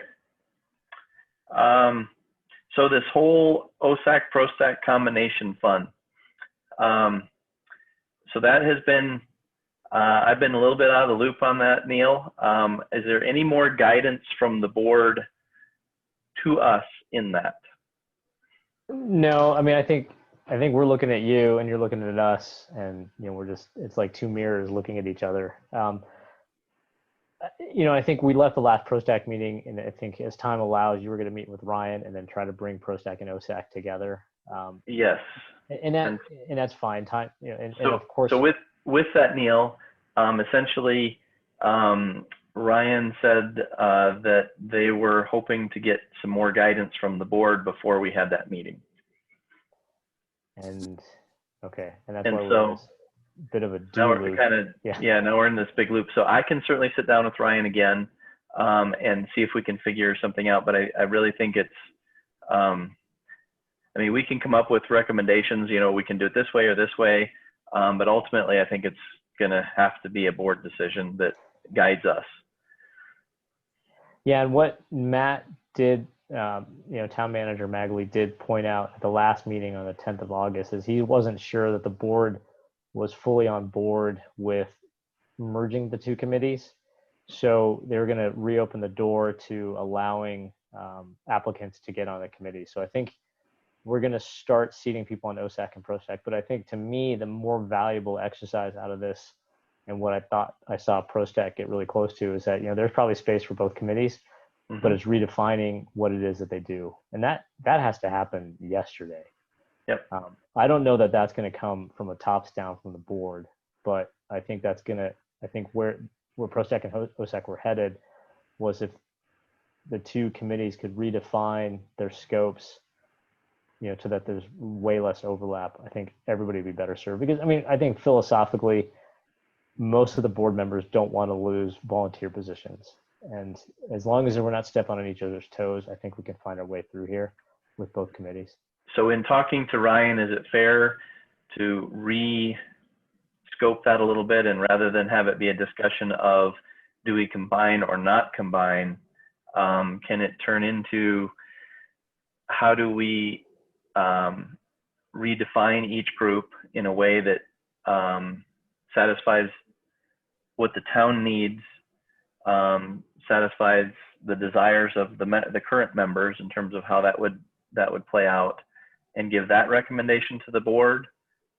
[SPEAKER 2] So this whole OSAC PROSTAC combination fund. So that has been, I've been a little bit out of the loop on that, Neil. Is there any more guidance from the board to us in that?
[SPEAKER 6] No, I mean, I think we're looking at you and you're looking at us, and it's like 2 mirrors looking at each other. I think we left the last PROSTAC meeting, and I think as time allows, you were going to meet with Ryan and then try to bring PROSTAC and OSAC together.
[SPEAKER 2] Yes.
[SPEAKER 6] And that's fine. Time, and
[SPEAKER 2] So,
[SPEAKER 6] of course.
[SPEAKER 2] so with that, Neil, essentially, Ryan said that they were hoping to get some more guidance from the board before we had that meeting.
[SPEAKER 6] And okay, and that's
[SPEAKER 2] And
[SPEAKER 6] why
[SPEAKER 2] so
[SPEAKER 6] we're in this bit of a
[SPEAKER 2] now
[SPEAKER 6] do
[SPEAKER 2] we're
[SPEAKER 6] loop.
[SPEAKER 2] kind of now we're in this big loop. So I can certainly sit down with Ryan again and see if we can figure something out. But I really think it's I mean, we can come up with recommendations, we can do it this way or this way. But ultimately, I think it's going to have to be a board decision that guides us.
[SPEAKER 6] Yeah, and what Matt did, Town Manager Magley did point out at the last meeting on the 10th of August is he wasn't sure that the board was fully on board with merging the two committees. So they were going to reopen the door to allowing applicants to get on the committee. So I think we're going to start seating people on OSAC and PROSTAC. But I think to me, the more valuable exercise out of this, and what I thought I saw PROSTAC get really close to, is that, you know, there's probably space for both committees, but it's redefining what it is that they do. And that has to happen yesterday.
[SPEAKER 2] Yep.
[SPEAKER 6] I don't know that that's going to come from a tops down from the board, but I think that's going to, I think where PROSTAC and OSAC were headed was if the two committees could redefine their scopes, you know, so that there's way less overlap, I think everybody would be better served. Because, I mean, I think philosophically, most of the board members don't want to lose volunteer positions. And as long as we're not stepping on each other's toes, I think we can find our way through here with both committees.
[SPEAKER 2] So in talking to Ryan, is it fair to re-scope that a little bit, and rather than have it be a discussion of do we combine or not combine, can it turn into how do we redefine each group in a way that satisfies what the town needs, satisfies the desires of the current members in terms of how that would play out, and give that recommendation to the board?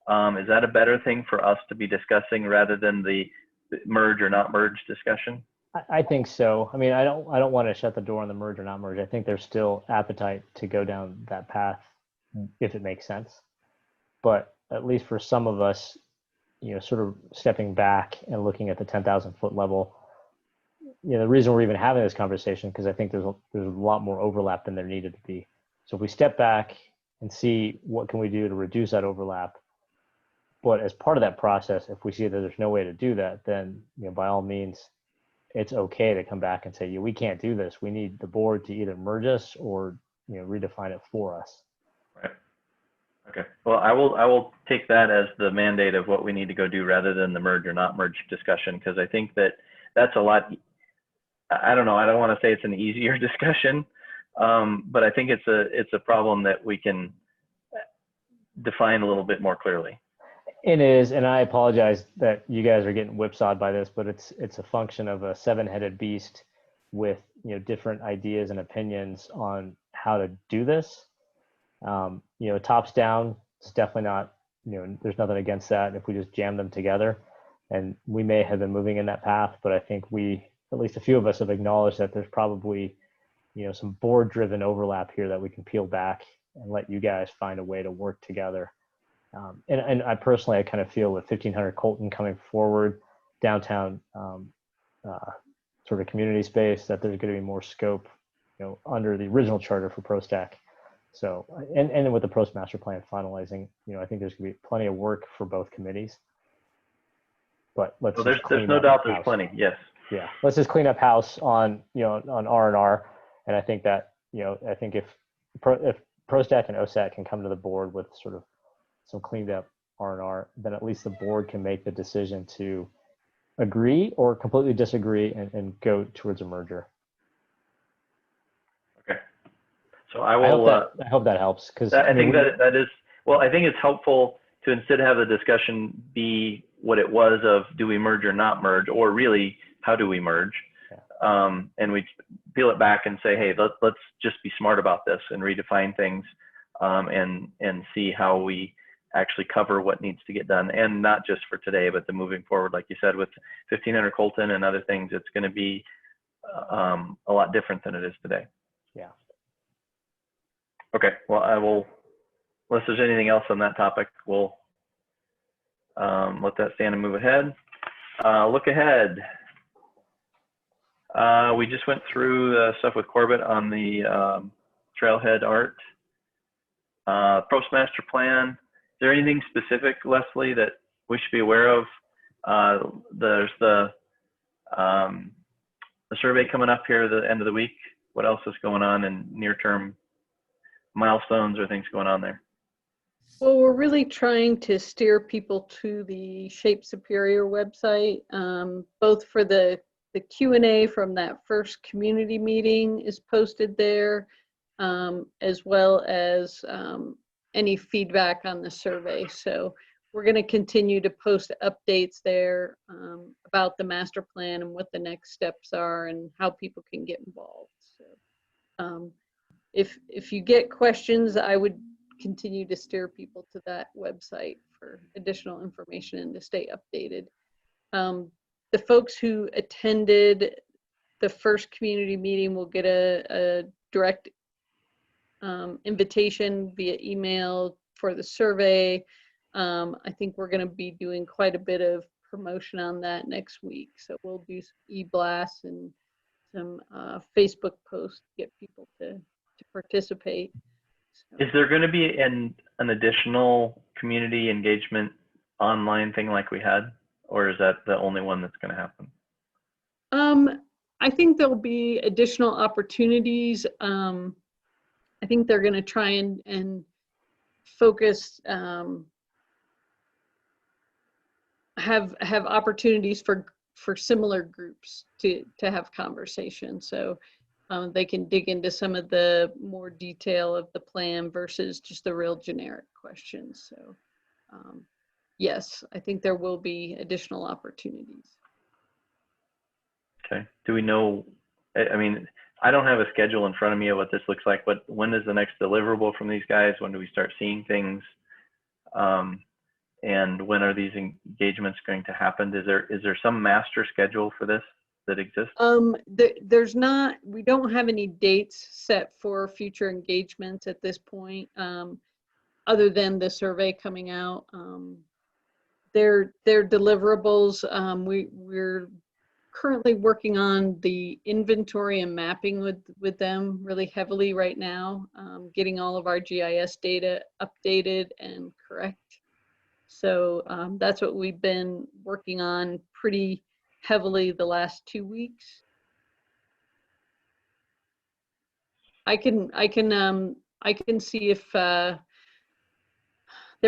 [SPEAKER 2] Is that a better thing for us to be discussing rather than the merge or not merge discussion?
[SPEAKER 6] I think so. I mean, I don't want to shut the door on the merge or not merge. I think there's still appetite to go down that path if it makes sense. But at least for some of us, you know, sort of stepping back and looking at the 10,000 foot level, you know, the reason we're even having this conversation, because I think there's a lot more overlap than there needed to be. So if we step back and see what can we do to reduce that overlap, but as part of that process, if we see that there's no way to do that, then, you know, by all means, it's okay to come back and say, yeah, we can't do this. We need the board to either merge us or, you know, redefine it for us.
[SPEAKER 2] Right. Okay. Well, I will take that as the mandate of what we need to go do rather than the merge or not merge discussion, because I think that that's a lot. I don't know. I don't want to say it's an easier discussion, but I think it's a problem that we can define a little bit more clearly.
[SPEAKER 6] It is, and I apologize that you guys are getting whipsawed by this, but it's a function of a seven-headed beast with, you know, different ideas and opinions on how to do this. You know, tops down, it's definitely not, you know, there's nothing against that if we just jam them together. And we may have been moving in that path, but I think at least a few of us have acknowledged that there's probably, you know, some board-driven overlap here that we can peel back and let you guys find a way to work together. And I personally, I kind of feel with 1500 Colton coming forward, downtown sort of community space, that there's going to be more scope, you know, under the original charter for PROSTAC. So, and with the Post Master Plan finalizing, you know, I think there's going to be plenty of work for both committees. But let's.
[SPEAKER 2] Well, there's no doubt there's plenty. Yes.
[SPEAKER 6] Yeah, let's just clean up house on, you know, on R&R, and I think that, you know, I think if PROSTAC and OSAC can come to the board with sort of some cleaned up R&R, then at least the board can make the decision to agree or completely disagree and go towards a merger.
[SPEAKER 2] Okay. So I will.
[SPEAKER 6] I hope that helps, because
[SPEAKER 2] I think that is, well, I think it's helpful to instead have the discussion be what it was of do we merge or not merge, or really how do we merge? Yeah. And we peel it back and say, hey, let's just be smart about this and redefine things, and see how we actually cover what needs to get done, and not just for today, but the moving forward. Like you said, with 1500 Colton and other things, it's going to be a lot different than it is today.
[SPEAKER 6] Yeah.
[SPEAKER 2] Okay. Well, I will, unless there's anything else on that topic, we'll let that stand and move ahead. Look ahead. We just went through the stuff with Corbett on the trailhead art. Postmaster plan. Is there anything specific, Leslie, that we should be aware of? There's the survey coming up here at the end of the week. What else is going on in near-term milestones or things going on there?
[SPEAKER 3] Well, we're really trying to steer people to the Shape Superior website, both for the Q&A from that first community meeting is posted there, as well as any feedback on the survey. So we're going to continue to post updates there about the master plan and what the next steps are and how people can get involved. So if you get questions, I would continue to steer people to that website for additional information and to stay updated. The folks who attended the first community meeting will get a direct invitation via email for the survey. I think we're going to be doing quite a bit of promotion on that next week. So we'll do some e-blasts and some Facebook posts to get people to participate. So.
[SPEAKER 2] Is there going to be an additional community engagement online thing like we had, or is that the only one that's going to happen?
[SPEAKER 3] I think there'll be additional opportunities. I think they're going to try and focus, have opportunities for similar groups to have conversations. So they can dig into some of the more detail of the plan versus just the real generic questions. So yes, I think there will be additional opportunities.
[SPEAKER 2] Okay. Do we know, I mean, I don't have a schedule in front of me of what this looks like, but when is the next deliverable from these guys? When do we start seeing things? And when are these engagements going to happen? Is there some master schedule for this that exists?
[SPEAKER 3] There's not, we don't have any dates set for future engagements at this point, other than the survey coming out. Their deliverables, we're currently working on the inventory and mapping with them really heavily right now, getting all of our GIS data updated and correct. So that's what we've been working on pretty heavily the last 2 weeks. I can see if there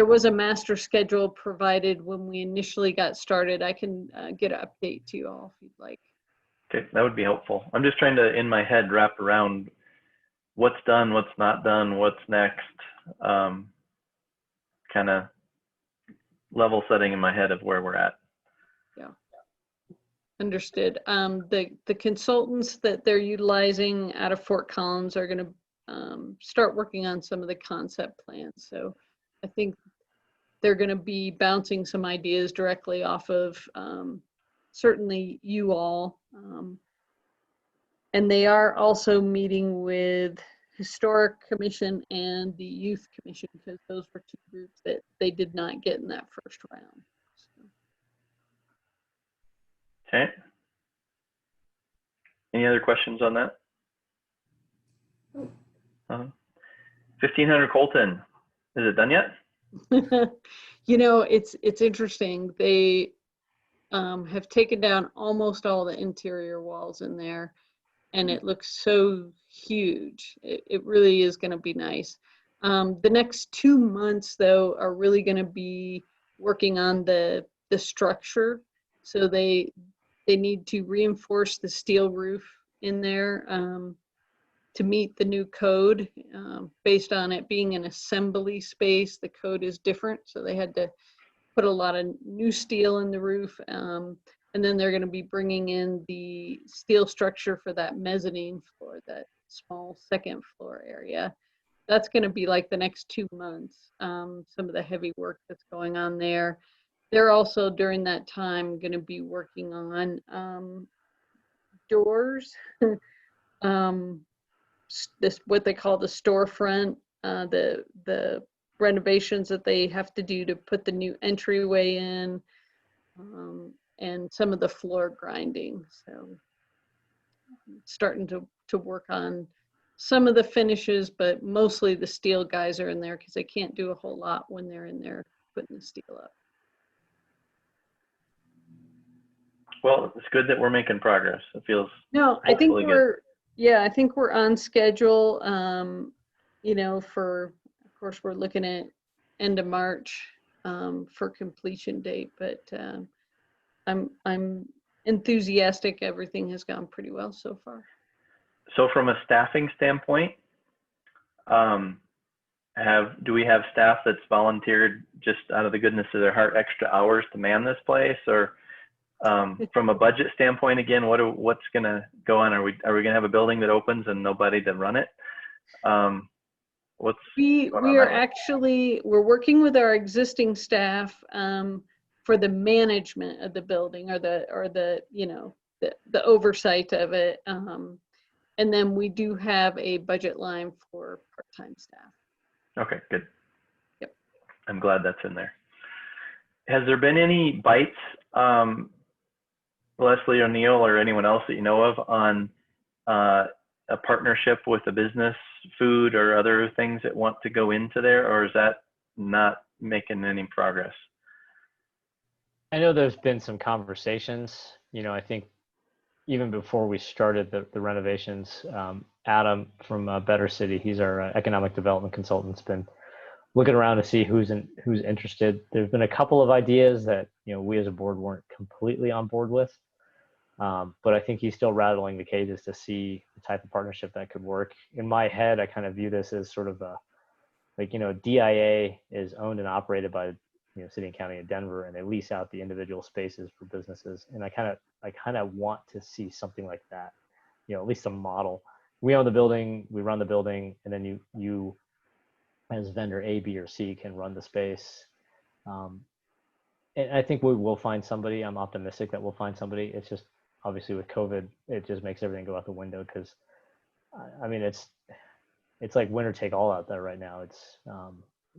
[SPEAKER 3] was a master schedule provided when we initially got started. I can get an update to you all if you'd like.
[SPEAKER 2] Okay, that would be helpful. I'm just trying to, in my head, wrap around what's done, what's not done, what's next, kind of level setting in my head of where we're at.
[SPEAKER 3] Yeah, understood. The consultants that they're utilizing out of Fort Collins are going to start working on some of the concept plans. So I think they're going to be bouncing some ideas directly off of certainly you all. And they are also meeting with Historic Commission and the Youth Commission, because those were two groups that they did not get in that first round. So.
[SPEAKER 2] Okay. Any other questions on that? 1500 Colton, is it done yet?
[SPEAKER 3] You know, it's interesting. They have taken down almost all the interior walls in there, and it looks so huge. It really is going to be nice. The next 2 months, though, are really going to be working on the structure. So they need to reinforce the steel roof in there to meet the new code. Based on it being an assembly space, the code is different. So they had to put a lot of new steel in the roof. And then they're going to be bringing in the steel structure for that mezzanine floor, that small second floor area. That's going to be like the next 2 months, some of the heavy work that's going on there. They're also during that time going to be working on doors, this what they call the storefront, the renovations that they have to do to put the new entryway in, and some of the floor grinding. So starting to work on some of the finishes, but mostly the steel guys are in there because they can't do a whole lot when they're in there putting the steel up.
[SPEAKER 2] Well, it's good that we're making progress. It feels
[SPEAKER 3] I think
[SPEAKER 2] good.
[SPEAKER 3] I think we're on schedule. You know, of course, we're looking at end of March for completion date, but I'm enthusiastic. Everything has gone pretty well so far.
[SPEAKER 2] So from a staffing standpoint, do we have staff that's volunteered just out of the goodness of their heart extra hours to man this place? Or from a budget standpoint, again, what's going to go on? Are we going to have a building that opens and nobody to run it? What's
[SPEAKER 3] We
[SPEAKER 2] going on
[SPEAKER 3] are
[SPEAKER 2] that way?
[SPEAKER 3] actually, we're working with our existing staff for the management of the building, or the you know, the oversight of it. And then we do have a budget line for part-time staff.
[SPEAKER 2] Okay, good.
[SPEAKER 3] Yep.
[SPEAKER 2] I'm glad that's in there. Has there been any bites, Leslie or Neil or anyone else that you know of, on a partnership with a business, food or other things that want to go into there, or is that not making any progress?
[SPEAKER 6] I know there's been some conversations, I think even before we started the renovations, Adam from Better City, he's our economic development consultant, has been looking around to see who's interested. There's been a couple of ideas that, we as a board weren't completely on board with. But I think he's still rattling the cages to see the type of partnership that could work. In my head, I kind of view this as sort of DIA is owned and operated by, City and County of Denver, and they lease out the individual spaces for businesses. And I kind of want to see something like that, at least a model. We own the building, we run the building, and then you as vendor A, B, or C can run the space. And I think we will find somebody. I'm optimistic that we'll find somebody. It's just, obviously with COVID, it just makes everything go out the window, because it's like winner take all out there right now. It's,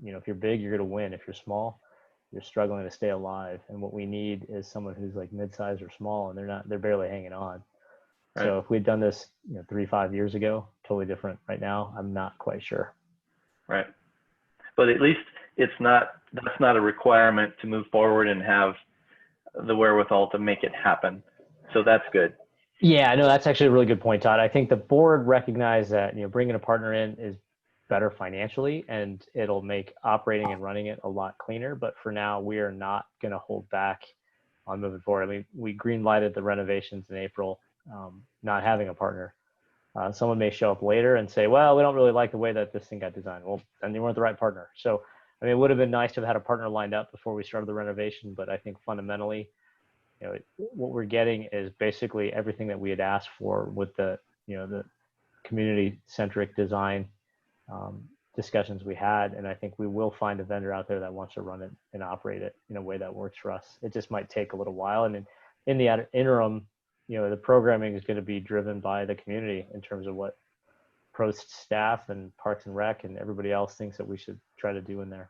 [SPEAKER 6] if you're big, you're going to win. If you're small, you're struggling to stay alive. And what we need is someone who's like mid-sized or small, and they're barely hanging on. Right. So if we'd done this, 3-5 years ago, totally different. Right now, I'm not quite sure.
[SPEAKER 2] Right. But at least that's not a requirement to move forward and have the wherewithal to make it happen. So that's good.
[SPEAKER 6] Yeah, I know that's actually a really good point, Todd. I think the board recognized that, bringing a partner in is better financially, and it'll make operating and running it a lot cleaner. But for now, we are not going to hold back on moving forward. I mean, we green lighted the renovations in April, not having a partner. Someone may show up later and say, well, we don't really like the way that this thing got designed. Well, then you weren't the right partner. So, I mean, it would have been nice to have had a partner lined up before we started the renovation, but I think fundamentally, what we're getting is basically everything that we had asked for with the community-centric design discussions we had. And I think we will find a vendor out there that wants to run it and operate it in a way that works for us. It just might take a little while. And in the interim, the programming is going to be driven by the community in terms of what Prost staff and Parks and Rec and everybody else thinks that we should try to do in there.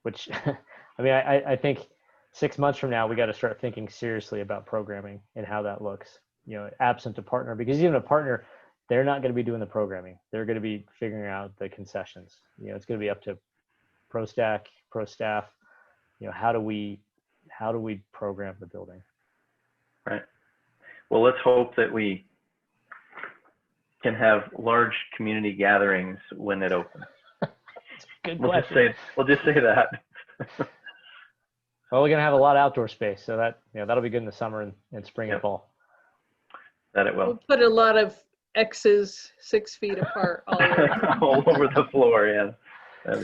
[SPEAKER 6] Which, I mean, I think 6 months from now, we got to start thinking seriously about programming and how that looks, absent a partner, because even a partner, they're not going to be doing the programming. They're going to be figuring out the concessions. It's going to be up to PROSTAC, pro staff, how do we program the building?
[SPEAKER 2] Right. Well, let's hope that we can have large community gatherings when it opens.
[SPEAKER 6] Good
[SPEAKER 2] We'll
[SPEAKER 6] question.
[SPEAKER 2] just say that.
[SPEAKER 6] Well, we're going to have a lot of outdoor space, so that that'll be good in the summer and spring and fall.
[SPEAKER 2] That it will.
[SPEAKER 3] We'll put a lot of X's 6 feet apart all over.
[SPEAKER 2] All over the floor, yeah.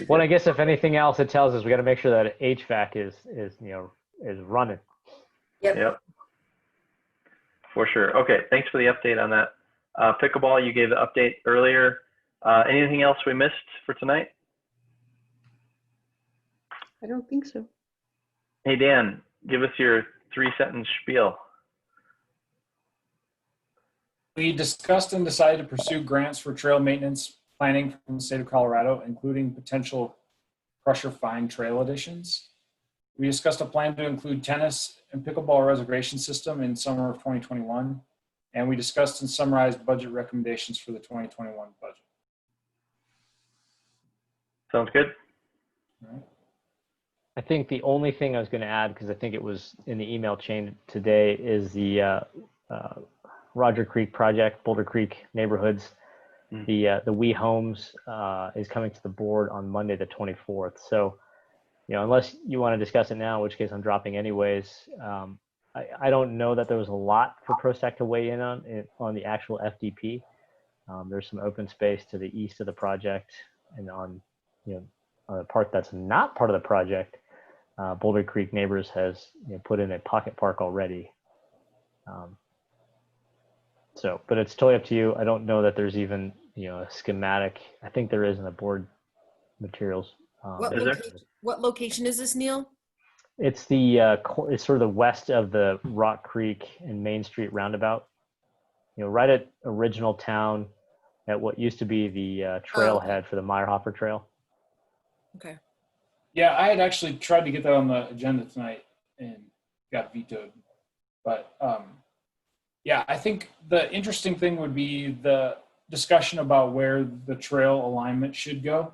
[SPEAKER 6] Well, I guess if anything else, it tells us we got to make sure that HVAC is running.
[SPEAKER 2] Yep. For sure. Okay, thanks for the update on that. Pickleball, you gave the update earlier. Anything else we missed for tonight?
[SPEAKER 3] I don't think so.
[SPEAKER 2] Hey, Dan, give us your 3-sentence spiel.
[SPEAKER 4] We discussed and decided to pursue grants for trail maintenance planning from the state of Colorado, including potential crusher fine trail additions. We discussed a plan to include tennis and pickleball reservation system in summer of 2021. And we discussed and summarized budget recommendations for the 2021 budget.
[SPEAKER 2] Sounds good.
[SPEAKER 4] All right.
[SPEAKER 6] I think the only thing I was going to add, because I think it was in the email chain today, is the Roger Creek project, Boulder Creek neighborhoods. The We Homes is coming to the board on Monday, the 24th. So, unless you want to discuss it now, in which case I'm dropping anyways. I don't know that there was a lot for PROSTAC to weigh in on the actual FDP. There's some open space to the east of the project, and on the part that's not part of the project, Boulder Creek Neighbors has put in a pocket park already. But it's totally up to you. I don't know that there's even a schematic. I think there is in the board materials.
[SPEAKER 5] What location is this, Neil?
[SPEAKER 6] It's it's sort of the west of the Rock Creek and Main Street roundabout. Right at original town, at what used to be the trailhead for the Meyerhofer Trail.
[SPEAKER 5] Okay.
[SPEAKER 4] Yeah, I had actually tried to get that on the agenda tonight and got vetoed. But yeah, I think the interesting thing would be the discussion about where the trail alignment should go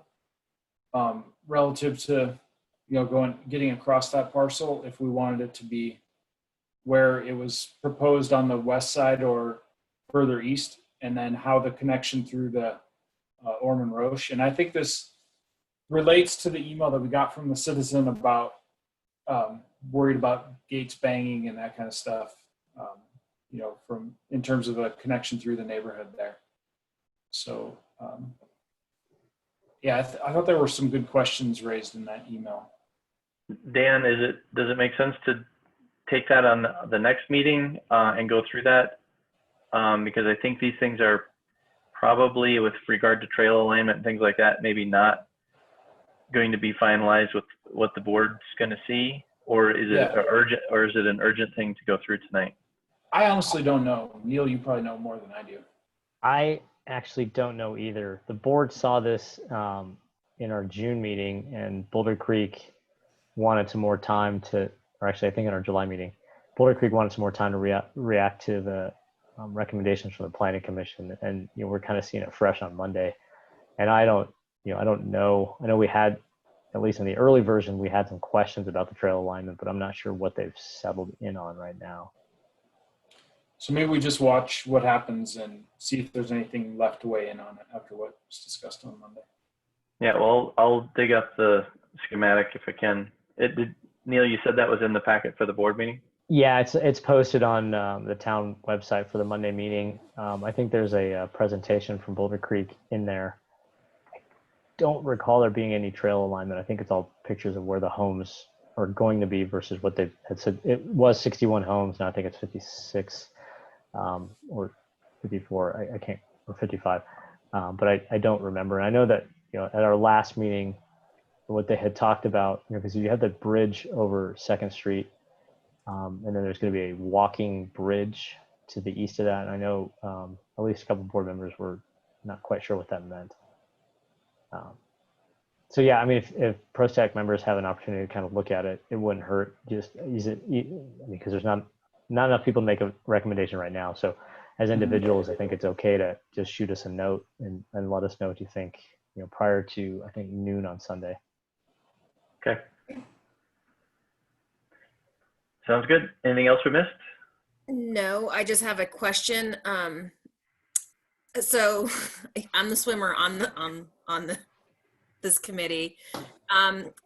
[SPEAKER 4] relative to getting across that parcel, if we wanted it to be where it was proposed on the west side or further east, and then how the connection through the Ormond Roche. And I think this relates to the email that we got from the citizen about worried about gates banging and that kind of stuff, from in terms of a connection through the neighborhood there. So yeah, I thought there were some good questions raised in that email.
[SPEAKER 2] Dan, does it make sense to take that on the next meeting and go through that? Because I think these things are probably, with regard to trail alignment and things like that, maybe not going to be finalized with what the board's going to see, or is it urgent, or is it an urgent thing to go through tonight?
[SPEAKER 4] I honestly don't know. Neil, you probably know more than I do.
[SPEAKER 6] I actually don't know either. The board saw this in our June meeting, and Boulder Creek wanted some more time to, or actually I think in our July meeting, Boulder Creek wanted some more time to react to the recommendations from the Planning Commission, and we're kind of seeing it fresh on Monday. And I don't know. I know we had, at least in the early version, we had some questions about the trail alignment, but I'm not sure what they've settled in on right now.
[SPEAKER 4] So maybe we just watch what happens and see if there's anything left to weigh in on it after what was discussed on Monday.
[SPEAKER 2] Yeah, well, I'll dig up the schematic if I can. Neil, you said that was in the packet for the board meeting?
[SPEAKER 6] Yeah, it's posted on the town website for the Monday meeting. I think there's a presentation from Boulder Creek in there. I don't recall there being any trail alignment. I think it's all pictures of where the homes are going to be versus what they had said. It was 61 homes. Now I think it's 56 or 54. I can't, or 55. But I don't remember. And I know that at our last meeting, what they had talked about, because you have the bridge over 2nd Street. And then there's going to be a walking bridge to the east of that. And I know at least a couple of board members were not quite sure what that meant. So yeah, I mean, if PROSTAC members have an opportunity to kind of look at it, it wouldn't hurt. Just use it, because there's not enough people to make a recommendation right now. So as individuals, I think it's okay to just shoot us a note and let us know what you think, prior to, I think, noon on Sunday.
[SPEAKER 2] Okay. Sounds good. Anything else we missed?
[SPEAKER 5] No, I just have a question. So I'm the swimmer on this committee.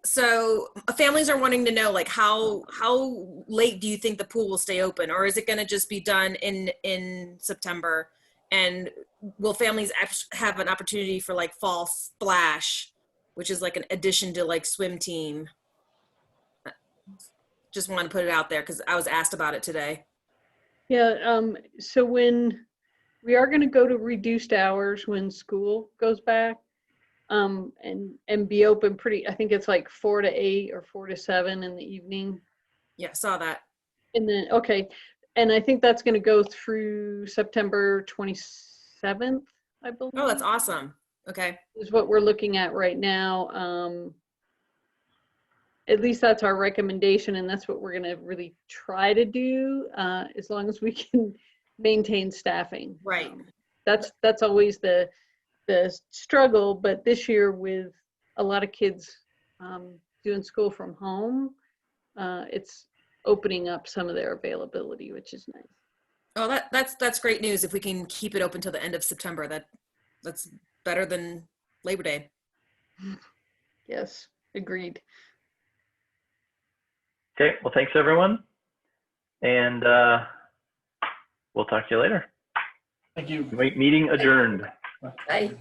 [SPEAKER 5] So families are wanting to know, like, how late do you think the pool will stay open, or is it going to just be done in September? And will families have an opportunity for like fall splash, which is like an addition to like swim team? Just want to put it out there because I was asked about it today.
[SPEAKER 3] Yeah, so when we are going to go to reduced hours when school goes back, and be open I think it's like 4 to 8 or 4 to 7 in the evening.
[SPEAKER 5] Yeah, saw that.
[SPEAKER 3] And then, okay. And I think that's going to go through September 27th, I believe.
[SPEAKER 5] Oh, that's awesome. Okay.
[SPEAKER 3] Is what we're looking at right now. At least that's our recommendation, and that's what we're going to really try to do, as long as we can maintain staffing.
[SPEAKER 5] Right.
[SPEAKER 3] That's always the struggle, but this year with a lot of kids doing school from home, it's opening up some of their availability, which is nice.
[SPEAKER 5] Oh, that's great news. If we can keep it open till the end of September, that's better than Labor Day.
[SPEAKER 3] Yes, agreed.
[SPEAKER 2] Okay, well, thanks everyone. And we'll talk to you later.
[SPEAKER 4] Thank you.
[SPEAKER 2] Meeting adjourned.
[SPEAKER 7] Bye.